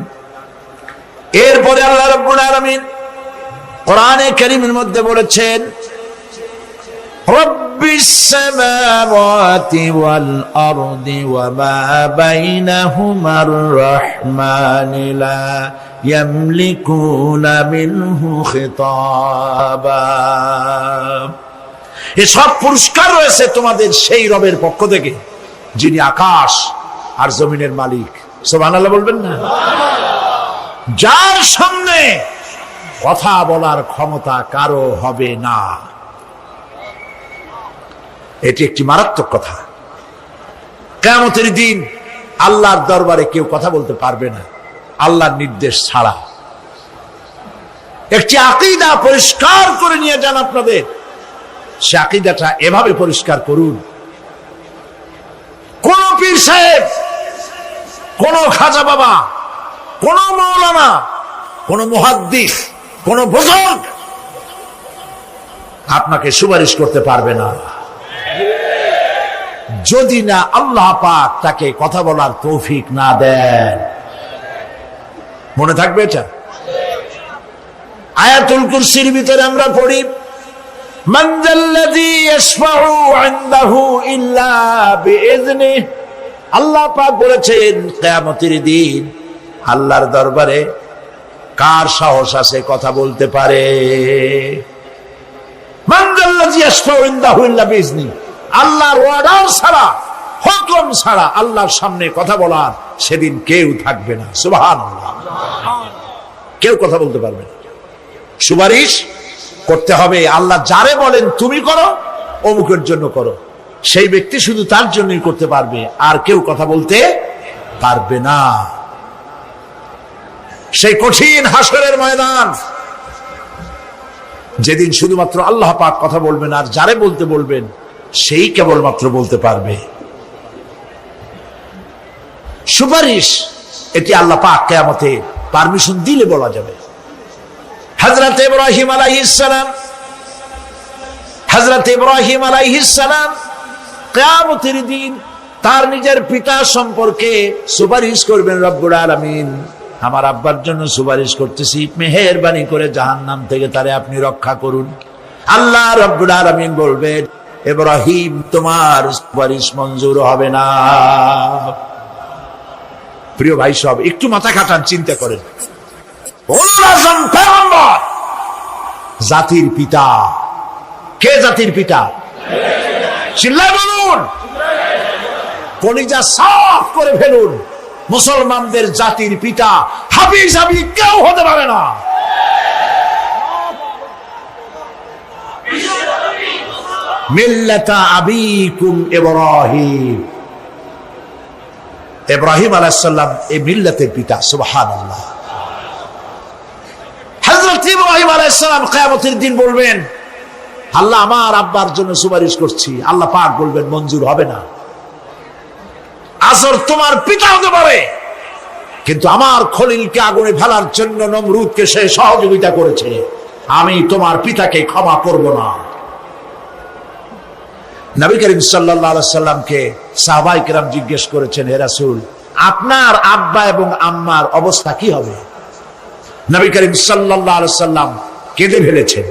এরপরে আল্লাহ রাব্বুল আলামিন কোরআনে কারীমের মধ্যে বলেছেন, রব্বিস সামাওয়াতি ওয়াল আরদি ওয়া মা বাইনাহুমার রাহমানি লা ইয়ামলিকুনা মিনহু খিতাবা। এসব পুরস্কার রয়েছে তোমাদের সেই রবের পক্ষ থেকে যিনি আকাশ আর জমিনের মালিক। সুবহানাল্লাহ বলবেন না? যার সামনে কথা বলার ক্ষমতা কারো হবে না। এটি একটি মারাত্মক কথা। কিয়ামতের দিন আল্লাহর দরবারে কেউ কথা বলতে পারবে না আল্লাহর নির্দেশ ছাড়া। একটি আকীদা পরিষ্কার করে নিয়ে যান আপনাদের, সে আকীদাটা এভাবে পরিষ্কার করুন, কোন পীর সাহেব, কোন খাজা বাবা, কোন মাওলানা, কোন মুহাদ্দিস, কোন বুজুর্গ আপনাকে সুপারিশ করতে পারবে না যদি না আল্লাহ পাক তাকে কথা বলার তৌফিক না দেন। মনে থাকবে এটা? আয়াতুল কুরসির ভিতরে আমরা পড়ি, মান যাল্লাযী ইয়াশফাউ ইনদাহু ইল্লা বিইযনিহি। আল্লাহ পাক বলেছেন, কিয়ামতের দিন আল্লাহর দরবারে কার সাহস আছে কথা বলতে পারে? মান যাল্লাযী ইয়াশফাউ ইনদাহু ইল্লা বিইযনিহি। আল্লাহর অর্ডার ছাড়া, হুকুম ছাড়া আল্লাহর সামনে কথা বলার সেদিন কেউ থাকবে না। সুবহানাল্লাহ, কেউ কথা বলতে পারবে না। সুপারিশ করতে হবে, আল্লাহ যারে বলেন তুমি করো, অমুকের জন্য করো, সেই ব্যক্তি শুধু তার জন্যই করতে পারবে, আর কেউ কথা বলতে পারবে না। সেই কঠিন হাসরের ময়দান, যেদিন শুধুমাত্র আল্লাহ পাক কথা বলবেন, আর যারে বলতে বলবেন সেই কেবলমাত্র বলতে পারবে। সুপারিশ এটি আল্লাহ পাক কিয়ামতে পারমিশন দিলে বলা যাবে। হযরত ইব্রাহিম আলাইহিস সালাম কিয়ামতের দিন তার নিজের পিতা সম্পর্কে সুপারিশ করবেন, রব্বুল আলামিন আমার আব্বার জন্য সুপারিশ করতেছি, মেহেরবানি করে জাহান্নাম থেকে তারে আপনি রক্ষা করুন। আল্লাহ রব্বুল আলামিন বলবেন, ইব্রাহিম তোমার সুপারিশ মঞ্জুর হবে না। প্রিয় ভাই সব, একটু মাথা খাটান, চিন্তা করেন। উলুল আযম পয়গম্বর, জাতির পিতা। কে জাতির পিতা? চিল্লায় বলুন, কলিজা সাফ করে ফেলুন। মুসলমানদের জাতির পিতা হাফিজ হাবি কেউ হতে পারে না। মিল্লাতা আবিকুম ইব্রাহিম, ইব্রাহিম আলাইহিস সালাম এই মিল্লাতের পিতা। সুবহানাল্লাহ। হযরত ইব্রাহিম আলাইহিস সালাম কিয়ামতের দিন বলবেন, আল্লাহ আমার আব্বার জন্য সুপারিশ করছি। আল্লাহ পাক বলবেন মঞ্জুর হবে না। আসর তোমার পিতা হতে পারে, কিন্তু আমার খলিলকে আগুনে ফেলার জন্য নমরুদকে সে সহযোগিতা করেছে, আমি তোমার পিতাকে ক্ষমা করব না। নবী করিম সাল্লাল্লাহু আলাইহি সাল্লামকে সাহাবায়ে কেরাম জিজ্ঞেস করেছেন, হে রাসূল, আপনার আব্বা এবং আম্মার অবস্থা কি হবে? নবী করিম সাল্লাল্লাহু আলাইহি সাল্লাম কেঁদে ফেলেছেন,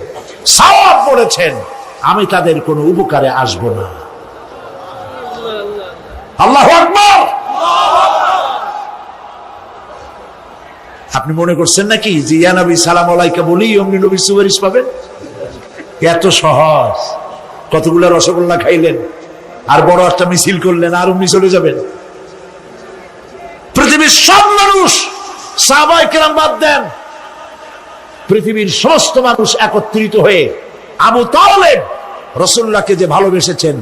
সওয়াব বলেছেন, আমি তাদের কোনো উপকারে আসব না। আল্লাহু আকবার। আপনি মনে করছেন নাকি যে ইয়া নবী সালাম আলাইকা বলি অমনি নবী সুপারিশ পাবেন? এত সহজ। কতগুলো রসগোল্লা খাইলেন আর বড় একটা মিছিল করলেন আর অমনি চলে যাবেন? পৃথিবীর সব মানুষ, সাহাবায়ে কেরাম বাদ দেন, পৃথিবীর সমস্ত মানুষ একত্রিত হয়ে আবু তালেব রাসূলুল্লাহকে যে ভালোবেসেছেন,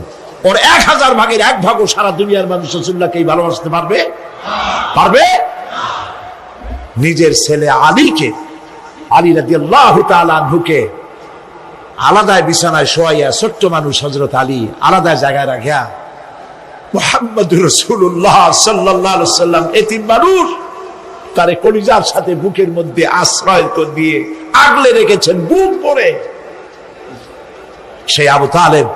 ওর 1000 ভাগের 1 ভাগও সারা দুনিয়ার মানুষ রাসূলুল্লাহকেই ভালোবাসতে পারবে? পারবে? নিজের ছেলে আলীকে, আলী রাদিয়াল্লাহু তাআলা আনহুকে আলাদা বিছানায় শোয়াইয়া, ছোট্ট মানুষ হযরত আলী আলাদা জায়গায় রাখিয়া মুহাম্মদুর রাসূলুল্লাহ সাল্লাল্লাহু আলাইহি ওয়াসাল্লাম এতিম মানুষ তারে কলিজার সাথে বুকের মধ্যে আশ্রয় দিয়ে আগলে রেখেছেন বুক ভরে। সেই আবু তালেব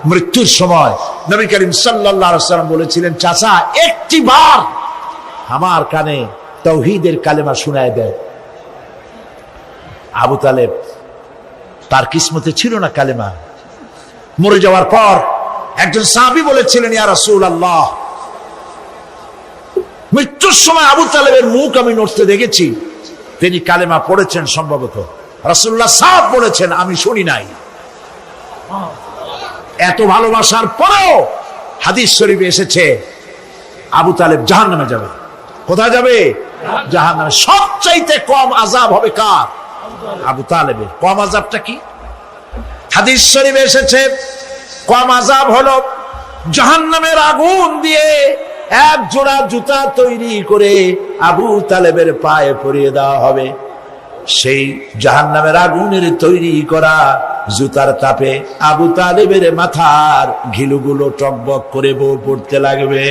মৃত্যুর সময় নবী করিম সাল্লাল্লাহু আলাইহি ওয়াসাল্লাম বলেছিলেন, চাচা একটি বার আমার কানে তাওহীদের কালেমা শোনায় দেয়। আবু তালেব, তার কিসমতে ছিল না কালেমা। মরে যাওয়ার পর একজন সাহাবী বলেছিলেন, ইয়া রাসূলুল্লাহ, মৃত্যুর সময় আবু তালেবের মুখ আমি নড়তে দেখেছি, তিনি কালেমা পড়েছেন সম্ভবত। রাসূলুল্লাহ সাফ বলেছেন, আমি শুনি নাই। এত ভালোবাসার পরেও হাদিস শরীফে এসেছে আবু তালেব জাহান্নামে যাবে। কোথায় যাবে? জাহান্নামে। সবচাইতে কম আযাব হবে কার? আবু তালেবের। কম আযাবটা কি? হাদিস শরীফে এসেছে কম আযাব হলো জাহান্নামের আগুন দিয়ে এক জোড়া জুতা তৈরি করে আবু তালেবের পায়ে পরিয়ে দেওয়া হবে। সেই জাহান্নামের আগুনের তৈরি করা জুতার তাপে আবু তালেবের মাথার ঘিলুগুলো টকবক করে বউ পড়তে লাগবে।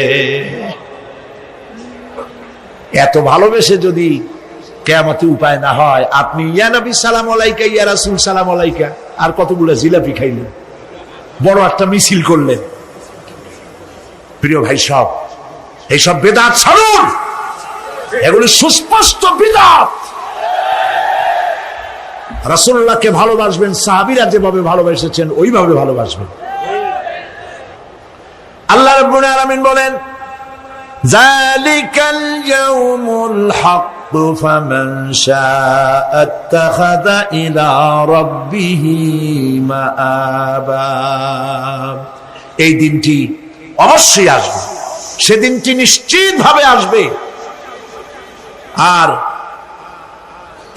এত ভালোবেসে যদি কিয়ামতে উপায় না হয়, আপনি ইয়া নবী সালাম আলাইকা, ইয়া রাসূল সালাম আলাইকা, আর কতগুলো জিলাপি খাইলেন, বড় একটা মিছিল করলেন। প্রিয় ভাই সব, এইসব বেদাত ছাড়ুন, এগুলি সুস্পষ্ট বিদআত। রাসূলুল্লাহকে ভালোবাসবেন, সাহাবীরা যেভাবে ভালোবেসেছেন ওইভাবে ভালোবাসবেন। আল্লাহ রাব্বুল আলামিন বলেন, যালিকাল ইয়াউমুল হক ফামান শাআ আত্তাখাযা ইলা রাব্বিহি মাআবা। এই দিনটি অবশ্যই আসবে, সেদিনটি নিশ্চিতভাবে আসবে। আর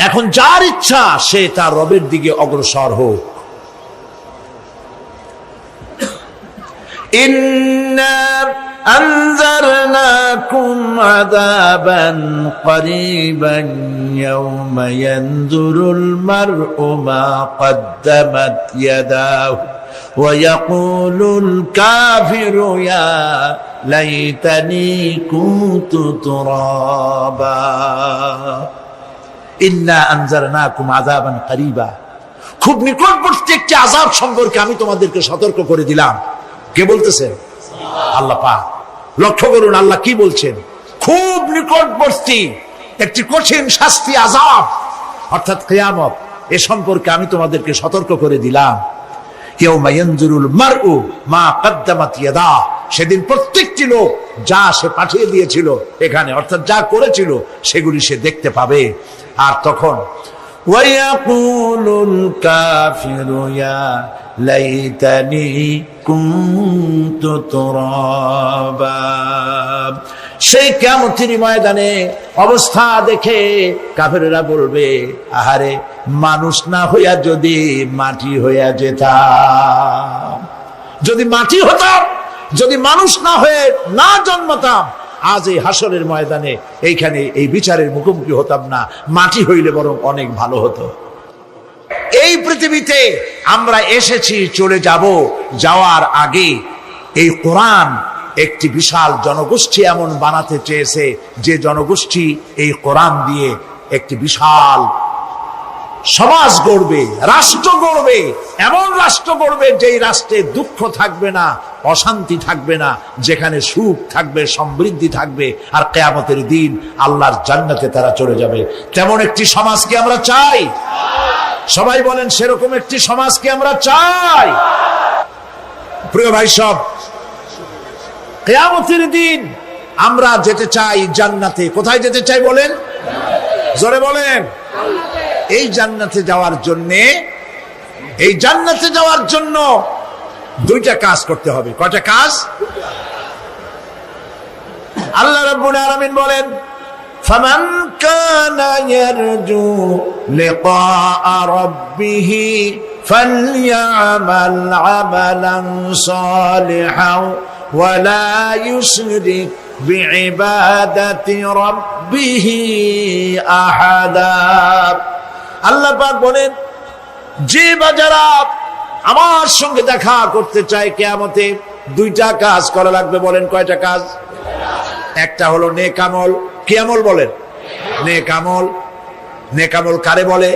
এখন যার ইচ্ছা সে তার রবের দিকে অগ্রসর হোক। ইন্না আনজারনাকুম আযাবান করিবান ইয়াওমা ইয়ানজুরুল মার'উ মা কদ্দামাত ইয়াদাহু ওয়া ইয়াকুলুল কাফিরু ইয়া লাইতানি কুনতু তুরাবা। ইন্না আনজারনাকুম আযাবান করিবা, খুব নিকটবর্তী একটি আযাব সম্পর্কে আমি তোমাদেরকে সতর্ক করে দিলাম। কে বলতেছেন? আল্লাহ পাক। লক্ষ্য করুন আল্লাহ কি বলছেন, খুব নিকটবর্তী একটি কঠিন শাস্তি, আযাব অর্থাৎ কিয়ামত, এ সম্পর্কে আমি তোমাদেরকে সতর্ক করে দিলাম। ইয়াউমা ইয়ানজুরুল মার'উ মা কদ্দামাত ইয়াদাহু, সেদিন প্রত্যেকটি লোক যা সে পাঠিয়ে দিয়েছিল এখানে, অর্থাৎ যা করেছিল সেগুলি সে দেখতে পাবে। আর তখন ওয়ায়াকুলুল কাফিরু ইয়া লাইতানি কুনতু তুরাবা, সেই কিয়ামতের ময়দানে অবস্থা দেখে কাফেররা বলবে, আহারে মানুষ না হইয়া যদি মাটি হইয়া যেতাম, যদি মাটি হতাম, যদি মানুষ না হয়ে না জন্মতাম, আজ এই হাসরের ময়দানে এইখানে এই বিচারের মুখোমুখি হতাম না, মাটি হইলে বরং অনেক ভালো হতো। এই পৃথিবীতে আমরা এসেছি, চলে যাব, যাওয়ার আগে এই কোরআন একটি বিশাল জনগোষ্ঠী এমন বানাতে চেয়েছে যে জনগোষ্ঠী এই কোরআন দিয়ে একটি বিশাল সমাজ গড়বে, রাষ্ট্র গড়বে, এমন রাষ্ট্র গড়বে যেই রাষ্ট্রে দুঃখ থাকবে না, অশান্তি থাকবে না, যেখানে সুখ থাকবে, সমৃদ্ধি থাকবে, আর কিয়ামতের দিন আল্লাহর জান্নাতে তারা চলে যাবে। তেমন একটি সমাজকে আমরা চাই। সবাই বলেন সেরকম একটি সমাজকে আমরা চাই। প্রিয় ভাই সব, কিয়ামতের দিন আমরা যেতে চাই জান্নাতে। কোথায় যেতে চাই বলেন? জোরে বলেন। এই জান্নাতে যাওয়ার জন্য দুইটা কাজ করতে হবে। কয়টা কাজ? আল্লাহ রাব্বুল আলামিন বলেন, ফামান কানা ইয়ারজু লিকাআ রাব্বিহি ফালইআমাল আমালান সালিহান ওয়ালা ইউশরিক বিইবাদাতি রাব্বিহি আহাদা। আল্লাহ পাক বলেন, যে বাজারা আমার সঙ্গে দেখা করতে চায় কিয়ামতে, দুইটা কাজ করা লাগবে। বলেন কয়টা কাজ? একটা হলো নেক আমল। কি আমল বলেন? নেক আমল। নেক আমল কারে বলে?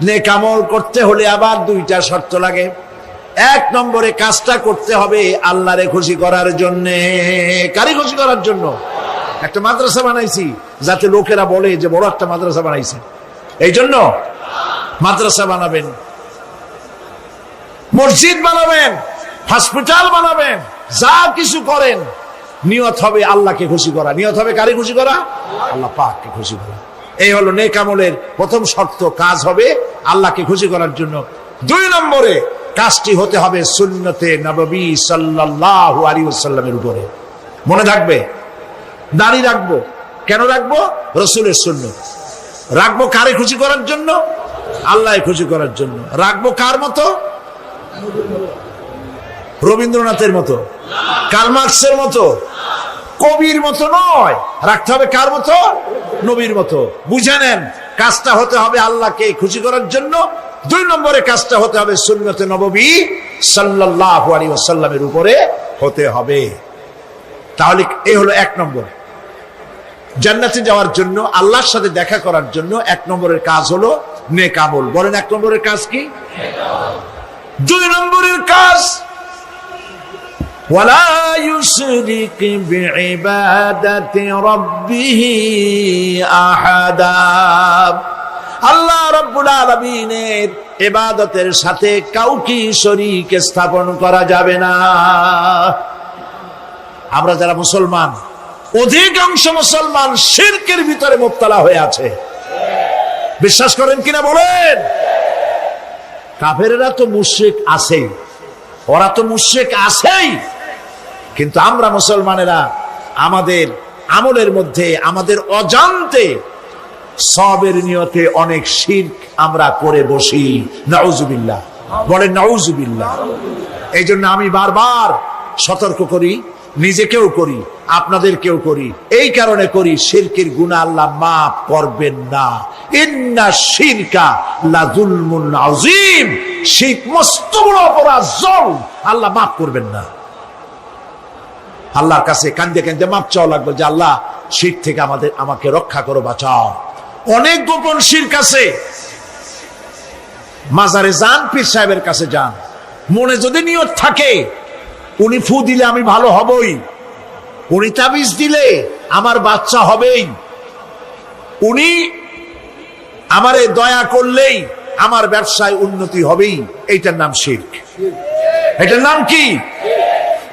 নেক আমল করতে হলে আবার দুইটা শর্ত লাগে। এক নম্বরে কাজটা করতে হবে আল্লাহরে খুশি করার জন্য। কারে খুশি করার জন্য? একটা মাদ্রাসা বানাইছি যাতে লোকেরা বলে যে বড় একটা মাদ্রাসা বানাইছে, এই জন্য মাদ্রাসা বানাবেন, মসজিদ বানাবেন, হসপিটাল বানাবেন, যা কিছু করেন নিয়ত হবে আল্লাহকে খুশি করা। নিয়ত হবে কারে খুশি করা? আল্লাহ পাককে খুশি করা। এই হলো নেক আমলের প্রথম শর্ত। কাজ হবে আল্লাহকে খুশি করার জন্য। দুই নম্বরে কাজটি হতে হবে সুন্নতে নববী সাল্লাল্লাহু আলাইহি ওয়াসাল্লামের উপরে। মনে থাকবে, দাড়ি রাখবো। কেন রাখবো? রাসূলের সুন্নাত। রাখবো কারে খুশি করার জন্য? আল্লাহকে খুশি করার জন্য। রাখবো কার মতো? রবীন্দ্রনাথের মতো, কার্ল মার্কসের মতো, কবির মতো নয়। রাখতে হবে কার মতো? নবীর মতো। বুঝে নেন, কাজটা হতে হবে আল্লাহকে খুশি করার জন্য। দুই নম্বরে কাজটা হতে হবে সুন্নতে নববী সাল্লাল্লাহু আলাইহি ওয়াসাল্লামের উপরে হতে হবে। তাহলে এই হলো এক নম্বর। জান্নাতে যাওয়ার জন্য, আল্লাহর সাথে দেখা করার জন্য এক নম্বরের কাজ হলো নেক আমল। বলেন এক নম্বরের কাজ কি? দুই নম্বরের কাজ ওয়ালা ইউশরিক বিইবাদাতি রাব্বিহি আহাদা। আল্লাহ রাব্বুল আলামিনের ইবাদতের সাথে কাউকে শরীক স্থাপন করা যাবে না। আমরা যারা মুসলমান, অধিকাংশ মুসলমান শিরকের ভিতরে মুবতালা হয়ে আছে। বিশ্বাস করেন কিনা বলেন? কাফেররা তো মুশরিক আছেই, ওরা তো মুশরিক আছেই, কিন্তু আমরা মুসলমানেরা আমাদের আমলের মধ্যে, আমাদের অজান্তে সবের নিয়তে অনেক শিরক আমরা করে বসি। নাউজুবিল্লাহ। বলেন নাউজুবিল্লাহ। এই জন্য আমি বারবার সতর্ক করি, নিজেকেও করি, আপনাদেরকেও করি। এই কারণে করি, শিরকের গুনাহ আল্লাহ মাফ করবেন না। ইন্না শিরকা লাযুলমুন আযীম। শিরক মস্ত বড় অপরাধ, জুলম, আল্লাহ মাফ করবেন না। আল্লাহর কাছে কান্দে কান্দে মাফ চাওয়া লাগবে যে আল্লাহ শিরক থেকে আমাকে রক্ষা করো, বাঁচাও। অনেক গোপন শিরক আছে। মাজারে যান, পীর সাহেবের কাছে যান, মনে যদি নিয়ত থাকে উনি ফু দিলে আমি ভালো হবই, উনি তাবিজ দিলে আমার বাচ্চা হবেই, উনি আমারে দয়া করলেই আমার ব্যবসায় উন্নতি হবেই, এইটার নাম শিরক। এটার নাম কি?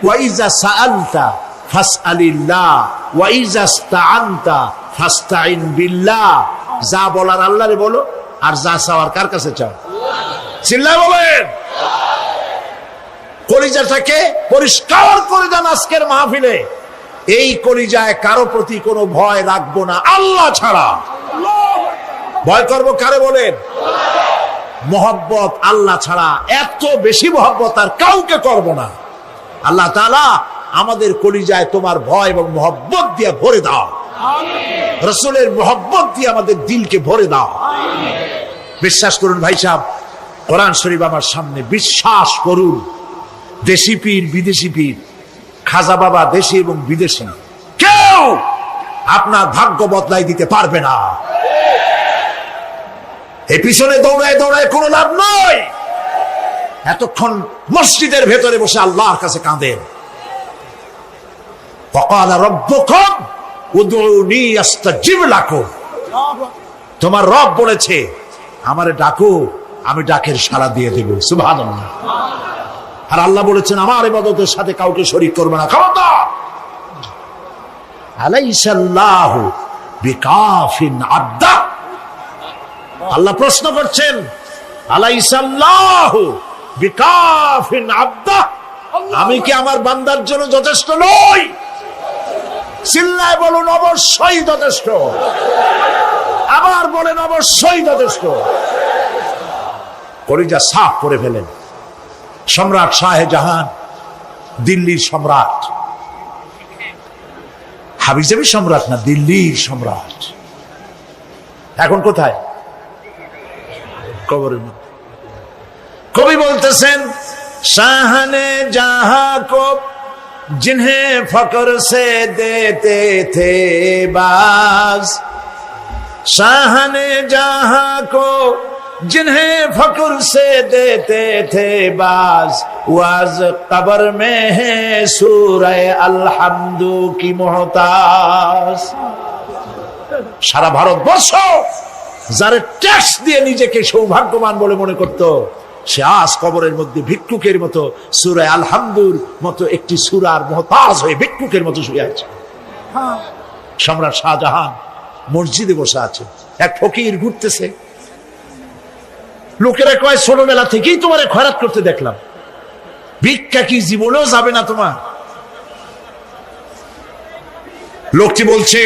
ওয়াইজা সাআলতা ফাসআলিল্লাহ ওয়াইজা ইসতাআনতা ফাসতাইন বিল্লাহ। যা বলার আল্লাহরে বলো, আর যা চাওয়ার কার কাছে চাও? চিল্লায় বলেন। কলিজাটাকে পরিষ্কার করে দেন আজকের মাহফিলে। এই কলিজায় কারো প্রতি কোনো ভয় রাখবো না আল্লাহ ছাড়া। ভয় করবো কারে বলেন? মহব্বত আল্লাহ ছাড়া, এত বেশি মহব্বত আর কাউকে করব না। আল্লাহ তাআলা আমাদের কলিজায় তোমার ভয় এবং মহব্বত দিয়ে ভরে দাও। রাসূলের মহব্বত দিয়ে আমাদের দিলকে ভরে দাও। বিশ্বাস করুন ভাই সাহেব, কোরআন শরীফ আমার সামনে, বিশ্বাস করুন, দেশি পীর বিদেশি পীর, খাজা বাবা দেশি এবং বিদেশি, কেউ আপনার ভাগ্য বদলাই দিতে পারবে না। এই পিছনে দৌড়ায় দৌড়ায় কোনো লাভ নয়। এতক্ষণ মসজিদের ভেতরে বসে আল্লাহর কাছে কাঁদেন। وقال ربكم ادعوني استجب لكم। তোমার রব বলেছে আমারে ডাকো, আমি ডাকের সাড়া দিয়ে দেব। সুবহানাল্লাহ। আর আল্লাহ বলেছেন আমার ইবাদতের সাথে কাউকে শরীক করবে না। খবরদার। আলাইসাল্লাহু বিকাফিন আবদা। আল্লাহ প্রশ্ন করছেন, আলাইসাল্লাহু বিকাফিন আবদা, আমি কি আমার বান্দার জন্য যথেষ্ট নই? চিল্লায় বলুন অবশ্যই যথেষ্ট। আবার বলেন অবশ্যই যথেষ্ট। কলিজা সাফ করে ফেলেন। সম্রাট শাহজাহান, দিল্লির সম্রাট, হাবিজাবি সম্রাট না, দিল্লির সম্রাট। এখন কোথায়? কবরের মধ্যে। কবি বলতেছেন, শাহনে জাহাं को जिन्हें फकर से देते थे बाज, शाहने जहां को जिन्हें फकर से देते थे बाज, वाज कब्र में है सूरह अलहम्दु की मोहताज। সারা ভারতবর্ষ যারা ট্যাক্স দিয়ে নিজেকে সৌভাগ্যবান বলে মনে করত, সে আজ কবরের মধ্যে ভিক্ষুকের মতো সূরা আলহামদুর মতো একটি সূরার মুহতাজ হয়ে ভিক্ষুকের মতো শুয়ে আছে। সম্রাট শাহজাহান মসজিদে বসে আছে, এক ফকির ঘুরতেছে। লোকেরা কয় ছোটবেলা থেকেই তোমার খয়রাত করতে দেখলাম, ভিক্ষা কি জীবনেও যাবে না তোমার? লোকটি বলছে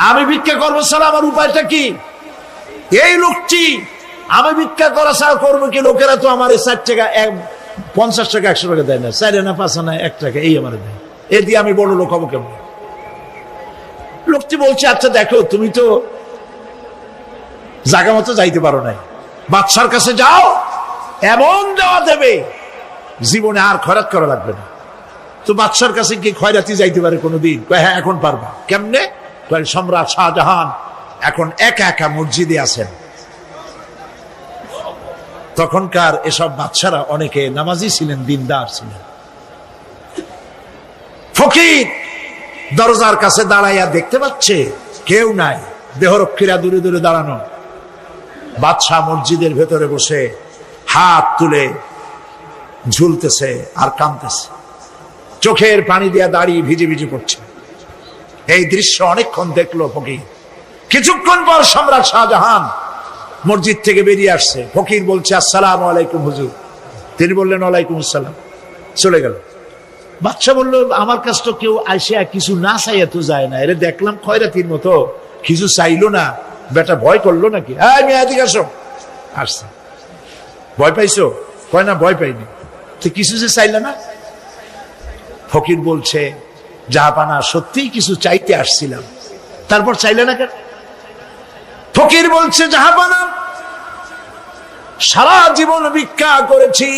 আমি ভিক্ষা করবো ছাড়া আমার উপায়টা কি? এই লোকটি আমি ভিক্ষা করা ছাড়া করবো কি? লোকেরা তো আমার 60 টাকা 50 টাকা 100 টাকা দেয় না, 4 আনা 5 আনা 1 টাকা এই আমার দেয়, এ দিয়ে আমি বড় লোক হবো কেমন? লোকটি বলছে আচ্ছা দেখো, তুমি তো জায়গা মতো যাইতে পারো নাই, বাদশার কাছে যাও, এমন দেওয়া দেবে জীবনে আর খয়রাত করা লাগবে না। তো বাদশার কাছে কি খয়রাতি যাইতে পারে কোনোদিন? কয় হ্যাঁ এখন পারবা। কেমনে? সম্রাট শাহজাহান এখন একা একা মসজিদে আছেন। তখনকার এসব বাদশারা অনেকে নামাজি ছিলেন, দিনদার ছিলেন। ফকির দরজার কাছে দাঁড়াইয়া দেখতে পাচ্ছে কেউ নাই, দেহরক্ষীরা দূরে দূরে দাঁড়ানো। বাদশাহ মসজিদের ভেতরে বসে হাত তুলে ঝুলতেছে আর কাঁদতেছে, চোখের পানি দিয়া দাঁড়িয়ে ভিজে ভিজে পড়ছে। এই দৃশ্য অনেকক্ষণ দেখলো ফকির। কিছুক্ষণ পর সম্রাট শাহজাহান মসজিদ থেকে বেরিয়ে আসছে। ফকির বলছে আসসালামু আলাইকুম হুজুর। তিনি বললেন ওয়ালাইকুম আসসালাম, চলে গেল। বাদশা বলল আমার কাছে তো কেউ আইসা কিছু না চাইয়া তো যায় না, এরে দেখলাম খয়রাতির মতো কিছু চাইলো না, বেটা ভয় করলো নাকি? আমি এদিকে আসো। আসছে। ভয় পাইছো? কয় না ভয় পাইনি। তো কিছু যে চাইলে না? ফকির বলছে জাহাপানা সত্যিই কিছু চাইতে আসছিলাম। তারপর চাইলে না কেন? ফকির বলছে জাহাপানা সারা জীবন ভিক্ষা করেছি,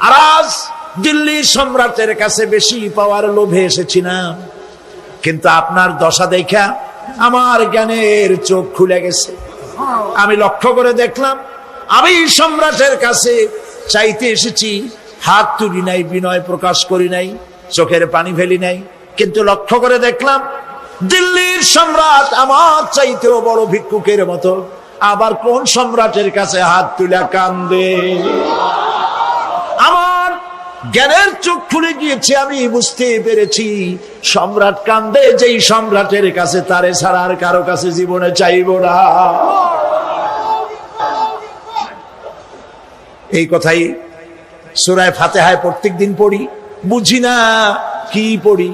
আর আজ দিল্লির সম্রাটের কাছে বেশি পাওয়ার লোভে এসেছি না, কিন্তু আপনার দশা দেখা আমার জ্ঞানের চোখ খুলে গেছে। আমি লক্ষ্য করে দেখলাম আমি সম্রাটের কাছে চাইতে এসেছি, হাত তুলি নাই, বিনয় প্রকাশ করি নাই, চোখের পানি ফেলি নাই, কিন্তু লক্ষ্য করে দেখলাম দিল্লির সম্রাট আমার চাইতেও বড় ভিক্ষুকের মতো। আবার কোন সম্রাটের কাছে হাত তুলে কান্দে? আমার জ্ঞানের চোখ খুলে গিয়েছে, আমি বুঝতে পেরেছি সম্রাট কান্দে যেই সম্রাটের কাছে, তারে ছাড়া আর কারো কাছে জীবনে চাইব না। এই কথাই সূরা ফাতিহায় প্রত্যেকদিন পড়ি, বুঝি না কি পড়ি।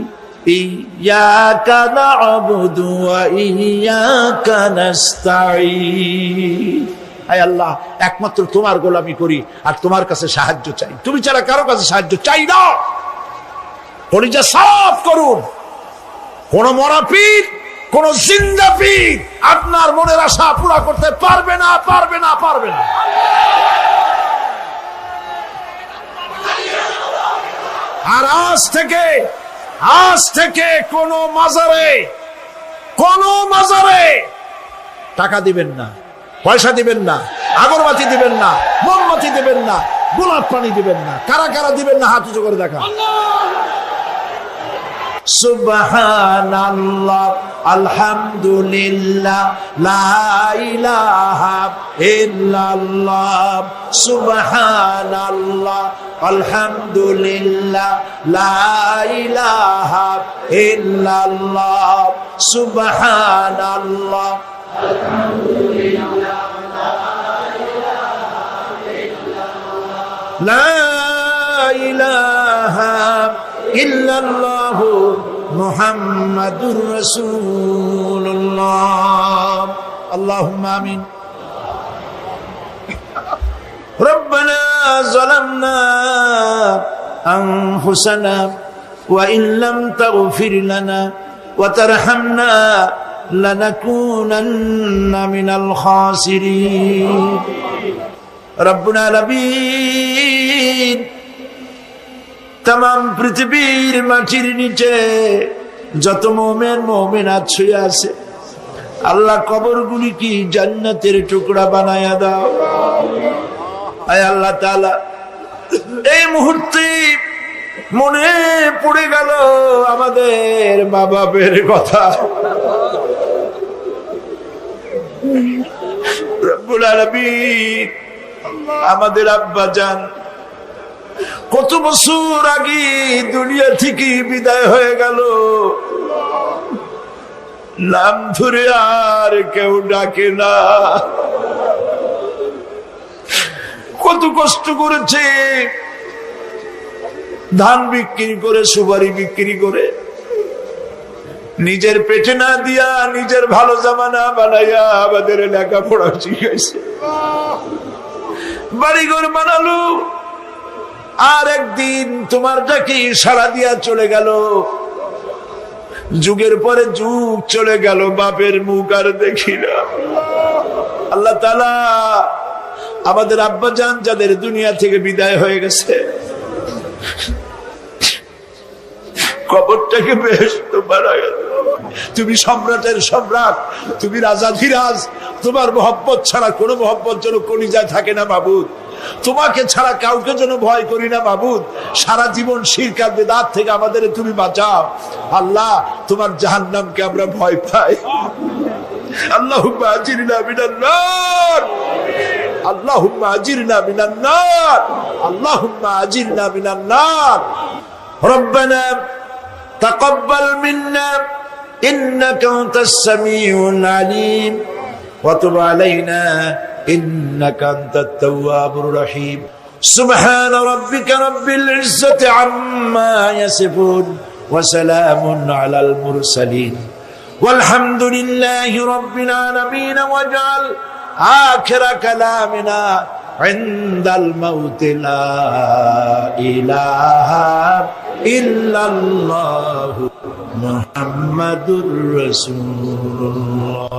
ইয়াকা না'বুদু ওয়া ইয়াকা নাস্তাঈন। আয় আল্লাহ, একমাত্র তোমার গোলামি করি আর তোমার কাছে সাহায্য চাই, তুমি ছাড়া কারো কাছে সাহায্য চাই না। কলিজা সাফ করুন। কোন মরা পীর, কোন জিন্দা পীর আপনার মনের আশা পুরা করতে পারবে না, পারবে না, পারবে না। আর আজ থেকে কোন মাজারে টাকা দিবেন না, পয়সা দিবেন না, আগরবাতি দিবেন না, মোমবাতি দিবেন না, গোলাপ পানি দিবেন না। কারা কারা দিবেন না হাত উঁচু করে দেখা। সুবহানাল্লাহ, আলহামদুলিল্লাহ, লা ইলাহা ইল্লাল্লাহ। সুবহানাল্লাহ, আলহামদুলিল্লাহ, লা ইলাহা ইল্লাল্লাহ। সুবহানাল্লাহ, লা ইলাহা ইল্লাল্লাহ, মুহাম্মাদুর রাসূলুল্লাহ। আল্লাহুম্মা আমিন। রব্বানা যালামনা আনফুসানা ওয়া ইন লাম তাগফির লানা ওয়া তারহামনা লানাকুনান্না মিনাল খাসিরিন। রব্বুল আলামিন, তাম পৃথিবীর মাটির নিচে যত মুমিন মুমিনাত শুয়ে আছে, আল্লাহ কবরগুলি কি জান্নাতের টুকরা বানায়া দাও। আয় আল্লাহ তাআলা, এই মুহূর্তে মনে পড়ে গেল আমাদের মা বাপের কথা। রব্বুল আলামিন, আমাদের আব্বা জান কত বছর আগে দুনিয়া থেকে বিদায় হয়ে গেল, নাম ধরে আর কেউ ডাকে না। কত কষ্ট করেছে, ধান বিক্রি করে, সুপারি বিক্রি করে, নিজের পেটে না দিয়া নিজের ভালো জামা না বানাইয়া আমাদের লেখাপড়া শিখাইছে, বাড়িঘর বানালো। আর একদিন তোমার ডাকে সাড়া দিয়া চলে গেল। যুগের পরে যুগ চলে গেল, বাপের মুখ আর দেখি না। আল্লাহ তাআলা, আমাদের আব্বা জান যাদের দুনিয়া থেকে বিদায় হয়ে গেছে, কবরটাকে বেহেশত বানায়া দাও। তুমি সম্রাটের সম্রাট, তুমি রাজাধিরাজ, তোমার মহব্বত ছাড়া কোনো মহব্বত যেন কলিজায় থাকে না মাবুদ। তোমাকে ছাড়া কাউকে যেন ভয় করি না মাবুদ। সারা জীবন শিরক আর বিদআত থেকে আমাদের তুমি বাঁচাও। আল্লাহ, তোমার জাহান্নামকে আমরা ভয় পাই। আল্লাহুম্মা আজিরনা মিনান নার, আল্লাহুম্মা আজিরনা মিনান নার, আল্লাহুম্মা আজিরনা মিনান নার। রব্বানা তাকাব্বাল মিন্না ইন্নাকা আনতাস সামিউল আলিম ওয়া তুব আলাইনা ইন্নাকা আনতাত তাওয়াবুর রহিম। সুবহান রাব্বিকা রাব্বিল ইজ্জাতি আম্মা ইয়াসিফুন ওয়া সালামুন আলাল মুরসালিন ওয়ালহামদুলিল্লাহি রাব্বিল আলামিন। ওয়াজআল আখিরা কালামিনা ইনদাল মাউতি লা ইলাহা ইল্লাল্লাহু মুহাম্মাদুর রাসূলুল্লাহ।